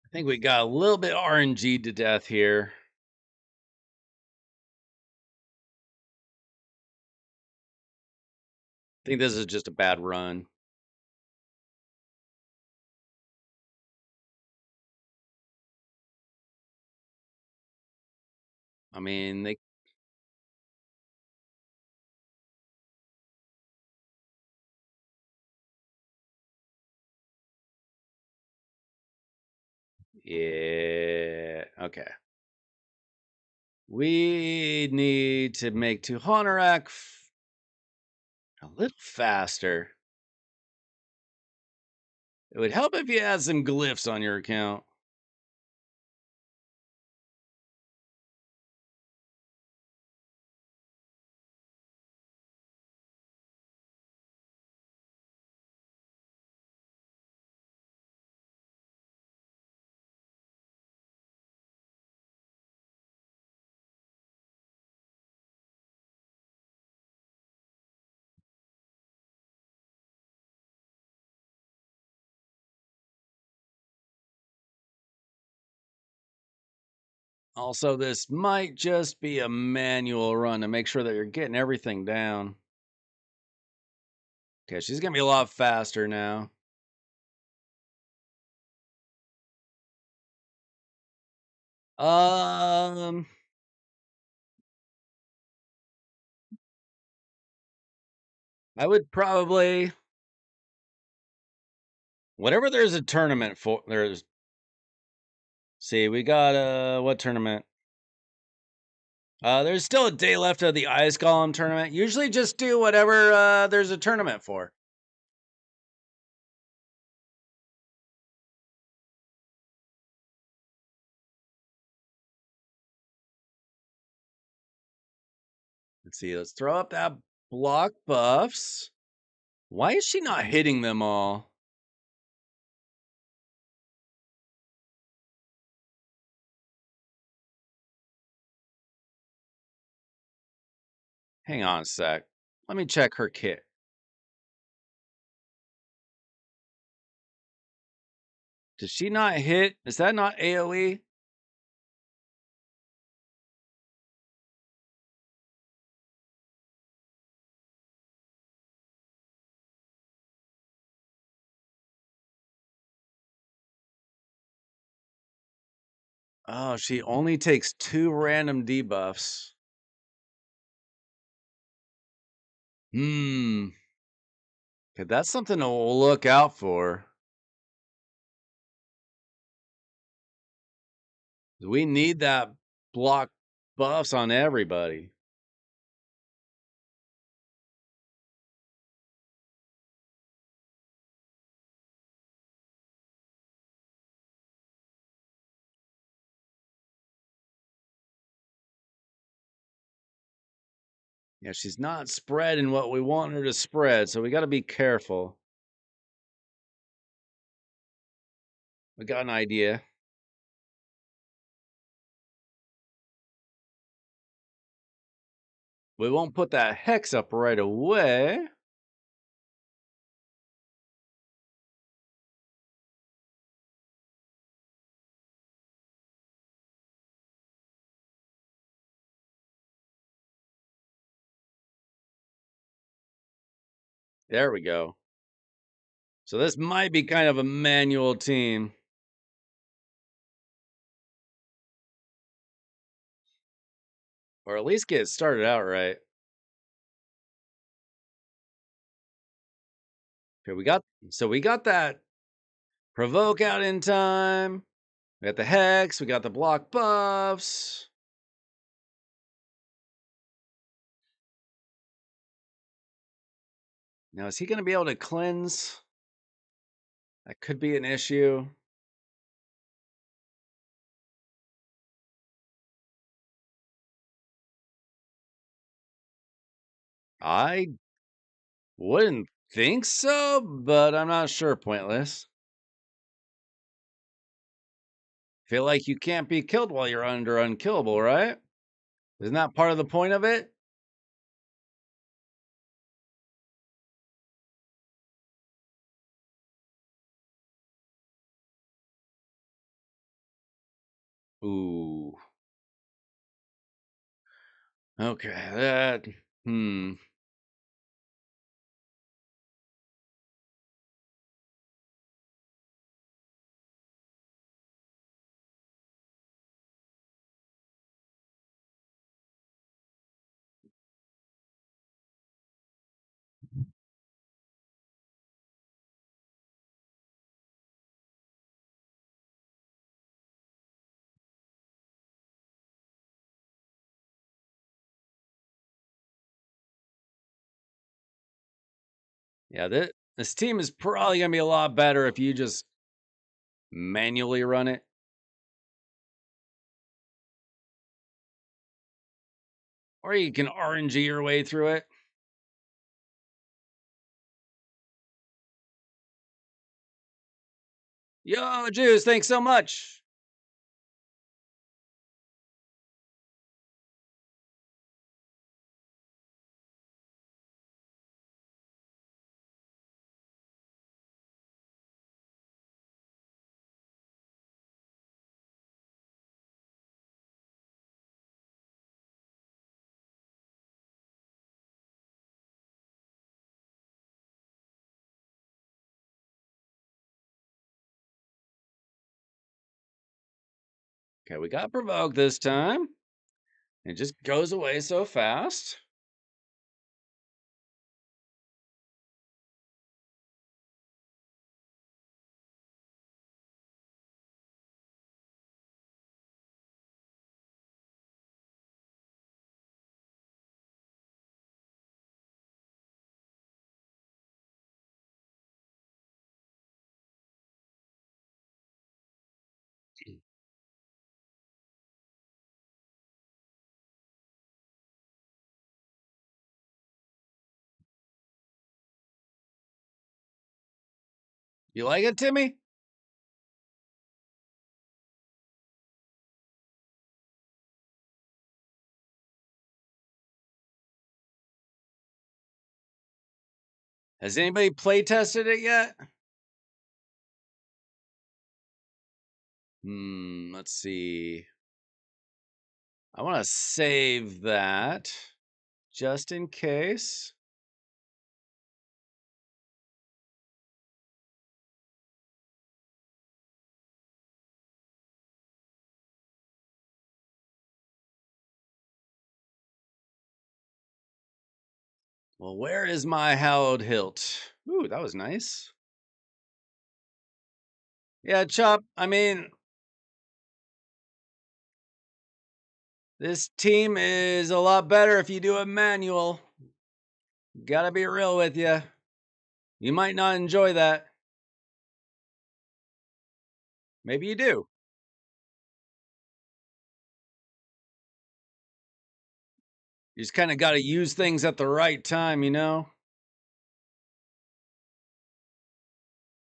I think we got a little bit RNG to death here. I think this is just a bad run. I mean, they yeah, okay. We need to make Tuhonorak a little faster. It would help if you had some glyphs on your account. Also, this might just be a manual run to make sure that you're getting everything down. Okay, she's gonna be a lot faster now. Um, I would probably whatever there's a tournament for. There's see, we got what tournament? There's still a day left of the Ice Golem tournament. Usually, just do whatever there's a tournament for. Let's see. Let's throw up that block buffs. Why is she not hitting them all? Hang on a sec. Let me check her kit. Does she not hit? Is that not AoE? Oh, she only takes 2 random debuffs. Hmm. Okay, that's something to look out for. We need that block buffs on everybody. Yeah, she's not spreading what we want her to spread, so we got to be careful. We got an idea. We won't put that hex up right away. There we go. So this might be kind of a manual team. Or at least get it started out right. Okay, we got that provoke out in time. We got the hex, we got the block buffs. Now is he gonna be able to cleanse? That could be an issue. I wouldn't think so, but I'm not sure. Pointless. Feel like you can't be killed while you're under unkillable, right? Isn't that part of the point of it? Ooh. Okay, that hmm. Yeah, this team is probably gonna be a lot better if you just manually run it. Or you can RNG your way through it. Yo, Juice, thanks so much. Okay, we got provoked this time. It just goes away so fast. You like it, Timmy? Has anybody play tested it yet? Let's see. I want to save that just in case. Well, where is my hallowed hilt? Ooh, that was nice. Yeah, Chop, I mean, this team is a lot better if you do it manual. Gotta be real with you. You might not enjoy that. Maybe you do. You just kind of got to use things at the right time, you know?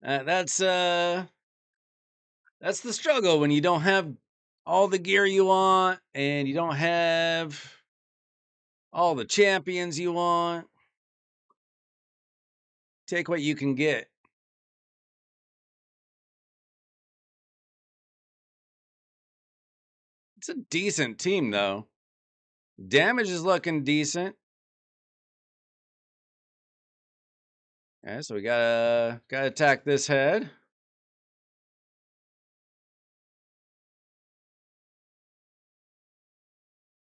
Uh, that's uh that's the struggle when you don't have all the gear you want and you don't have all the champions you want. Take what you can get. It's a decent team though. Damage is looking decent. Yeah, so we gotta attack this head.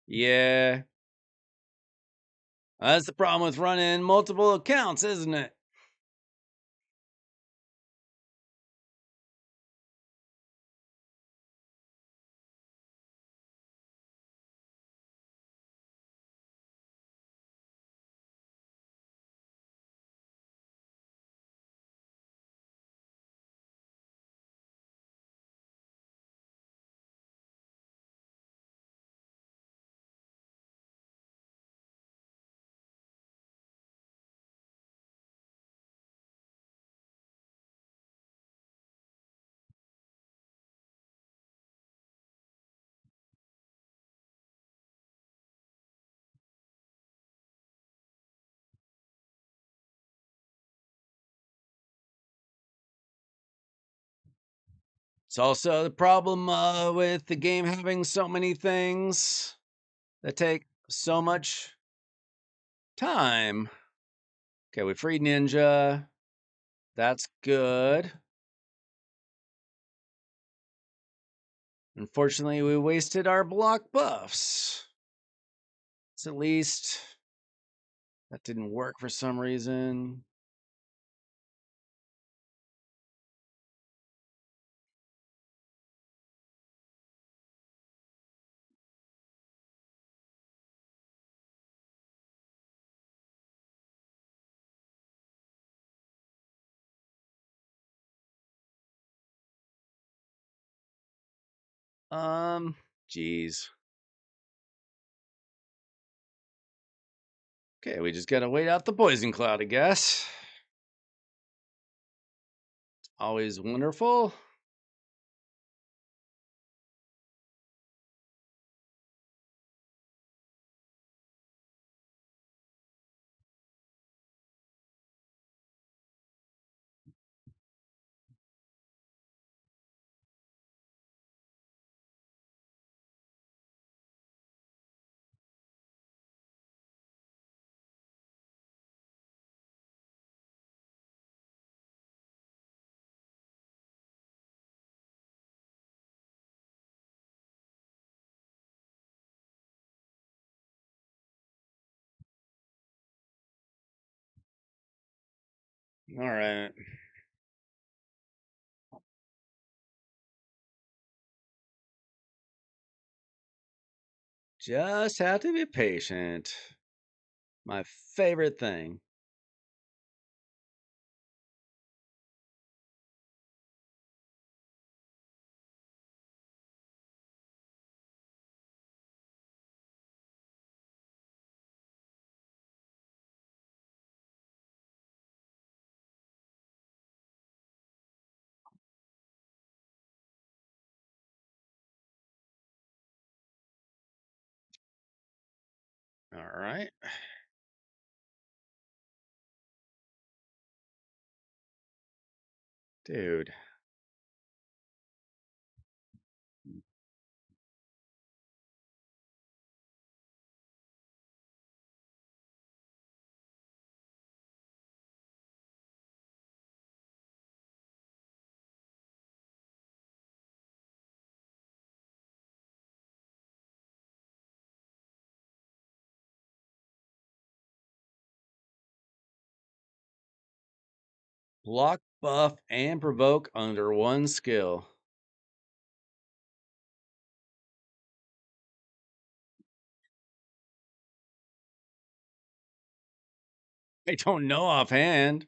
Yeah. That's the problem with running multiple accounts, isn't it? It's also the problem with the game having so many things that take so much time. Okay, we freed Ninja. That's good. Unfortunately, we wasted our block buffs. It's at least that didn't work for some reason. Um, Jeez. Okay, we just gotta wait out the poison cloud, I guess. Always wonderful. All right. Just have to be patient. My favorite thing. All right. Dude. Block, buff, and provoke under one skill. I don't know offhand.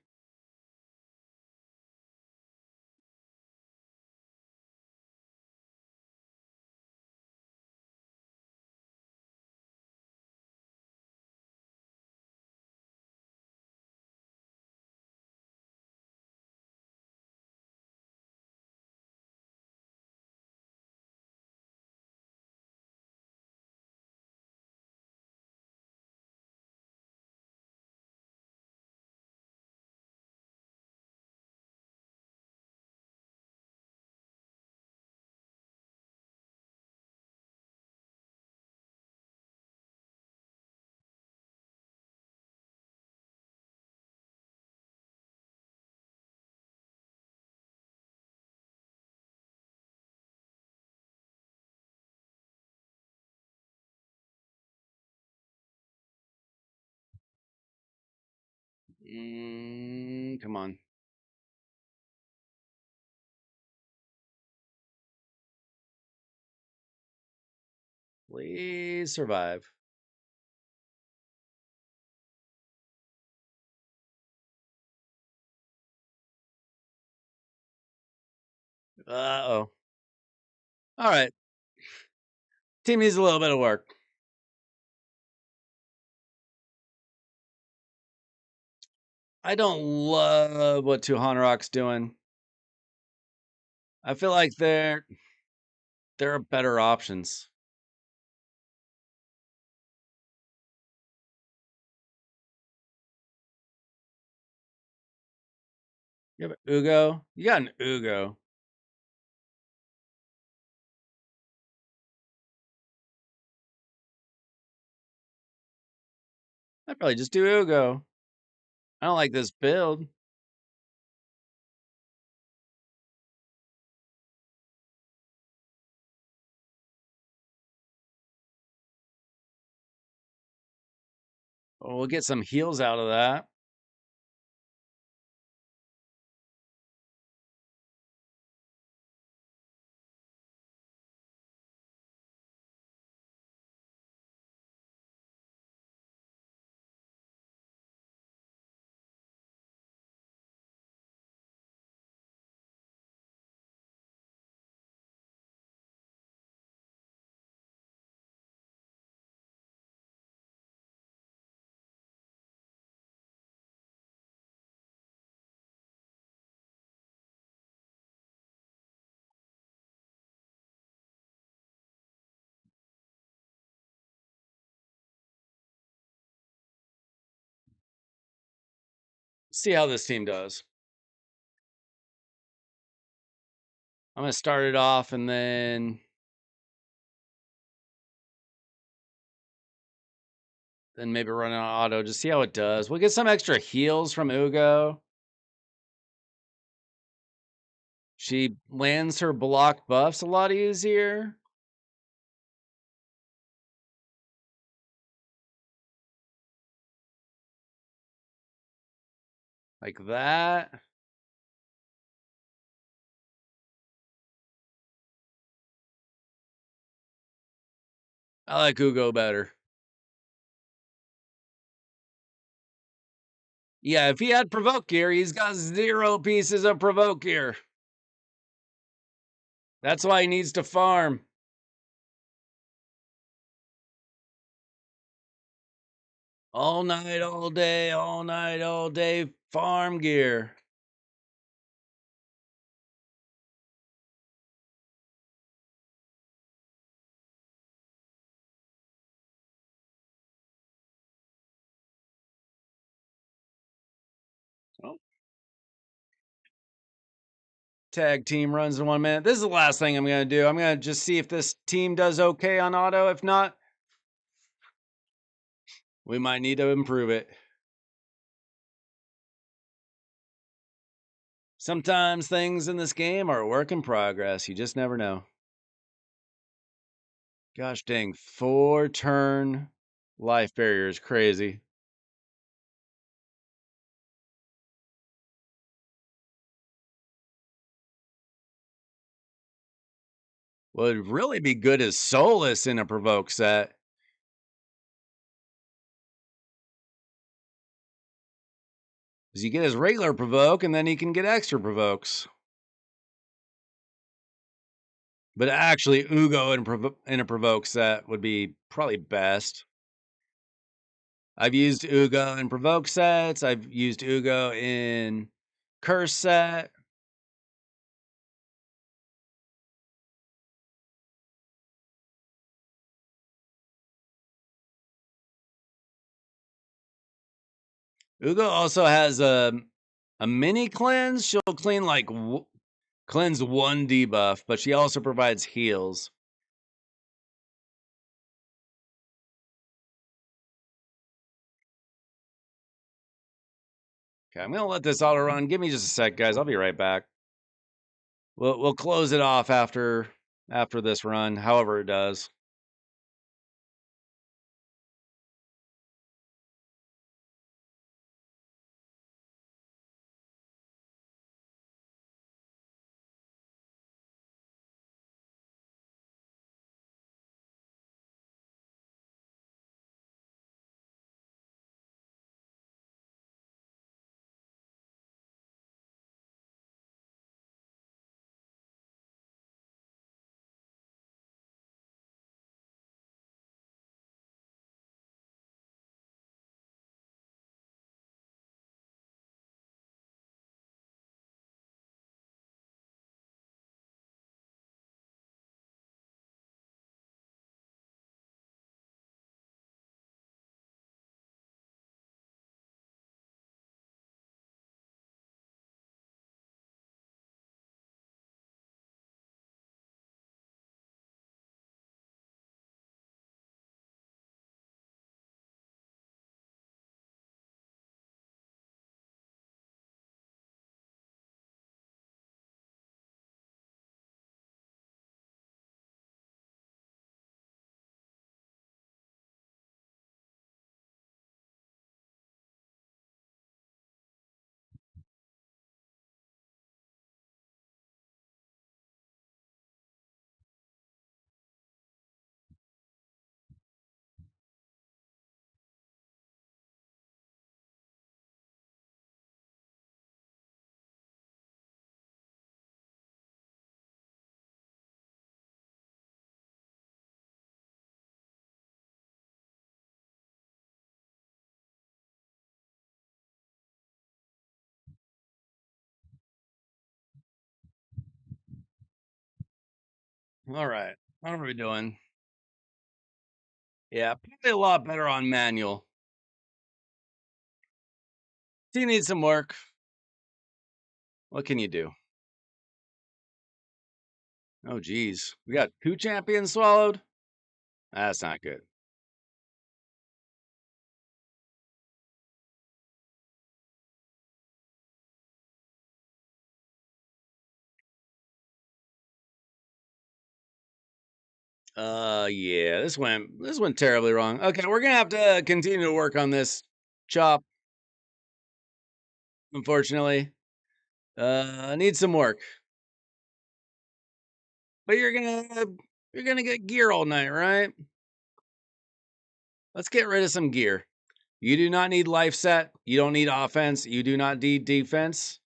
Come on. Please survive. Uh-oh. All right. Team needs a little bit of work. I don't love what Two Rock's doing. I feel like there are better options. You have an Ugo? You got an Ugo. I'd probably just do Ugo. I don't like this build. Well, we'll get some heals out of that. See how this team does. I'm going to start it off and then maybe run on auto. Just see how it does. We'll get some extra heals from Ugo. She lands her block buffs a lot easier. Like that. I like Ugo better. Yeah, if he had provoke gear, he's got 0 pieces of provoke gear. That's why he needs to farm. All night, all day, all night, all day, farm gear. Oh. Tag team runs in 1 minute. This is the last thing I'm going to do. I'm going to just see if this team does okay on auto. If not, we might need to improve it. Sometimes things in this game are a work in progress. You just never know. Gosh dang, 4-turn life barrier is crazy. What would really be good is Soulless in a provoke set. Because you get his regular provoke, and then he can get extra provokes. But actually, Ugo in a provoke set would be probably best. I've used Ugo in provoke sets. I've used Ugo in curse set. Ugo also has a mini cleanse. She'll clean like cleanse one debuff, but she also provides heals. Okay, I'm gonna let this auto run. Give me just a sec, guys. I'll be right back. We'll close it off after this run, however it does. All right, what are we doing? Yeah, probably a lot better on manual. He needs some work. What can you do? Oh, geez. We got 2 champions swallowed? That's not good. Yeah, this went terribly wrong. Okay, we're gonna have to continue to work on this chop, unfortunately. Need some work. But you're gonna get gear all night, right? Let's get rid of some gear. You do not need life set. You don't need offense. You do not need defense.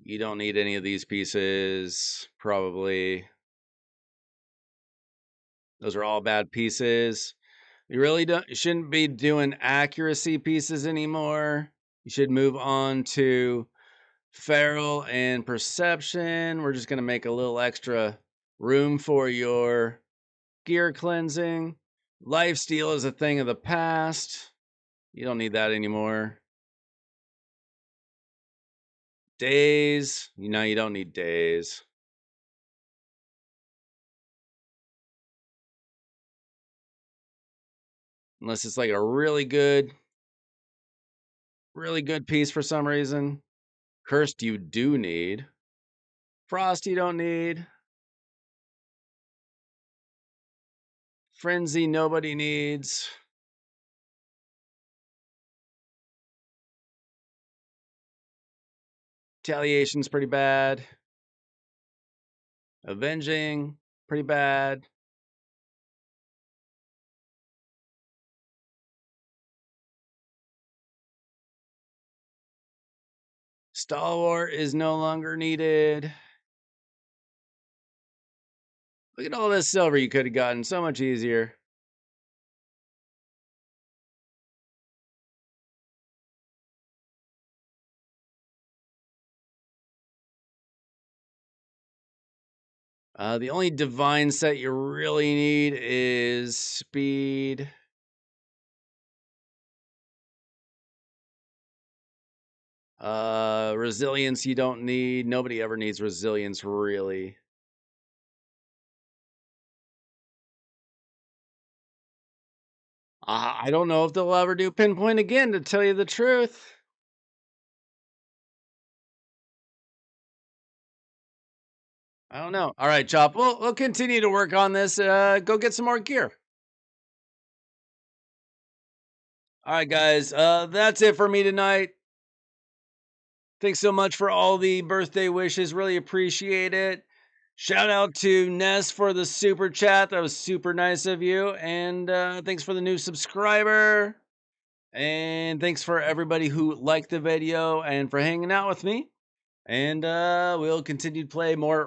You don't need any of these pieces, probably. Those are all bad pieces. You really don't, you shouldn't be doing accuracy pieces anymore. You should move on to feral and perception. We're just going to make a little extra room for your gear cleansing. Lifesteal is a thing of the past. You don't need that anymore. Days. You know, you don't need days. Unless it's like a really good piece for some reason. Cursed you do need. Frost you don't need. Frenzy nobody needs. Retaliation's pretty bad. Avenging, pretty bad. Stalwart is no longer needed. Look at all this silver you could have gotten so much easier. The only divine set you really need is speed. Resilience you don't need. Nobody ever needs resilience, really. I don't know if they'll ever do pinpoint again, to tell you the truth. I don't know. All right, Chop. We'll continue to work on this. Go get some more gear. All right, guys. That's it for me tonight. Thanks so much for all the birthday wishes. Really appreciate it. Shout out to Ness for the super chat. That was super nice of you. And thanks for the new subscriber. And thanks for everybody who liked the video and for hanging out with me. And we'll continue to play more